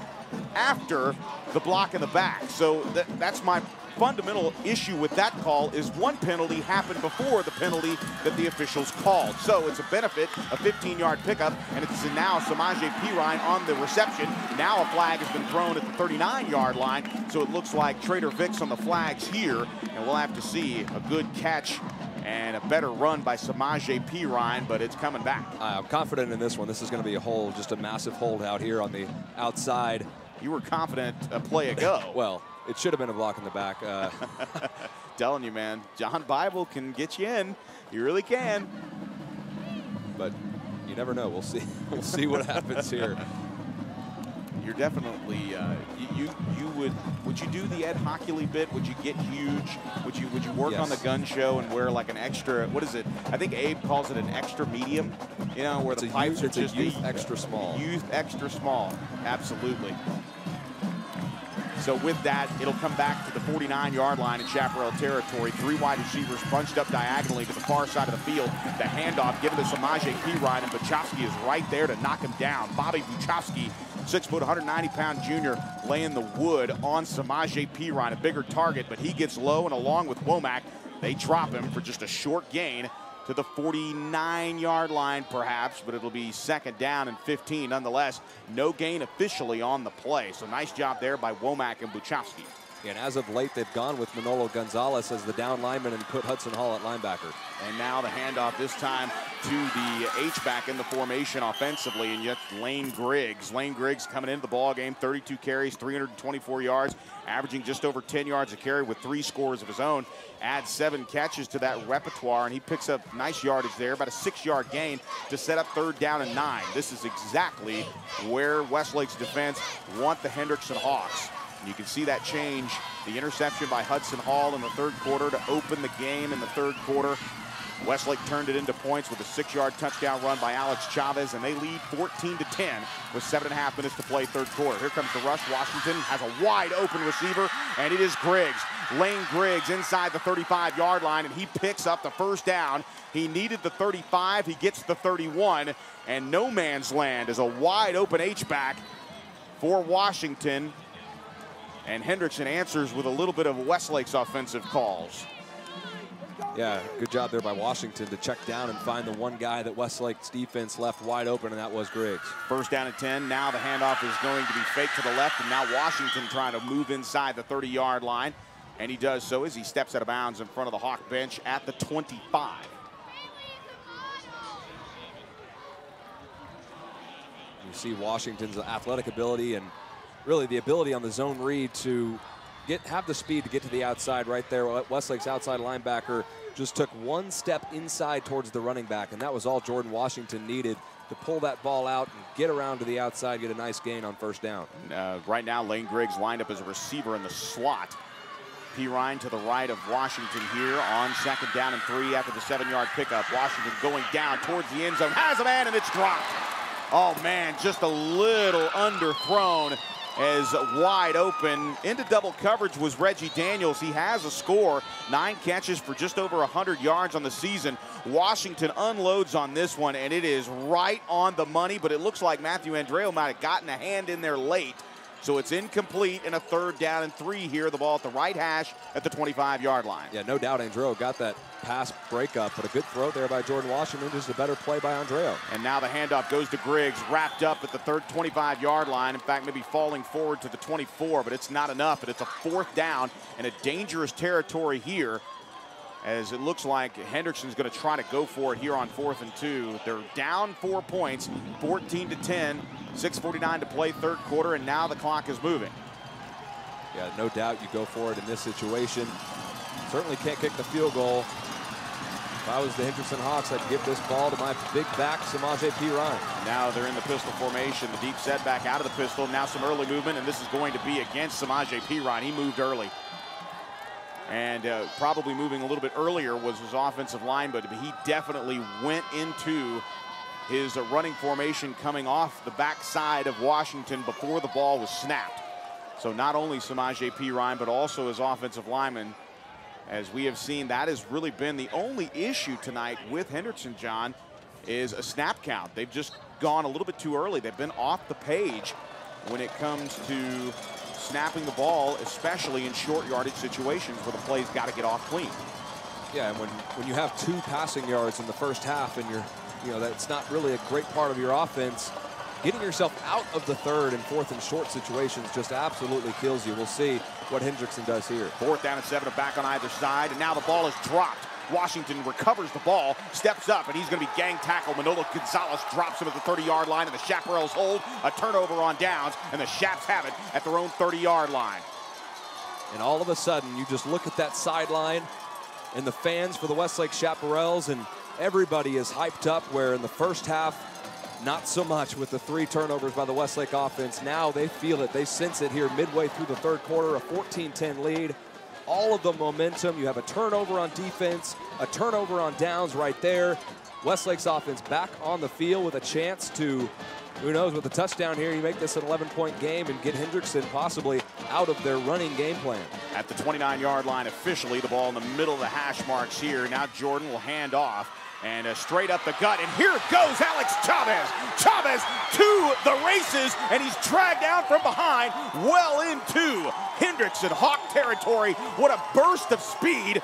after the block in the back. So that's my fundamental issue with that call is one penalty happened before the penalty that the officials called. So it's a benefit, a 15-yard pickup, and it's now Samaje Perine on the reception. Now a flag has been thrown at the 39-yard line, so it looks like Trader Vic's on the flags here, and we'll have to see a good catch and a better run by Samaje Perine, but it's coming back. I'm confident in this one. This is going to be a hold, just a massive hold out here on the outside. You were confident a play ago. Well, it should have been a block in the back. Telling you, man, John Bible can get you in. You really can. But you never know. We'll see. We'll see what happens here. You're definitely would you do the Ed Hockley bit? Would you get huge? Would you work on the gun show and wear like an extra, what is it? I think Abe calls it an extra medium, you know, where the pipes are just youth extra small. Youth extra small. Absolutely. So with that, it'll come back to the 49-yard line in Chaparral territory. 3 wide receivers bunched up diagonally to the far side of the field. The handoff given to Samaje Perine, and Buchowski is right there to knock him down. Bobby Buchowski, 6 foot, 190-pound junior, laying the wood on Samaje Perine, a bigger target, but he gets low, and along with Womack, they drop him for just a short gain to the 49-yard line, perhaps, but it'll be 2nd down and 15 nonetheless. No gain officially on the play, so nice job there by Womack and Buchowski. And as of late, they've gone with Manolo Gonzalez as the down lineman and put Hudson Hall at linebacker. And now the handoff this time to the H-back in the formation offensively, and yet Lane Griggs. Lane Griggs coming into the ball game, 32 carries, 324 yards, averaging just over 10 yards a carry with 3 scores of his own. Adds 7 catches to that repertoire, and he picks up nice yardage there, about a 6-yard gain to set up 3rd down and 9. This is exactly where Westlake's defense want the Hendrickson Hawks. You can see that change, the interception by Hudson Hall in the 3rd quarter to open the game in the 3rd quarter. Westlake turned it into points with a 6-yard touchdown run by Alex Chavez, and they lead 14-10 with 7.5 minutes to play 3rd quarter. Here comes the rush. Washington has a wide open receiver, and it is Griggs. Lane Griggs inside the 35-yard line, and he picks up the 1st down. He needed the 35. He gets the 31, and no man's land is a wide open H-back for Washington. And Hendrickson answers with a little bit of Westlake's offensive calls. Yeah, good job there by Washington to check down and find the one guy that Westlake's defense left wide open, and that was Griggs. 1st down and 10. Now the handoff is going to be faked to the left, and now Washington trying to move inside the 30-yard line. And he does so as he steps out of bounds in front of the Hawk bench at the 25. You see Washington's athletic ability and really the ability on the zone read to have the speed to get to the outside right there. Westlake's outside linebacker just took 1 step inside towards the running back, and that was all Jordan Washington needed to pull that ball out and get around to the outside, get a nice gain on 1st down. Right now, Lane Griggs lined up as a receiver in the slot. Perine to the right of Washington here on 2nd down and 3 after the 7-yard pickup. Washington going down towards the end zone, has a man, and it's dropped. Oh man, just a little underthrown, as wide open into double coverage was Reggie Daniels. He has a score, 9 catches for just over 100 yards on the season. Washington unloads on this one, and it is right on the money, but it looks like Matthew Andreo might have gotten a hand in there late. So it's incomplete and a 3rd down and 3 here. The ball at the right hash at the 25-yard line. Yeah, no doubt Andreo got that pass breakup, but a good throw there by Jordan Washington. Just a better play by Andreo. And now the handoff goes to Griggs, wrapped up at the 25-yard line. In fact, maybe falling forward to the 24, but it's not enough. But it's a 4th down and a dangerous territory here, as it looks like Hendrickson's going to try to go for it here on 4th and 2. They're down 4 points, 14-10, 6:49 to play 3rd quarter, and now the clock is moving. Yeah, no doubt you go for it in this situation. Certainly can't kick the field goal. If I was the Hendrickson Hawks, I'd give this ball to my big back, Samaje Perine. Now they're in the pistol formation. The deep setback out of the pistol. Now some early movement, and this is going to be against Samaje Perine. He moved early. And probably moving a little bit earlier was his offensive line, but he definitely went into his running formation coming off the backside of Washington before the ball was snapped. So not only Samaje Perine, but also his offensive lineman. As we have seen, that has really been the only issue tonight with Hendrickson, John, is a snap count. They've just gone a little bit too early. They've been off the page when it comes to snapping the ball, especially in short yardage situations where the play's got to get off clean. Yeah, and when you have 2 passing yards in the first half and that's not really a great part of your offense, getting yourself out of the 3rd and 4th and short situations just absolutely kills you. We'll see what Hendrickson does here. 4th down and 7 back on either side, and now the ball is dropped. Washington recovers the ball, steps up, and he's going to be gang tackled. Manolo Gonzalez drops him at the 30-yard line, and the Chaparrals hold a turnover on downs, and the Chaps have it at their own 30-yard line. And all of a sudden, you just look at that sideline and the fans for the Westlake Chaparrals, and everybody is hyped up, where in the first half, not so much with the 3 turnovers by the Westlake offense. Now they feel it. They sense it here midway through the 3rd quarter, a 14-10 lead. All of the momentum. You have a turnover on defense, a turnover on downs right there. Westlake's offense back on the field with a chance to, who knows, with a touchdown here, you make this an 11-point game and get Hendrickson possibly out of their running game plan. At the 29-yard line officially, the ball in the middle of the hash marks here. Now Jordan will hand off. And straight up the gut, and here goes Alex Chavez. Chavez to the races, and he's dragged down from behind, well into Hendrickson Hawk territory. What a burst of speed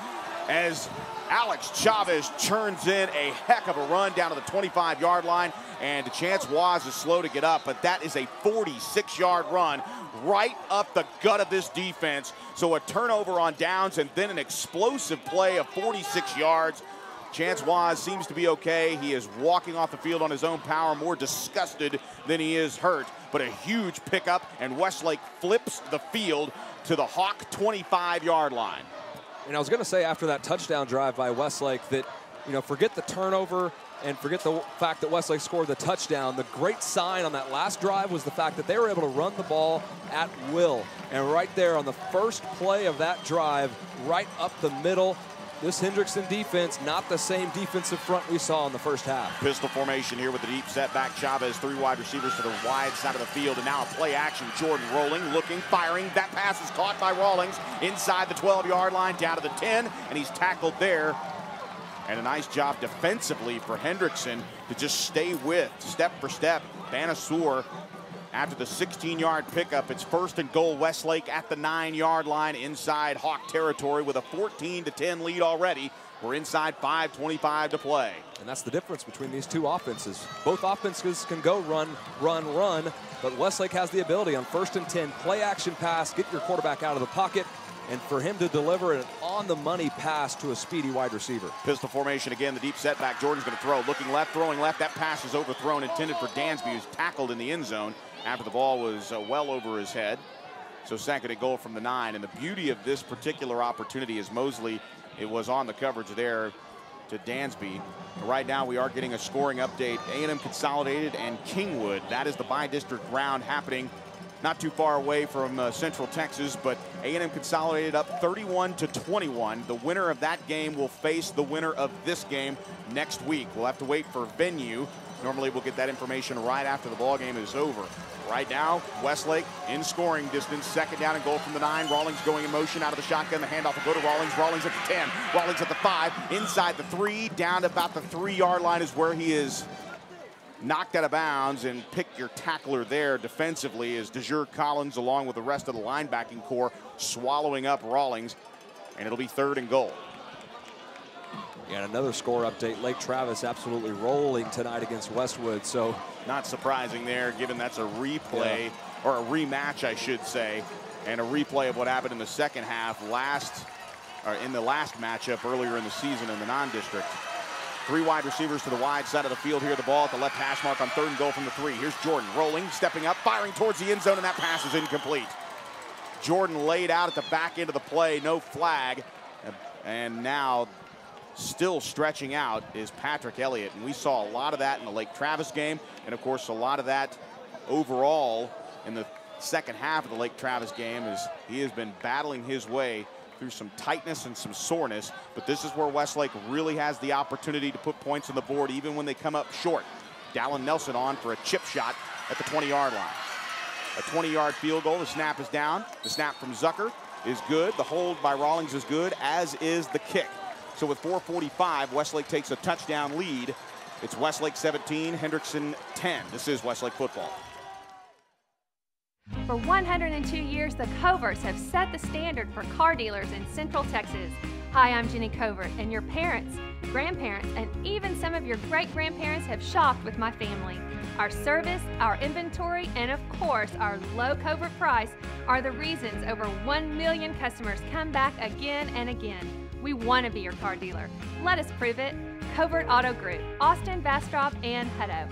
as Alex Chavez churns in a heck of a run down to the 25-yard line, and Chance Waz is slow to get up, but that is a 46-yard run right up the gut of this defense. So a turnover on downs and then an explosive play of 46 yards. Chance Waz seems to be okay. He is walking off the field on his own power, more disgusted than he is hurt. But a huge pickup, and Westlake flips the field to the Hawk 25-yard line. And I was going to say after that touchdown drive by Westlake that, forget the turnover and forget the fact that Westlake scored the touchdown. The great sign on that last drive was the fact that they were able to run the ball at will. And right there on the first play of that drive, right up the middle, this Hendrickson defense, not the same defensive front we saw in the first half. Pistol formation here with the deep setback. Chavez, 3 wide receivers to the wide side of the field, and now a play action. Jordan rolling, looking, firing. That pass is caught by Rawlings inside the 12-yard line, down to the 10, and he's tackled there. And a nice job defensively for Hendrickson to just stay with, step for step. Banasur, after the 16-yard pickup, it's 1st and goal. Westlake at the 9-yard line inside Hawk territory with a 14-10 lead already. We're inside 5:25 to play. And that's the difference between these two offenses. Both offenses can go run, but Westlake has the ability on 1st and 10, play action pass, get your quarterback out of the pocket, and for him to deliver an on-the-money pass to a speedy wide receiver. Pistol formation again, the deep setback. Jordan's going to throw, looking left, throwing left. That pass is overthrown, intended for Dansby, who's tackled in the end zone after the ball was well over his head. So 2nd and goal from the 9. And the beauty of this particular opportunity is Mosley, it was on the coverage there to Dansby. Right now we are getting a scoring update. A&M Consolidated and Kingwood. That is the by-district round happening not too far away from Central Texas, but A&M Consolidated up 31-21. The winner of that game will face the winner of this game next week. We'll have to wait for venue. Normally we'll get that information right after the ball game is over. Right now, Westlake in scoring distance, 2nd down and goal from the 9. Rawlings going in motion out of the shotgun. The handoff will go to Rawlings. Rawlings at the 10. Rawlings at the 5. Inside the 3. Down to about the 3-yard line is where he is knocked out of bounds, and pick your tackler there defensively is DeJure Collins along with the rest of the linebacking core swallowing up Rawlings, and it'll be 3rd and goal. And another score update. Lake Travis absolutely rolling tonight against Westwood, so not surprising there, given that's a replay, or a rematch, I should say, and a replay of what happened in the second half in the last matchup earlier in the season in the non-district. 3 wide receivers to the wide side of the field here. The ball at the left hash mark on 3rd and goal from the 3. Here's Jordan rolling, stepping up, firing towards the end zone, and that pass is incomplete. Jordan laid out at the back end of the play, no flag, and now still stretching out is Patrick Elliott. And we saw a lot of that in the Lake Travis game, and of course a lot of that overall in the second half of the Lake Travis game, as he has been battling his way through some tightness and some soreness, but this is where Westlake really has the opportunity to put points on the board even when they come up short. Dallin Nelson on for a chip shot at the 20-yard line. A 20-yard field goal. The snap is down. The snap from Zucker is good. The hold by Rawlings is good, as is the kick. So with 4:45, Westlake takes a touchdown lead. It's Westlake 17, Hendrickson 10. This is Westlake football. For 102 years, the Coverts have set the standard for car dealers in Central Texas. Hi, I'm Jenny Covert, and your parents, grandparents, and even some of your great-grandparents have shopped with my family. Our service, our inventory, and of course, our low Covert price are the reasons over 1 million customers come back again and again. We want to be your car dealer. Let us prove it. Covert Auto Group, Austin, Bastrop, and Hutto.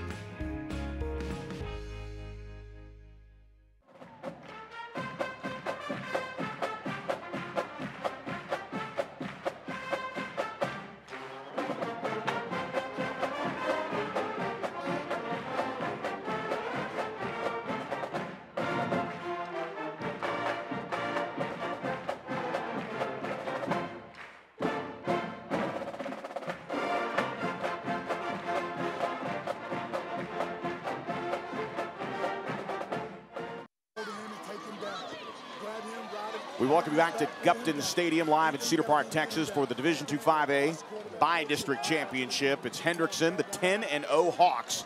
We welcome you back to Gupton Stadium live at Cedar Park, Texas for the Division II 5A Bi-District Championship. It's Hendrickson, the 10-0 Hawks,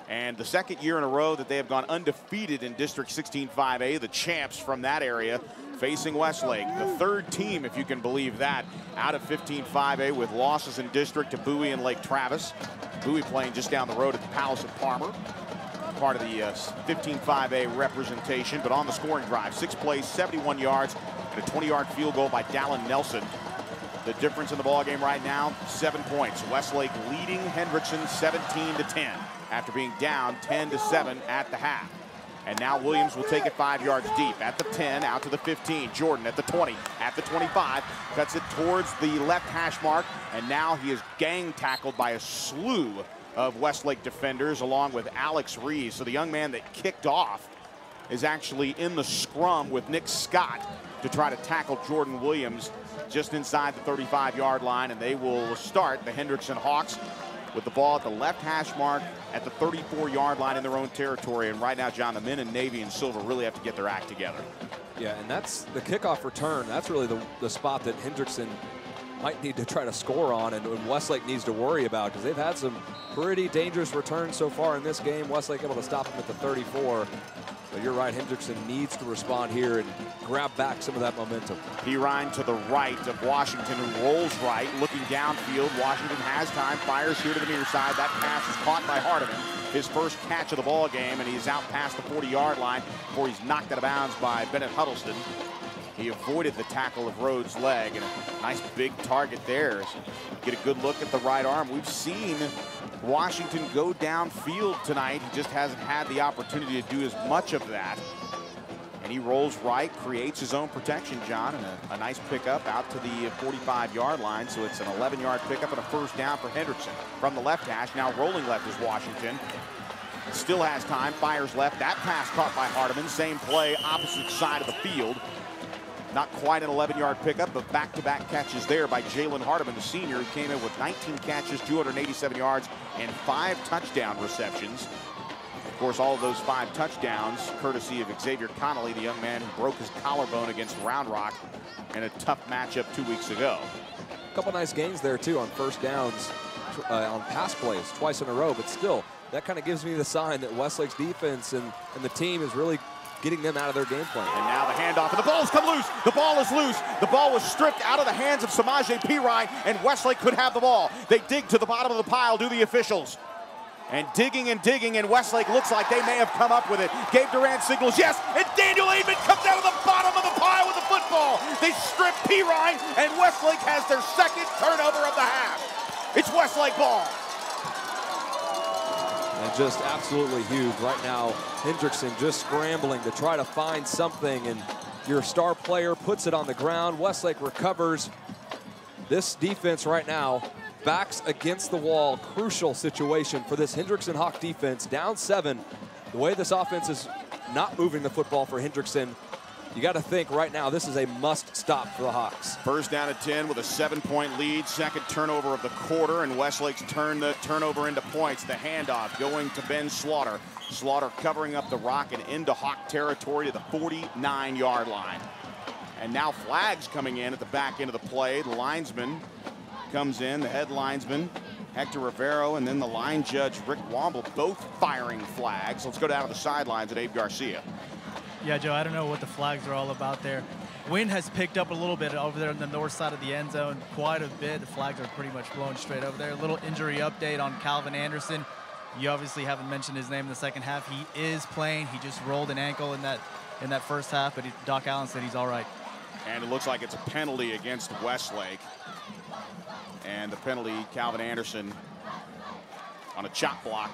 and the second year in a row that they have gone undefeated in District 16 5A, the champs from that area, facing Westlake, the third team, if you can believe that, out of 15 5A with losses in district to Bowie and Lake Travis. Bowie playing just down the road at the Palace at Palmer. Part of the 15 5A representation, but on the scoring drive, 6 plays, 71 yards, and a 20-yard field goal by Dallin Nelson. The difference in the ball game right now, 7 points. Westlake leading Hendrickson 17-10 after being down 10-7 at the half. And now Williams will take it 5 yards deep at the 10, out to the 15. Jordan at the 20, at the 25, cuts it towards the left hash mark, and now he is gang tackled by a slew of Westlake defenders along with Alex Reeves. So the young man that kicked off is actually in the scrum with Nick Scott to try to tackle Jordan Williams just inside the 35-yard line, and they will start the Hendrickson Hawks with the ball at the left hash mark at the 34-yard line in their own territory. And right now, John, the men in navy and silver really have to get their act together. Yeah, and that's the kickoff return. That's really the spot that Hendrickson might need to try to score on, and Westlake needs to worry about, because they've had some pretty dangerous returns so far in this game. Westlake able to stop them at the 34. But you're right, Hendrickson needs to respond here and grab back some of that momentum. Perine to the right of Washington, who rolls right, looking downfield. Washington has time, fires here to the near side. That pass is caught by Hardiman. His first catch of the ball game, and he's out past the 40-yard line before he's knocked out of bounds by Bennett Huddleston. He avoided the tackle of Rhodes' leg, and a nice big target there. So get a good look at the right arm. We've seen Washington go downfield tonight. He just hasn't had the opportunity to do as much of that. And he rolls right, creates his own protection, John, and a nice pickup out to the 45-yard line. So it's an 11-yard pickup and a first down for Hendrickson. From the left hash, now rolling left is Washington. Still has time, fires left. That pass caught by Hardiman. Same play, opposite side of the field. Not quite an 11-yard pickup, but back-to-back catches there by Jalen Hardiman, the senior, who came in with 19 catches, 287 yards, and 5 touchdown receptions. Of course, all of those 5 touchdowns, courtesy of Xavier Connolly, the young man who broke his collarbone against Round Rock in a tough matchup 2 weeks ago. A couple nice gains there, too, on first downs, on pass plays twice in a row, but still, that kind of gives me the sign that Westlake's defense and the team is really getting them out of their game plan. And now the handoff, and the ball's come loose. The ball is loose. The ball was stripped out of the hands of Samaje Perine, and Westlake could have the ball. They dig to the bottom of the pile, do the officials. And digging, and Westlake looks like they may have come up with it. Gabe Durant signals yes, and Daniel Aidman comes out of the bottom of the pile with the football. They strip Perine, and Westlake has their second turnover of the half. It's Westlake ball. And just absolutely huge right now. Hendrickson just scrambling to try to find something, and your star player puts it on the ground. Westlake recovers. This defense right now backs against the wall. Crucial situation for this Hendrickson Hawk defense. Down 7. The way this offense is not moving the football for Hendrickson, you got to think right now this is a must stop for the Hawks. First down at 10 with a 7-point lead. Second turnover of the quarter, and Westlake's turned the turnover into points. The handoff going to Ben Slaughter. Slaughter covering up the rock and into Hawk territory to the 49-yard line. And now flags coming in at the back end of the play. The linesman comes in, the head linesman, Hector Rivero, and then the line judge, Rick Womble, both firing flags. Let's go down to the sidelines at Abe Garcia. Yeah, Joe, I don't know what the flags are all about there. Wind has picked up a little bit over there on the north side of the end zone, quite a bit. The flags are pretty much blown straight over there. A little injury update on Calvin Anderson. You obviously haven't mentioned his name in the second half. He is playing. He just rolled an ankle in that first half, but Doc Allen said he's all right. And it looks like it's a penalty against Westlake. And the penalty, Calvin Anderson on a chop block.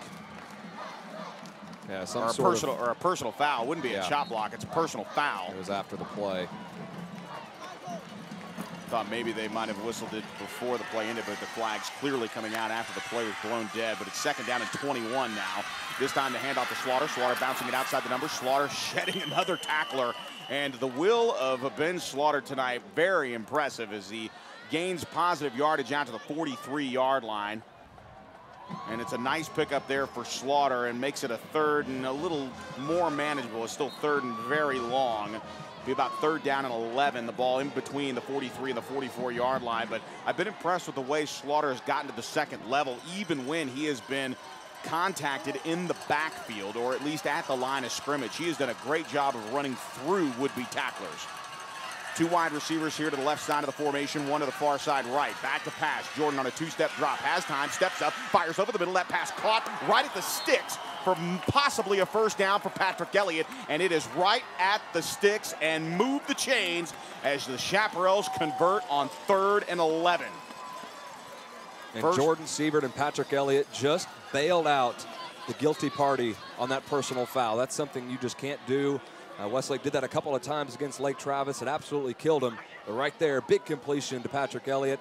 Yeah, or a personal foul. It wouldn't be a chop block. It's a personal foul. It was after the play. Thought maybe they might have whistled it before the play ended, but the flag's clearly coming out after the play was blown dead. But it's second down and 21 now. This time to hand off to Slaughter. Slaughter bouncing it outside the numbers. Slaughter shedding another tackler. And the will of Ben Slaughter tonight, very impressive as he gains positive yardage out to the 43-yard line. And it's a nice pickup there for Slaughter and makes it a third and a little more manageable. It's still third and very long. Be about third down and 11. The ball in between the 43 and the 44-yard line. But I've been impressed with the way Slaughter has gotten to the second level, even when he has been contacted in the backfield or at least at the line of scrimmage. He has done a great job of running through would-be tacklers. Two wide receivers here to the left side of the formation, one to the far side right. Back to pass. Jordan on a two-step drop. Has time, steps up, fires over the middle. That pass caught right at the sticks for possibly a first down for Patrick Elliott. And it is right at the sticks and move the chains as the Chaparrals convert on 3rd and 11. And Jordan Sievert and Patrick Elliott just bailed out the guilty party on that personal foul. That's something you just can't do. Westlake did that a couple of times against Lake Travis. It absolutely killed him. But right there, big completion to Patrick Elliott.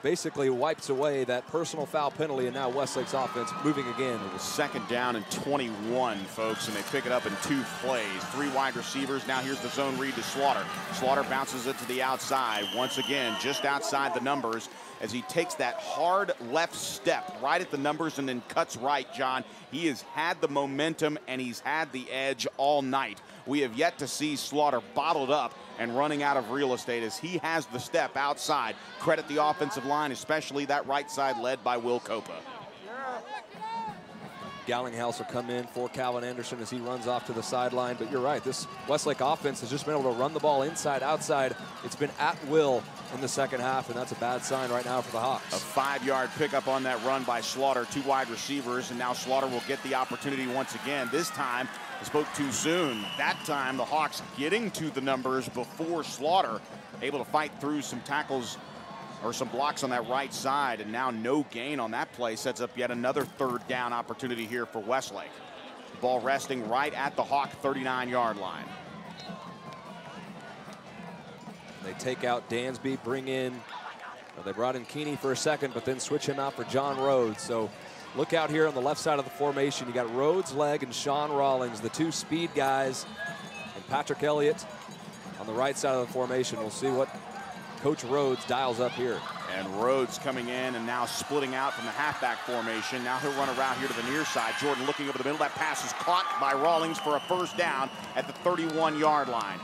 Basically wipes away that personal foul penalty, and now Westlake's offense moving again. It was second down and 21, folks, and they pick it up in 2 plays. 3 wide receivers. Now here's the zone read to Slaughter. Slaughter bounces it to the outside. Once again, just outside the numbers as he takes that hard left step right at the numbers and then cuts right, John. He has had the momentum and he's had the edge all night. We have yet to see Slaughter bottled up and running out of real estate as he has the step outside. Credit the offensive line, especially that right side led by Will Copa. Gallinghouse will come in for Calvin Anderson as he runs off to the sideline. But you're right, this Westlake offense has just been able to run the ball inside, outside. It's been at will in the second half, and that's a bad sign right now for the Hawks. A 5-yard pickup on that run by Slaughter, 2 wide receivers, and now Slaughter will get the opportunity once again. This time, I spoke too soon. That time, the Hawks getting to the numbers before Slaughter, able to fight through some tackles or some blocks on that right side, and now no gain on that play sets up yet another 3rd down opportunity here for Westlake. Ball resting right at the Hawk 39-yard line. They take out Dansby, bring in, well, they brought in Keeney for a second, but then switch him out for John Rhodes. So look out here on the left side of the formation. You got Rhodes, Legg, and Sean Rawlings, the 2 speed guys, and Patrick Elliott on the right side of the formation. We'll see what Coach Rhodes dials up here. And Rhodes coming in and now splitting out from the halfback formation. Now he'll run around here to the near side. Jordan looking over the middle. That pass is caught by Rawlings for a first down at the 31-yard line.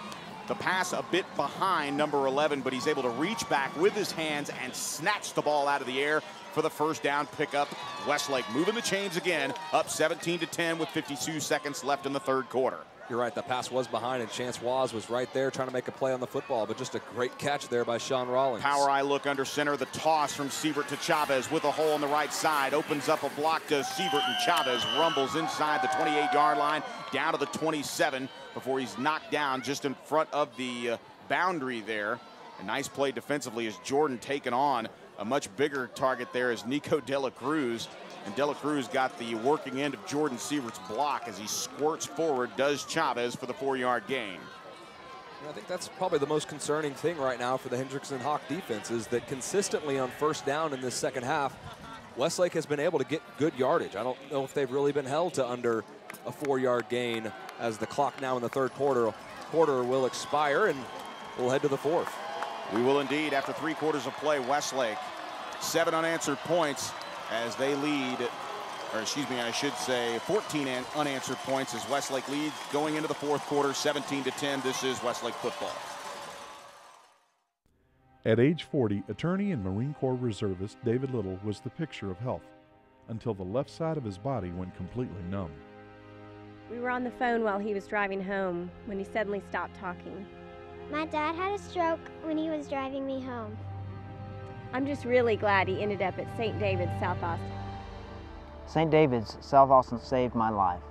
The pass a bit behind number 11, but he's able to reach back with his hands and snatch the ball out of the air for the first down pickup. Westlake moving the chains again, up 17-10 with 52 seconds left in the 3rd quarter. You're right, the pass was behind, and Chance Waz was right there trying to make a play on the football, but just a great catch there by Sean Rawlings. Power eye look under center, the toss from Sievert to Chavez with a hole on the right side. Opens up a block to Sievert, and Chavez rumbles inside the 28-yard line, down to the 27 before he's knocked down just in front of the boundary there. A nice play defensively as Jordan taken on. A much bigger target there is Nico De La Cruz. And De La Cruz got the working end of Jordan Sievert's block as he squirts forward, does Chavez for the 4-yard gain. I think that's probably the most concerning thing right now for the Hendrickson Hawk defense is that consistently on first down in this second half, Westlake has been able to get good yardage. I don't know if they've really been held to under a 4-yard gain as the clock now in the 3rd quarter will expire, and we'll head to the 4th. We will indeed. After 3 quarters of play, Westlake 7 unanswered points as they lead, or excuse me, I should say 14 unanswered points as Westlake leads going into the 4th quarter, 17-10. This is Westlake football. At age 40, attorney and Marine Corps reservist David Little was the picture of health until the left side of his body went completely numb. We were on the phone while he was driving home when he suddenly stopped talking. My dad had a stroke when he was driving me home. I'm just really glad he ended up at St. David's, South Austin. St. David's, South Austin saved my life.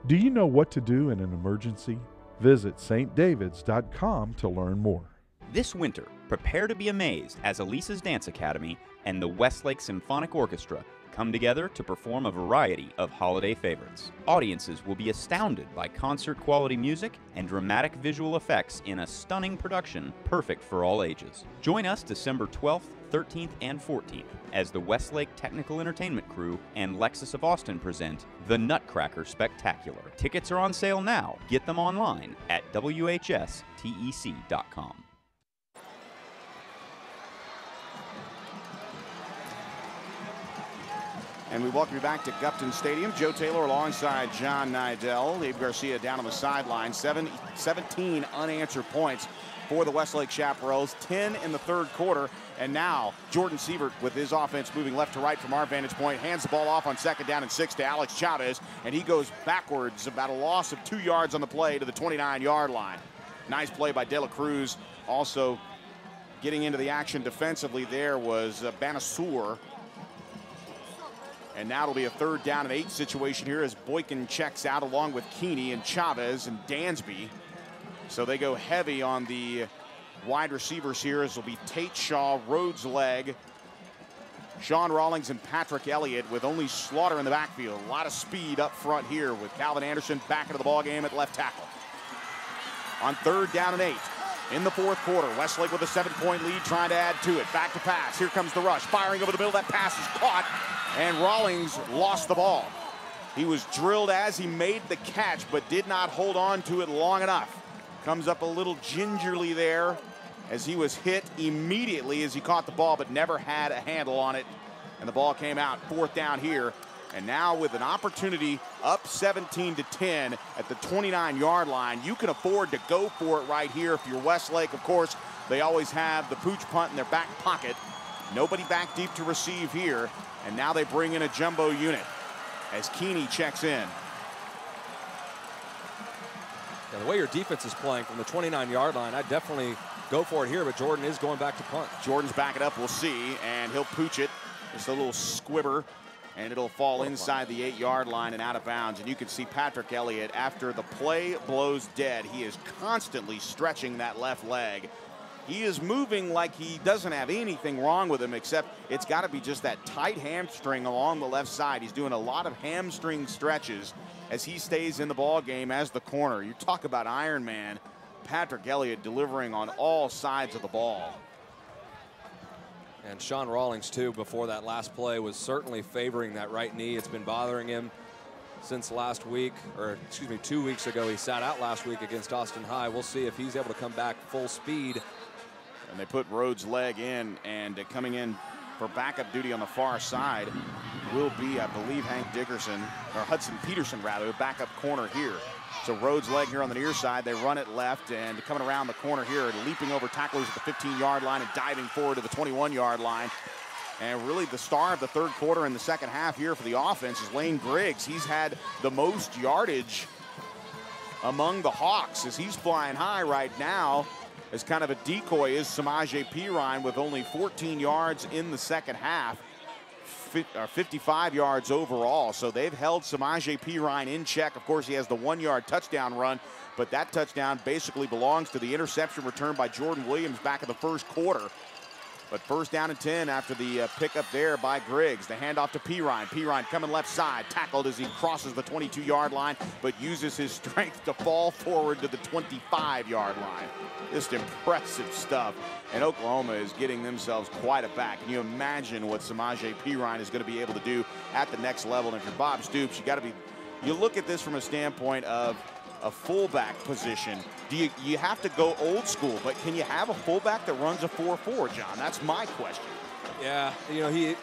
Do you know what to do in an emergency? Visit stdavids.com to learn more. This winter, prepare to be amazed as Elisa's Dance Academy and the Westlake Symphonic Orchestra come together to perform a variety of holiday favorites. Audiences will be astounded by concert-quality music and dramatic visual effects in a stunning production perfect for all ages. Join us December 12th, 13th, and 14th as the Westlake Technical Entertainment Crew and Lexus of Austin present The Nutcracker Spectacular. Tickets are on sale now. Get them online at whstec.com. And we welcome you back to Gupton Stadium. Joe Taylor alongside John Nidell. Abe Garcia down on the sideline. 17 unanswered points for the Westlake Chaparrals. 10 in the third quarter. And now Jordan Siebert with his offense moving left to right from our vantage point. Hands the ball off on 2nd down and 6 to Alex Chavez. And he goes backwards, about a loss of 2 yards on the play to the 29-yard line. Nice play by De La Cruz. Also getting into the action defensively there was Banasur. And now it'll be a 3rd down and 8 situation here as Boykin checks out along with Keeney and Chavez and Dansby. So they go heavy on the wide receivers here, as will be Tate Shaw, Rhodes Legg, Sean Rawlings, and Patrick Elliott, with only Slaughter in the backfield. A lot of speed up front here with Calvin Anderson back into the ball game at left tackle. On 3rd down and 8. In the fourth quarter, Westlake with a 7-point lead, trying to add to it. Back to pass. Here comes the rush. Firing over the middle. That pass is caught, and Rawlings lost the ball. He was drilled as he made the catch, but did not hold on to it long enough. Comes up a little gingerly there as he was hit immediately as he caught the ball, but never had a handle on it. And the ball came out. 4th down here. And now with an opportunity up 17-10 at the 29-yard line, you can afford to go for it right here if you're Westlake. Of course, they always have the pooch punt in their back pocket. Nobody back deep to receive here. And now they bring in a jumbo unit as Keeney checks in. Yeah, the way your defense is playing from the 29-yard line, I'd definitely go for it here, but Jordan is going back to punt. Jordan's backing up, we'll see, and he'll pooch it. Just a little squibber, and it'll fall inside the 8-yard line and out of bounds. And you can see Patrick Elliott, after the play blows dead, he is constantly stretching that left leg. He is moving like he doesn't have anything wrong with him, except it's got to be just that tight hamstring along the left side. He's doing a lot of hamstring stretches as he stays in the ball game as the corner. You talk about Iron Man, Patrick Elliott delivering on all sides of the ball. And Sean Rawlings, too, before that last play, was certainly favoring that right knee. It's been bothering him since last week, or excuse me, 2 weeks ago. He sat out last week against Austin High. We'll see if he's able to come back full speed. And they put Rhodes Legg in, and coming in for backup duty on the far side will be, I believe, Hudson Peterson, rather, backup corner here. So Rhodes Legg here on the near side. They run it left, and coming around the corner here, leaping over tacklers at the 15-yard line and diving forward to the 21-yard line. And really the star of the third quarter and the second half here for the offense is Lane Griggs. He's had the most yardage among the Hawks as he's flying high right now. As kind of a decoy is Samaje Perine with only 14 yards in the second half, 55 yards overall. So they've held Samaje Perine in check. Of course, he has the 1-yard touchdown run, but that touchdown basically belongs to the interception return by Jordan Williams back in the first quarter. But 1st down and 10 after the pickup there by Griggs. The handoff to Perine. Perine coming left side, tackled as he crosses the 22-yard line, but uses his strength to fall forward to the 25-yard line. Just impressive stuff. And Oklahoma is getting themselves quite a back. Can you imagine what Samaje Perine is going to be able to do at the next level? And if you're Bob Stoops, you look at this from a standpoint of a fullback position. You have to go old school, but can you have a fullback that runs a 4.4, John? That's my question. Yeah, you know,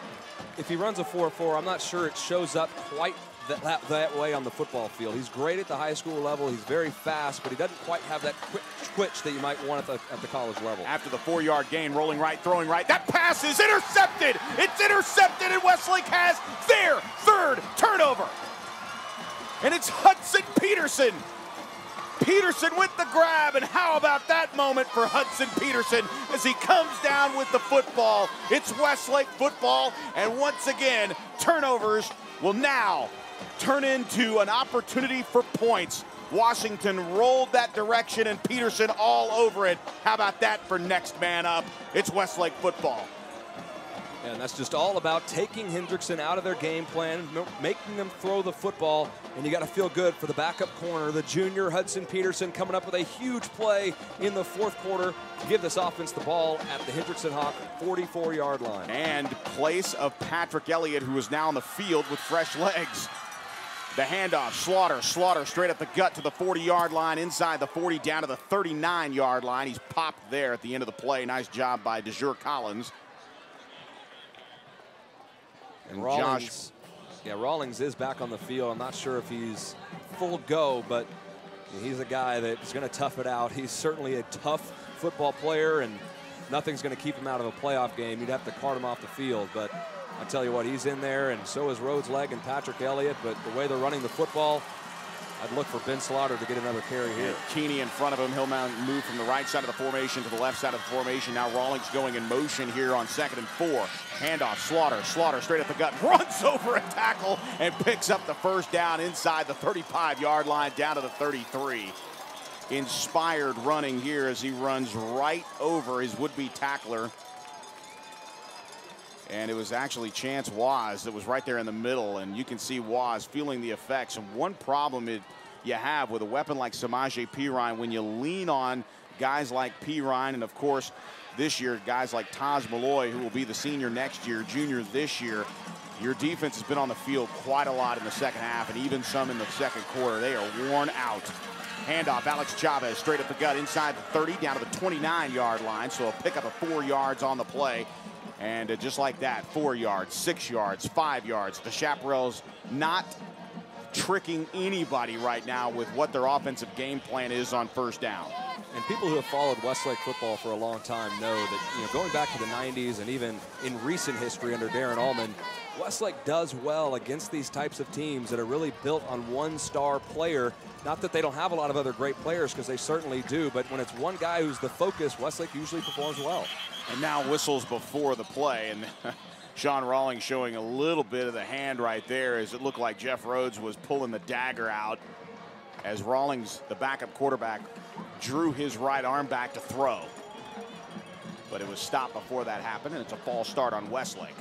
if he runs a 4.4, I'm not sure it shows up quite that way on the football field. He's great at the high school level. He's very fast, but he doesn't quite have that quick twitch that you might want at the college level. After the 4-yard gain, rolling right, throwing right. That pass is intercepted. It's intercepted, and Westlake has their 3rd turnover. and it's Hudson Peterson. Peterson with the grab, and how about that moment for Hudson Peterson as he comes down with the football. It's Westlake football, and once again, turnovers will now turn into an opportunity for points. Washington rolled that direction, and Peterson all over it. How about that for next man up? It's Westlake football. And that's just all about taking Hendrickson out of their game plan, making them throw the football, and you got to feel good for the backup corner, the junior Hudson Peterson, coming up with a huge play in the fourth quarter to give this offense the ball at the Hendrickson Hawk 44-yard line. And place of Patrick Elliott, who is now on the field with fresh legs. The handoff, Slaughter straight up the gut to the 40-yard line, inside the 40, down to the 39-yard line. He's popped there at the end of the play. Nice job by DeJure Collins. And Rawlings is back on the field. I'm not sure if he's full go, but he's a guy that's going to tough it out. He's certainly a tough football player, and nothing's going to keep him out of a playoff game. You'd have to cart him off the field, but I tell you what, he's in there, and so is Rhodes Legg and Patrick Elliott. But the way they're running the football, I'd look for Ben Slaughter to get another carry here. Keeney in front of him. He'll now move from the right side of the formation to the left side of the formation. Now Rawlings going in motion here on 2nd and 4. Handoff, Slaughter straight up the gut, runs over a tackle and picks up the first down inside the 35-yard line down to the 33. Inspired running here as he runs right over his would-be tackler. And it was actually Chance Waz that was right there in the middle, and you can see Waz feeling the effects. And one problem you have with a weapon like Samaje Perine, when you lean on guys like Perine, and of course this year guys like Taj Malloy, who will be the senior next year, junior this year, your defense has been on the field quite a lot in the second half, and even some in the second quarter. They are worn out. Handoff, Alex Chavez straight up the gut inside the 30, down to the 29-yard line, so a pickup of 4 yards on the play. And just like that, 4 yards, 6 yards, 5 yards. The Chaparrals not tricking anybody right now with what their offensive game plan is on first down. And people who have followed Westlake football for a long time know that, going back to the 90s and even in recent history under Darren Allman, Westlake does well against these types of teams that are really built on one star player. Not that they don't have a lot of other great players, because they certainly do, but when it's one guy who's the focus, Westlake usually performs well. And now whistles before the play, and Sean Rawlings showing a little bit of the hand right there as it looked like Jeff Rhodes was pulling the dagger out as Rawlings, the backup quarterback, drew his right arm back to throw. But it was stopped before that happened, and it's a false start on Westlake.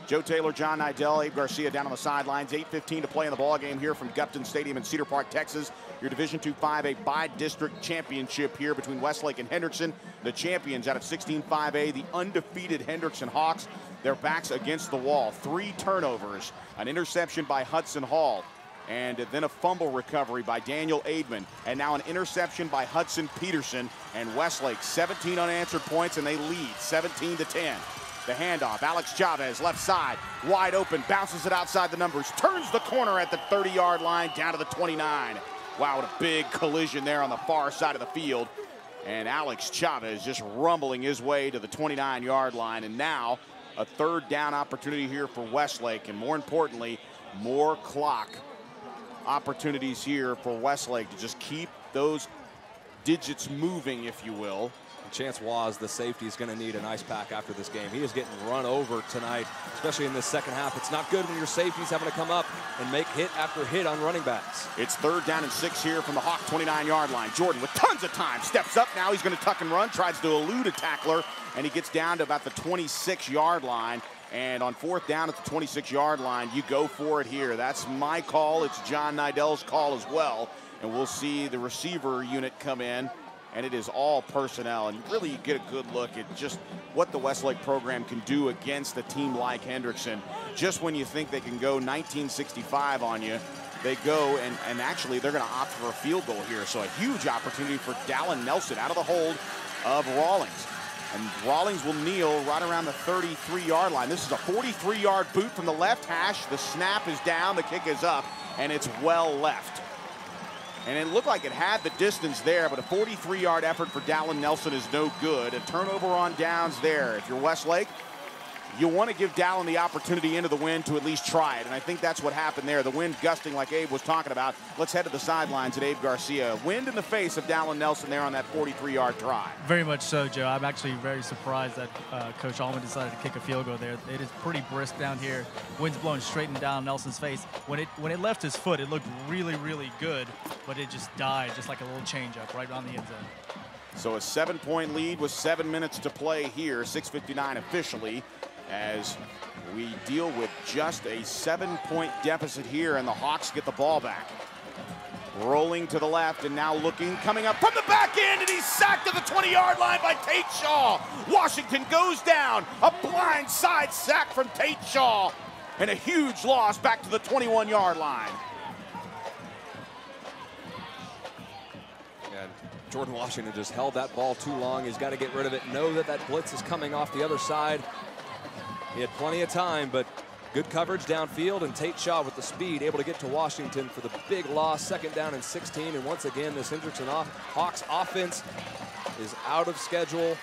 Joe Taylor, John Nidell, Abe Garcia down on the sidelines. 8:15 to play in the ballgame here from Gupton Stadium in Cedar Park, Texas. Your Division II 5A bi-district championship here between Westlake and Hendrickson. The champions out of 16 5A, the undefeated Hendrickson Hawks. Their backs against the wall. 3 turnovers, an interception by Hudson Hall, and then a fumble recovery by Daniel Aidman, and now an interception by Hudson Peterson. And Westlake 17 unanswered points, and they lead 17-10. The handoff, Alex Chavez, left side, wide open, bounces it outside the numbers, turns the corner at the 30-yard line, down to the 29. Wow, what a big collision there on the far side of the field. And Alex Chavez just rumbling his way to the 29-yard line. And now a 3rd down opportunity here for Westlake, and more importantly, more clock opportunities here for Westlake to just keep those digits moving, if you will. Chance Waz, the safety, is going to need an ice pack after this game. He is getting run over tonight, especially in this second half. It's not good when your safety's having to come up and make hit after hit on running backs. It's 3rd down and 6 here from the Hawk 29-yard line. Jordan with tons of time, steps up. Now he's going to tuck and run, tries to elude a tackler, and he gets down to about the 26-yard line. And on 4th down at the 26-yard line, you go for it here. That's my call. It's John Nidell's call as well. And we'll see the receiver unit come in. And it is all personnel, and really you get a good look at just what the Westlake program can do against a team like Hendrickson. Just when you think they can go 1965 on you, they go, and actually they're going to opt for a field goal here. So a huge opportunity for Dallin Nelson out of the hold of Rawlings. And Rawlings will kneel right around the 33-yard line. This is a 43-yard boot from the left hash. The snap is down, the kick is up, and it's well left. And it looked like it had the distance there, but a 43-yard effort for Dallin Nelson is no good. A turnover on downs there. If you're Westlake, you want to give Dallin the opportunity into the wind to at least try it, and I think that's what happened there. The wind gusting like Abe was talking about. Let's head to the sidelines at Abe Garcia. Wind in the face of Dallin Nelson there on that 43-yard try. Very much so, Joe. I'm actually very surprised that Coach Allman decided to kick a field goal there. It is pretty brisk down here. Wind's blowing straight in down Nelson's face. When it left his foot, it looked really, really good, but it just died, just like a little changeup right on the end zone. So a 7-point lead with 7 minutes to play here, 6:59 officially, as we deal with just a 7-point deficit here, and the Hawks get the ball back. Rolling to the left and now looking, coming up from the back end, and he's sacked at the 20-yard line by Tate Shaw. Washington goes down. A blind side sack from Tate Shaw, and a huge loss back to the 21-yard line. And Jordan Washington just held that ball too long. He's got to get rid of it. Know that that blitz is coming off the other side. He had plenty of time, but good coverage downfield, and Tate Shaw with the speed able to get to Washington for the big loss. 2nd down and 16, and once again this Hendrickson Hawks offense is out of schedule.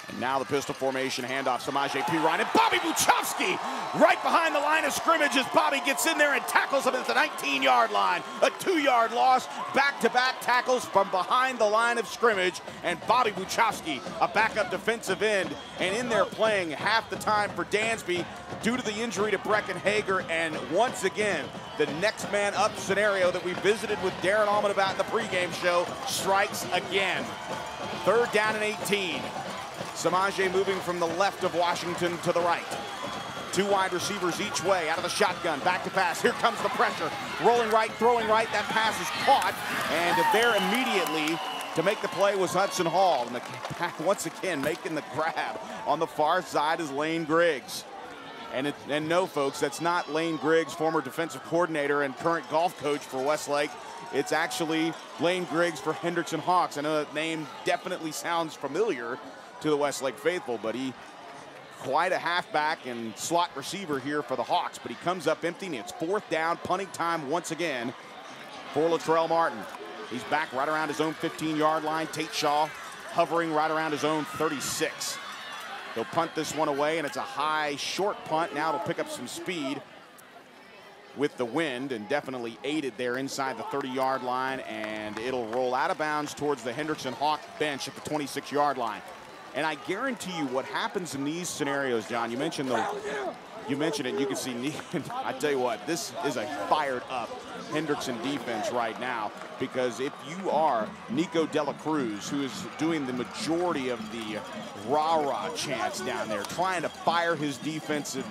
And now the pistol formation handoff, Samaje Perine, and Bobby Buchowski right behind the line of scrimmage as Bobby gets in there and tackles him at the 19-yard line. A 2-yard loss, back-to-back tackles from behind the line of scrimmage, and Bobby Buchowski, a backup defensive end, and in there playing half the time for Dansby due to the injury to Brecken Hager. And once again, the next man up scenario that we visited with Darren Allman about in the pregame show strikes again. 3rd down and 18. Samaje moving from the left of Washington to the right. 2 wide receivers each way out of the shotgun. Back to pass. Here comes the pressure. Rolling right, throwing right. That pass is caught. And there immediately to make the play was Hudson Hall. And once again making the grab on the far side is Lane Griggs. And no, folks, that's not Lane Griggs, former defensive coordinator and current golf coach for Westlake. It's actually Lane Griggs for Hendrickson Hawks. I know that name definitely sounds familiar to the Westlake faithful, but he quite a halfback and slot receiver here for the Hawks, but he comes up empty, and it's 4th down, punting time once again for Latrell Martin. He's back right around his own 15-yard line. Tate Shaw hovering right around his own 36. He'll punt this one away, and it's a high, short punt. Now it'll pick up some speed with the wind, and definitely aided there inside the 30-yard line, and it'll roll out of bounds towards the Hendrickson Hawk bench at the 26-yard line. And I guarantee you what happens in these scenarios, John, you mentioned it, and you can see, I tell you what, this is a fired up Hendrickson defense right now, because if you are Nico Dela Cruz, who is doing the majority of the rah-rah chants down there, trying to fire his defensive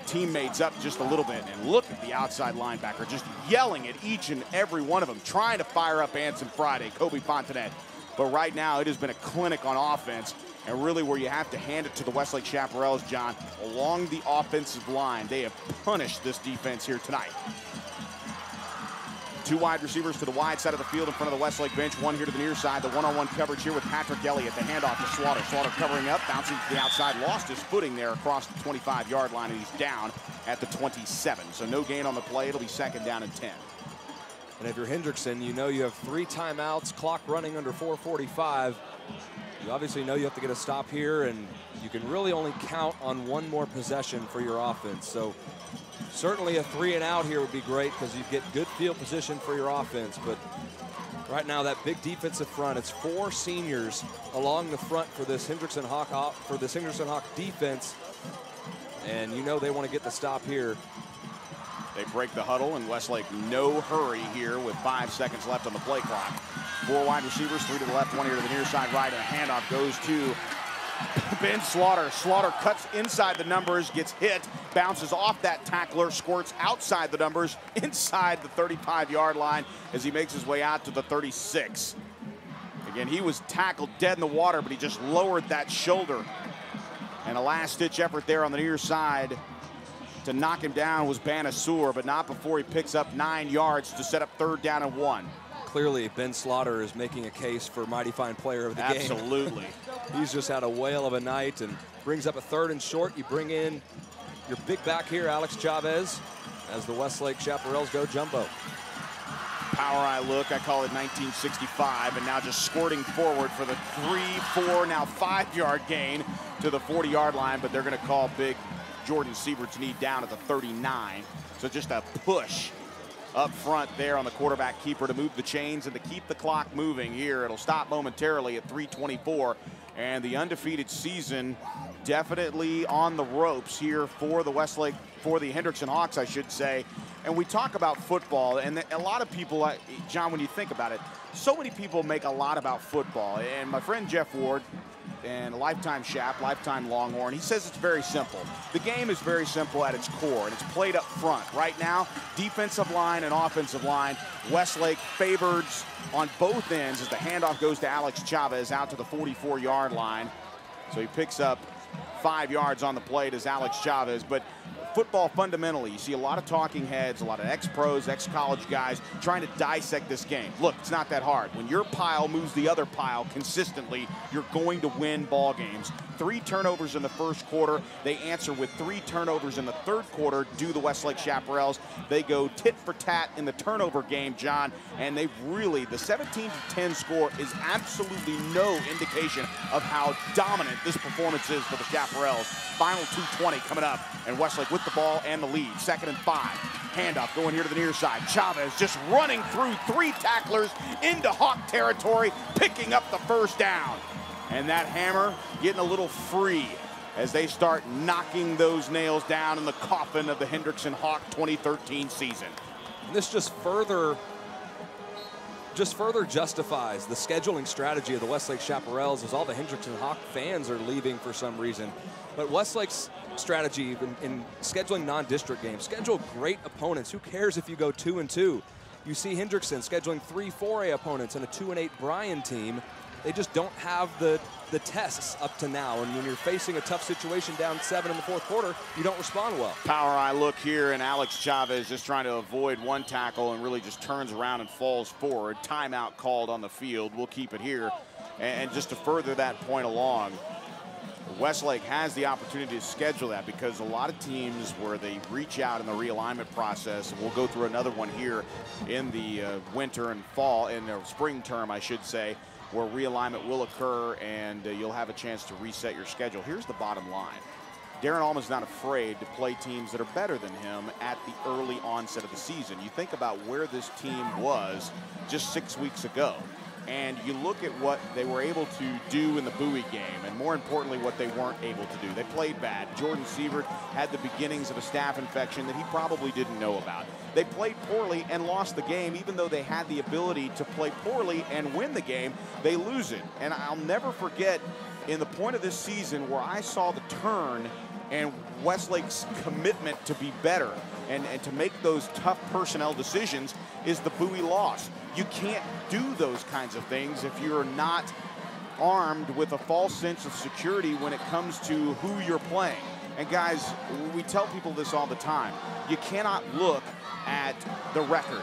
teammates up just a little bit, and look at the outside linebacker just yelling at each and every one of them, trying to fire up Anson Friday, Kobe Fontanet. But right now, it has been a clinic on offense, and really where you have to hand it to the Westlake Chaparrals, John, along the offensive line. They have punished this defense here tonight. 2 wide receivers to the wide side of the field in front of the Westlake bench. 1 here to the near side. The one-on-one coverage here with Patrick Elliott. The handoff to Slaughter. Slaughter covering up, bouncing to the outside. Lost his footing there across the 25-yard line, and he's down at the 27. So no gain on the play. It'll be 2nd down and 10. And if you're Hendrickson, you know you have 3 timeouts, clock running under 4:45. You obviously know you have to get a stop here, and you can really only count on 1 more possession for your offense. So certainly a 3 and out here would be great, because you get good field position for your offense. But right now, that big defensive front, it's 4 seniors along the front for this Hendrickson Hawk defense, and you know they want to get the stop here. They break the huddle, and Westlake no hurry here with 5 seconds left on the play clock. 4 wide receivers, 3 to the left, 1 here to the near side right, and a handoff goes to Ben Slaughter. Slaughter cuts inside the numbers, gets hit, bounces off that tackler, squirts outside the numbers, inside the 35-yard line as he makes his way out to the 36. Again, he was tackled dead in the water, but he just lowered that shoulder. And a last-ditch effort there on the near side to knock him down was Banasur, but not before he picks up 9 yards to set up 3rd down and 1. Clearly, Ben Slaughter is making a case for mighty fine player of the game. Absolutely. He's just had a whale of a night and brings up a 3rd and short. You bring in your big back here, Alex Chavez, as the Westlake Chaparrals go jumbo. Power eye look, I call it 1965, and now just squirting forward for the 3, 4, now 5-yard gain to the 40-yard line, but they're going to call big Jordan Sievert's knee down at the 39. So just a push up front there on the quarterback keeper to move the chains and to keep the clock moving here. It'll stop momentarily at 3:24, and the undefeated season definitely on the ropes here for the Westlake, for the Hendrickson Hawks, I should say. And we talk about football, and a lot of people, John, when you think about it, so many people make a lot about football. And my friend Jeff Ward, and a lifetime Shap, lifetime Longhorn, he says it's very simple. The game is very simple at its core, and it's played up front. Right now, defensive line and offensive line, Westlake favored on both ends as the handoff goes to Alex Chavez out to the 44-yard line. So he picks up 5 yards on the play as Alex Chavez. But football fundamentally, you see a lot of talking heads, a lot of ex-pros, ex-college guys trying to dissect this game. Look, it's not that hard. When your pile moves the other pile consistently, you're going to win ball games. 3 turnovers in the first quarter. They answer with 3 turnovers in the third quarter, do the Westlake Chaparrals. They go tit for tat in the turnover game, John, and they've really, the 17-10 score is absolutely no indication of how dominant this performance is for the Chaparrals. Final 2:20 coming up, and Westlake with the ball and the lead. 2nd and 5. Handoff going here to the near side. Chavez just running through 3 tacklers into Hawk territory, picking up the first down. And that hammer getting a little free as they start knocking those nails down in the coffin of the Hendrickson Hawk 2013 season. And this just further justifies the scheduling strategy of the Westlake Chaparrals, as all the Hendrickson Hawk fans are leaving for some reason. But Westlake's strategy in scheduling non-district games, schedule great opponents. Who cares if you go 2-2? You see Hendrickson scheduling 3 4A opponents and a 2-8 Bryan team. They just don't have the tests up to now. And when you're facing a tough situation down 7 in the fourth quarter, you don't respond well. Power eye look here, and Alex Chavez just trying to avoid one tackle and really just turns around and falls forward. Timeout called on the field. We'll keep it here. And just to further that point along, Westlake has the opportunity to schedule that, because a lot of teams where they reach out in the realignment process, and we'll go through another one here in the winter and fall, in the spring term, I should say, where realignment will occur and you'll have a chance to reset your schedule. Here's the bottom line. Darren Allman's not afraid to play teams that are better than him at the early onset of the season. You think about where this team was just 6 weeks ago, and you look at what they were able to do in the Bowie game, and more importantly, what they weren't able to do. They played bad. Jordan Sievert had the beginnings of a staph infection that he probably didn't know about. They played poorly and lost the game. Even though they had the ability to play poorly and win the game, they lose it. And I'll never forget, in the point of this season where I saw the turn and Westlake's commitment to be better and to make those tough personnel decisions, is the Bowie loss. You can't do those kinds of things if you're not armed with a false sense of security when it comes to who you're playing. And guys, we tell people this all the time. You cannot look at the record.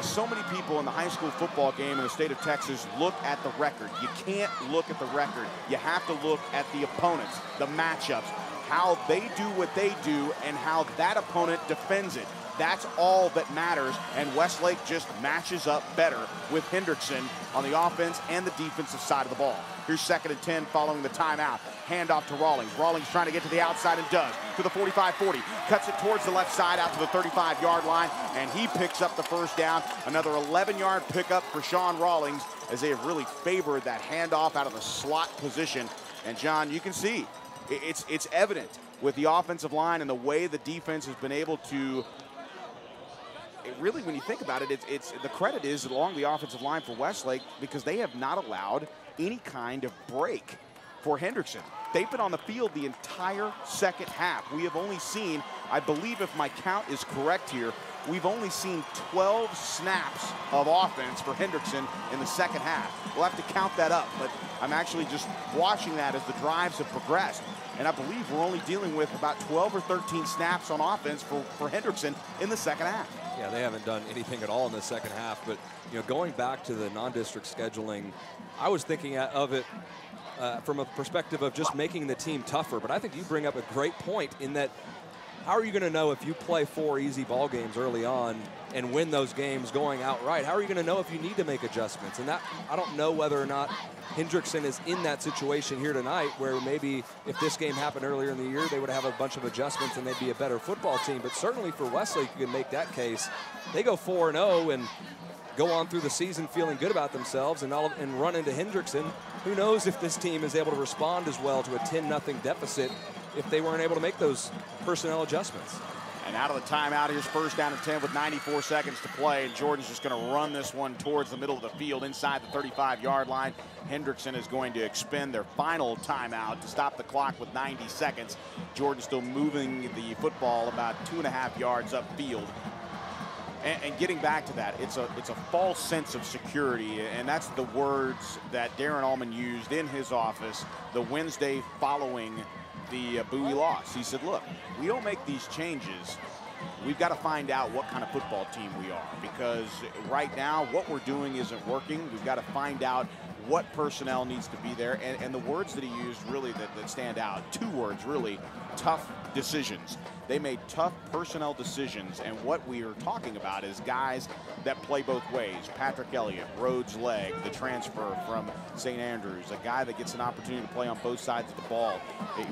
So many people in the high school football game in the state of Texas look at the record. You can't look at the record. You have to look at the opponents, the matchups, how they do what they do, and how that opponent defends it. That's all that matters, and Westlake just matches up better with Hendrickson on the offense and the defensive side of the ball. Here's 2nd and 10 following the timeout. Handoff to Rawlings. Rawlings trying to get to the outside and does. To the 45-40. Cuts it towards the left side out to the 35-yard line, and he picks up the first down. Another 11-yard pickup for Sean Rawlings, as they have really favored that handoff out of the slot position. And John, you can see it's evident with the offensive line and the way the defense has been able to. Really, when you think about it, it's the credit is along the offensive line for Westlake, because they have not allowed any kind of break for Hendrickson. They've been on the field the entire second half. We have only seen, I believe if my count is correct here, we've only seen 12 snaps of offense for Hendrickson in the second half. We'll have to count that up, but I'm actually just watching that as the drives have progressed. And I believe we're only dealing with about 12 or 13 snaps on offense for Hendrickson in the second half. Yeah, they haven't done anything at all in the second half. But, you know, going back to the non-district scheduling, I was thinking of it from a perspective of just making the team tougher. But I think you bring up a great point in that how are you going to know if you play 4 easy ball games early on and win those games going outright? How are you going to know if you need to make adjustments? And that, I don't know whether or not Hendrickson is in that situation here tonight, where maybe if this game happened earlier in the year, they would have a bunch of adjustments and they'd be a better football team. But certainly for Westlake, you can make that case. They go 4-0 and go on through the season feeling good about themselves and run into Hendrickson. Who knows if this team is able to respond as well to a 10-0 deficit if they weren't able to make those personnel adjustments. And out of the timeout, here's first down and 10 with 94 seconds to play. And Jordan's just going to run this one towards the middle of the field inside the 35-yard line. Hendrickson is going to expend their final timeout to stop the clock with 90 seconds. Jordan still moving the football about 2.5 yards upfield. And getting back to that, it's a false sense of security, and that's the words that Darren Allman used in his office the Wednesday following the Bowie loss. He said, look, we don't make these changes. We've got to find out what kind of football team we are, because right now what we're doing isn't working. We've got to find out what personnel needs to be there. And the words that he used really that stand out, 2 words really, tough decisions. They made tough personnel decisions, and what we are talking about is guys that play both ways. Patrick Elliott, Rhodes leg, the transfer from St. Andrews, a guy that gets an opportunity to play on both sides of the ball.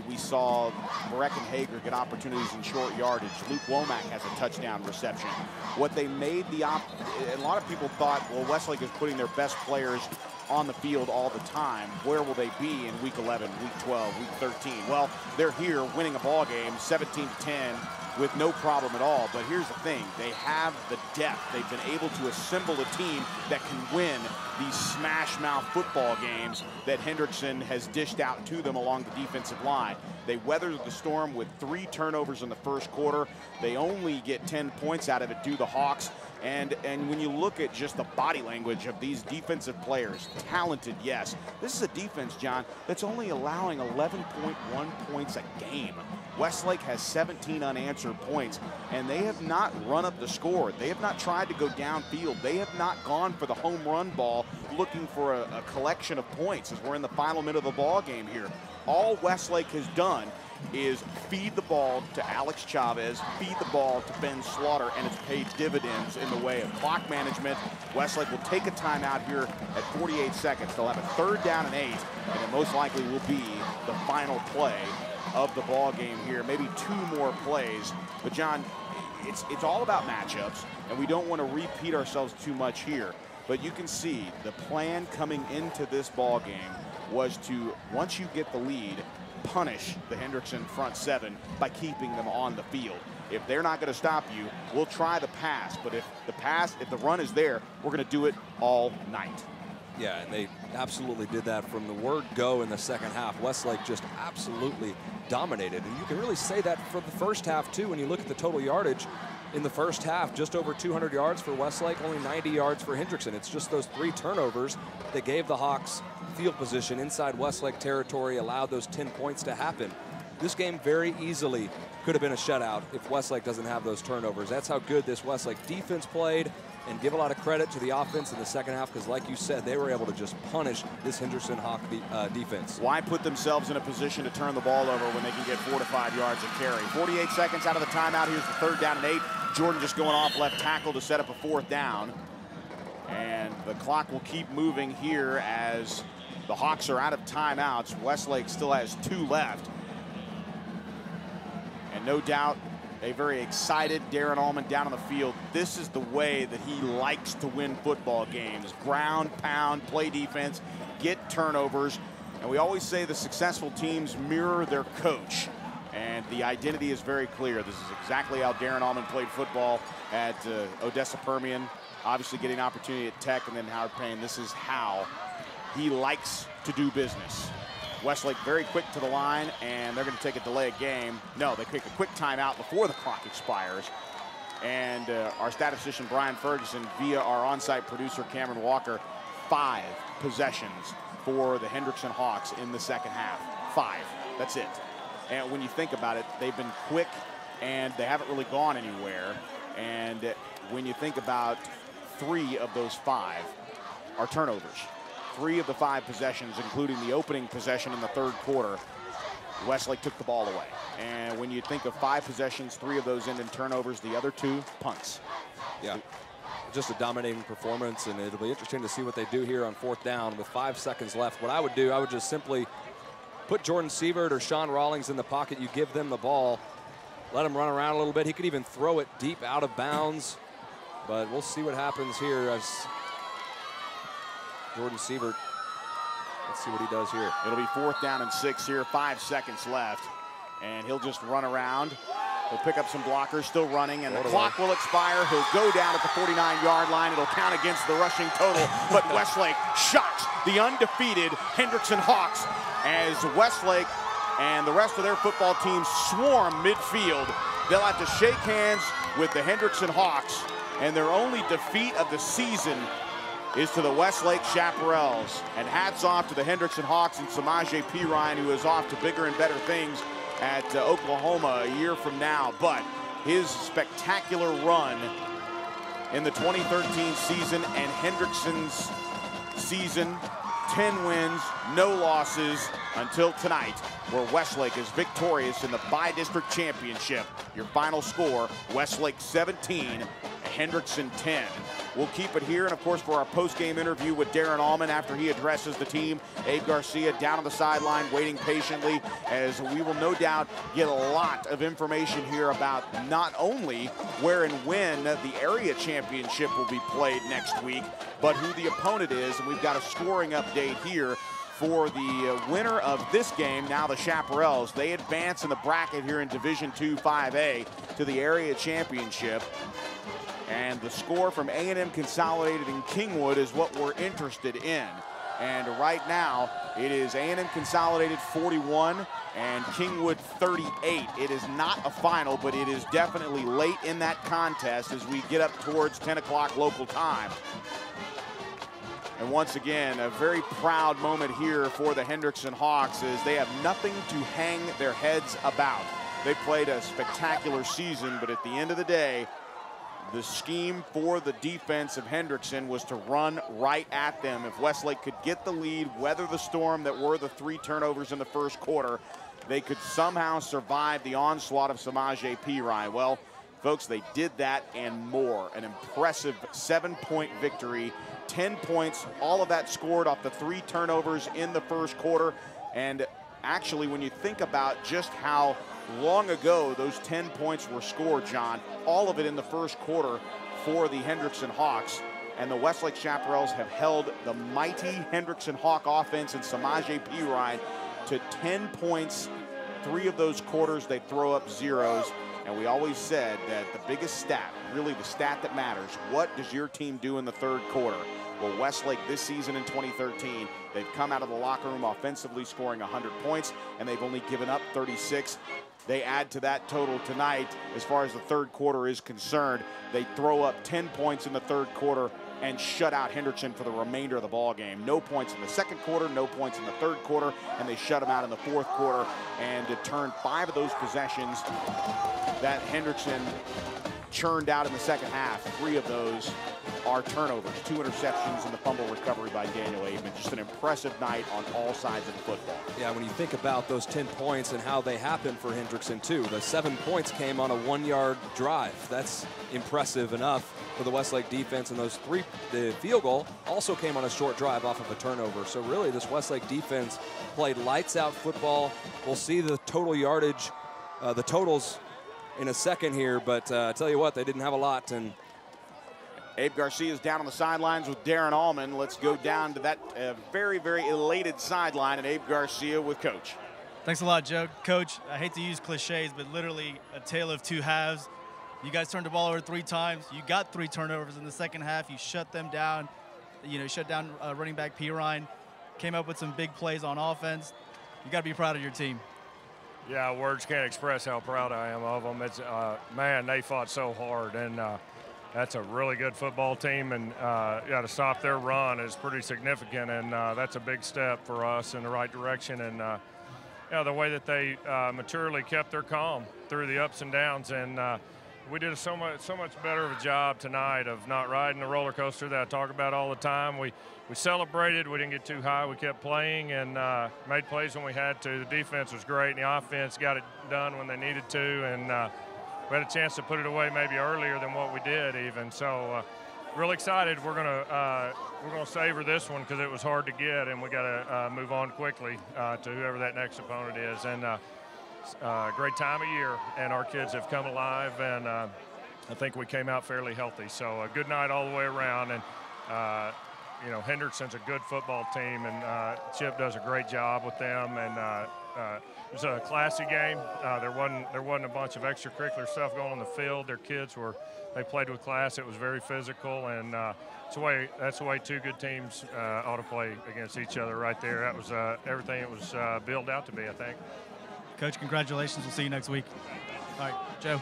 We saw Breckenhager get opportunities in short yardage. Luke Womack has a touchdown reception. What they made a lot of people thought, well, Westlake is putting their best players on the field all the time. Where will they be in week 11, week 12, week 13? Well, they're here winning a ball game 17-10 with no problem at all. But here's the thing, they have the depth. They've been able to assemble a team that can win these smash mouth football games that Hendrickson has dished out to them along the defensive line. They weathered the storm with 3 turnovers in the first quarter. They only get 10 points out of it due to the Hawks. And when you look at just the body language of these defensive players, talented, yes. This is a defense, John, that's only allowing 11.1 points a game. Westlake has 17 unanswered points, and they have not run up the score. They have not tried to go downfield. They have not gone for the home run ball looking for a collection of points as we're in the final minute of the ball game here. All Westlake has done is feed the ball to Alex Chavez, feed the ball to Ben Slaughter, and it's paid dividends in the way of clock management. Westlake will take a timeout here at 48 seconds. They'll have a 3rd down and 8, and it most likely will be the final play of the ball game here. Maybe 2 more plays. But John, it's all about matchups, and we don't want to repeat ourselves too much here. But you can see the plan coming into this ball game was to, once you get the lead, punish the Hendrickson front 7 by keeping them on the field. If they're not going to stop you, we'll try the pass. But if the run is there, we're going to do it all night. Yeah, and they absolutely did that from the word go in the second half. Westlake just absolutely dominated. And you can really say that for the first half, too, when you look at the total yardage. In the first half, just over 200 yards for Westlake, only 90 yards for Hendrickson. It's just those 3 turnovers that gave the Hawks field position inside Westlake territory, allowed those 10 points to happen. This game very easily could have been a shutout if Westlake doesn't have those turnovers. That's how good this Westlake defense played, and give a lot of credit to the offense in the second half, because like you said, they were able to just punish this Hendrickson Hawk defense. Why put themselves in a position to turn the ball over when they can get 4 to 5 yards of carry? 48 seconds out of the timeout. Here's the 3rd down and 8. Jordan just going off left tackle to set up a 4th down. And the clock will keep moving here as the Hawks are out of timeouts. Westlake still has 2 left. And no doubt a very excited Darren Allman down on the field. This is the way that he likes to win football games. Ground, pound, play defense, get turnovers. And we always say the successful teams mirror their coach. And the identity is very clear. This is exactly how Darren Allman played football at Odessa Permian. Obviously getting an opportunity at Tech and then Howard Payne. This is how he likes to do business. Westlake very quick to the line, and they're going to take a delay of game. No, they take a quick timeout before the clock expires. And our statistician, Brian Ferguson, via our on-site producer, Cameron Walker, 5 possessions for the Hendrickson Hawks in the second half. 5. That's it. And when you think about it, they've been quick, and they haven't really gone anywhere. And when you think about 3 of those 5 are turnovers. 3 of the 5 possessions, including the opening possession in the 3rd quarter, Westlake took the ball away. And when you think of 5 possessions, 3 of those end in turnovers, the other 2 punts. Yeah, just a dominating performance, and it'll be interesting to see what they do here on 4th down with 5 seconds left. What I would do, I would just simply put Jordan Sievert or Sean Rawlings in the pocket. You give them the ball, let him run around a little bit. He could even throw it deep out of bounds, but we'll see what happens here as Jordan Sievert. Let's see what he does here. It'll be 4th down and 6 here, 5 seconds left. And he'll just run around. He'll pick up some blockers, still running, and the clock will expire. He'll go down at the 49-yard line. It'll count against the rushing total, but Westlake shocks the undefeated Hendrickson Hawks as Westlake and the rest of their football team swarm midfield. They'll have to shake hands with the Hendrickson Hawks, and their only defeat of the season is to the Westlake Chaparrals. And hats off to the Hendrickson Hawks and Samaje Perine, who is off to bigger and better things at Oklahoma a year from now. But his spectacular run in the 2013 season and Hendrickson's season, 10 wins, no losses until tonight, where Westlake is victorious in the bi-district championship. Your final score, Westlake 17, Hendrickson 10. We'll keep it here, and of course, for our post-game interview with Darren Allman after he addresses the team, Abe Garcia down on the sideline waiting patiently, as we will no doubt get a lot of information here about not only where and when the area championship will be played next week, but who the opponent is. And we've got a scoring update here for the winner of this game. Now the Chaparrals, they advance in the bracket here in Division II 5A to the area championship. And the score from A&M Consolidated and Kingwood is what we're interested in. And right now, it is A&M Consolidated 41 and Kingwood 38. It is not a final, but it is definitely late in that contest as we get up towards 10 o'clock local time. And once again, a very proud moment here for the Hendrickson Hawks as they have nothing to hang their heads about. They played a spectacular season, but at the end of the day, the scheme for the defense of Hendrickson was to run right at them. If Westlake could get the lead, weather the storm that were the 3 turnovers in the first quarter, they could somehow survive the onslaught of Samaje Perine. Well, folks, they did that and more. An impressive 7-point victory, 10 points, all of that scored off the 3 turnovers in the first quarter. And actually, when you think about just how long ago those 10 points were scored, John, all of it in the first quarter for the Hendrickson Hawks. And the Westlake Chaparrals have held the mighty Hendrickson Hawk offense and Samaje Perine to 10 points. 3 of those quarters, they throw up zeros. And we always said that the biggest stat, really the stat that matters, what does your team do in the third quarter? Well, Westlake this season in 2013, they've come out of the locker room offensively scoring 100 points, and they've only given up 36. They add to that total tonight as far as the third quarter is concerned. They throw up 10 points in the third quarter and shut out Hendrickson for the remainder of the ball game. No points in the second quarter, no points in the third quarter, and they shut them out in the fourth quarter. And to turn 5 of those possessions that Hendrickson churned out in the second half, 3 of those are turnovers, 2 interceptions, and the fumble recovery by Daniel Aitman. Just an impressive night on all sides of the football. Yeah, when you think about those 10 points and how they happened for Hendrickson too, the 7 points came on a 1-yard drive. That's impressive enough for the Westlake defense, and those 3, the field goal also came on a short drive off of a turnover. So really, this Westlake defense played lights out football. We'll see the total yardage, the totals in a second here, but I tell you what, they didn't have a lot. And Abe Garcia is down on the sidelines with Darren Allman. Let's go down to that very, very elated sideline, and Abe Garcia with Coach. Thanks a lot, Joe. Coach, I hate to use cliches, but literally a tale of 2 halves. You guys turned the ball over 3 times. You got 3 turnovers in the second half. You shut them down. You know, shut down running back Perine. Came up with some big plays on offense. You got to be proud of your team. Yeah, words can't express how proud I am of them. It's man, they fought so hard, and that's a really good football team, and to stop their run is pretty significant, and that's a big step for us in the right direction. And the way that they maturely kept their calm through the ups and downs, and we did so much better of a job tonight of not riding the roller coaster that I talk about all the time. We celebrated. We didn't get too high. We kept playing and made plays when we had to. The defense was great, and the offense got it done when they needed to. And we had a chance to put it away maybe earlier than what we did even. So really excited. We're gonna savor this one because it was hard to get, and we got to move on quickly to whoever that next opponent is. And great time of year, and our kids have come alive, and I think we came out fairly healthy. So a good night all the way around. And you know, Hendrickson's a good football team, and Chip does a great job with them. And it was a classy game. There wasn't a bunch of extracurricular stuff going on the field. Their kids they played with class. It was very physical, and that's the way two good teams ought to play against each other right there. That was everything it was billed out to be, I think. Coach, congratulations. We'll see you next week. All right, Joe.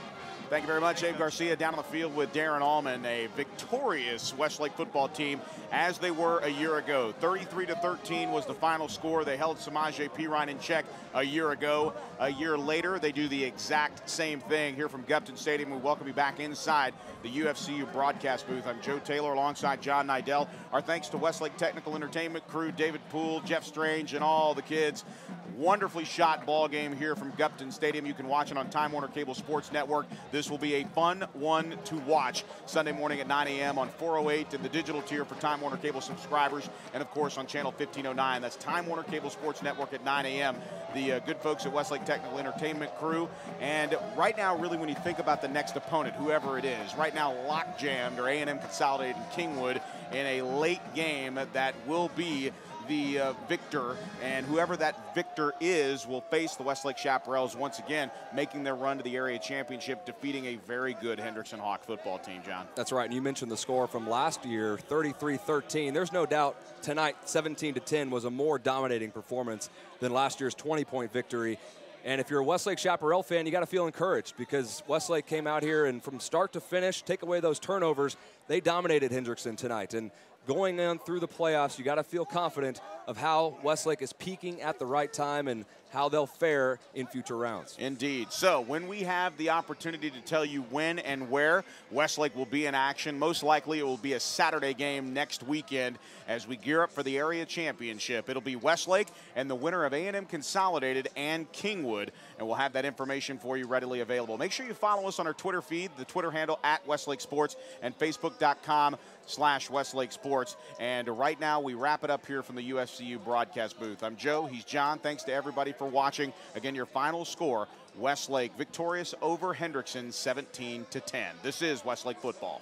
Thank you very much, Abe Garcia, down on the field with Darren Allman, a victorious Westlake football team as they were a year ago. 33-13 was the final score. They held Samaje Perine in check a year ago. A year later, they do the exact same thing here from Gupton Stadium. We welcome you back inside the UFCU broadcast booth. I'm Joe Taylor alongside John Nidell. Our thanks to Westlake Technical Entertainment crew, David Poole, Jeff Strange, and all the kids. Wonderfully shot ball game here from Gupton Stadium. You can watch it on Time Warner Cable Sports Network. This will be a fun one to watch Sunday morning at 9 a.m. on 408 and the digital tier for Time Warner Cable subscribers, and of course on channel 1509. That's Time Warner Cable Sports Network at 9 a.m. The good folks at Westlake Technical Entertainment crew. And right now, really, when you think about the next opponent, whoever it is, right now lock jammed are A&M Consolidated and Kingwood in a late game that will be the victor, and whoever that victor is will face the Westlake Chaparrals once again, making their run to the area championship, defeating a very good Hendrickson Hawk football team, John. That's right, and you mentioned the score from last year, 33-13. There's no doubt tonight, 17-10 was a more dominating performance than last year's 20-point victory. And if you're a Westlake Chaparral fan, you got to feel encouraged because Westlake came out here and from start to finish, take away those turnovers, they dominated Hendrickson tonight. And going on through the playoffs, you got to feel confident of how Westlake is peaking at the right time and how they'll fare in future rounds. Indeed. So when we have the opportunity to tell you when and where Westlake will be in action, most likely it will be a Saturday game next weekend as we gear up for the area championship. It'll be Westlake and the winner of A&M Consolidated and Kingwood, and we'll have that information for you readily available. Make sure you follow us on our Twitter feed, the Twitter handle at Westlake Sports, and Facebook.com/Westlake Sports. And right now we wrap it up here from the UFCU broadcast booth. I'm Joe, he's John. Thanks to everybody for watching. Again, your final score, Westlake victorious over Hendrickson 17-10. This is Westlake football.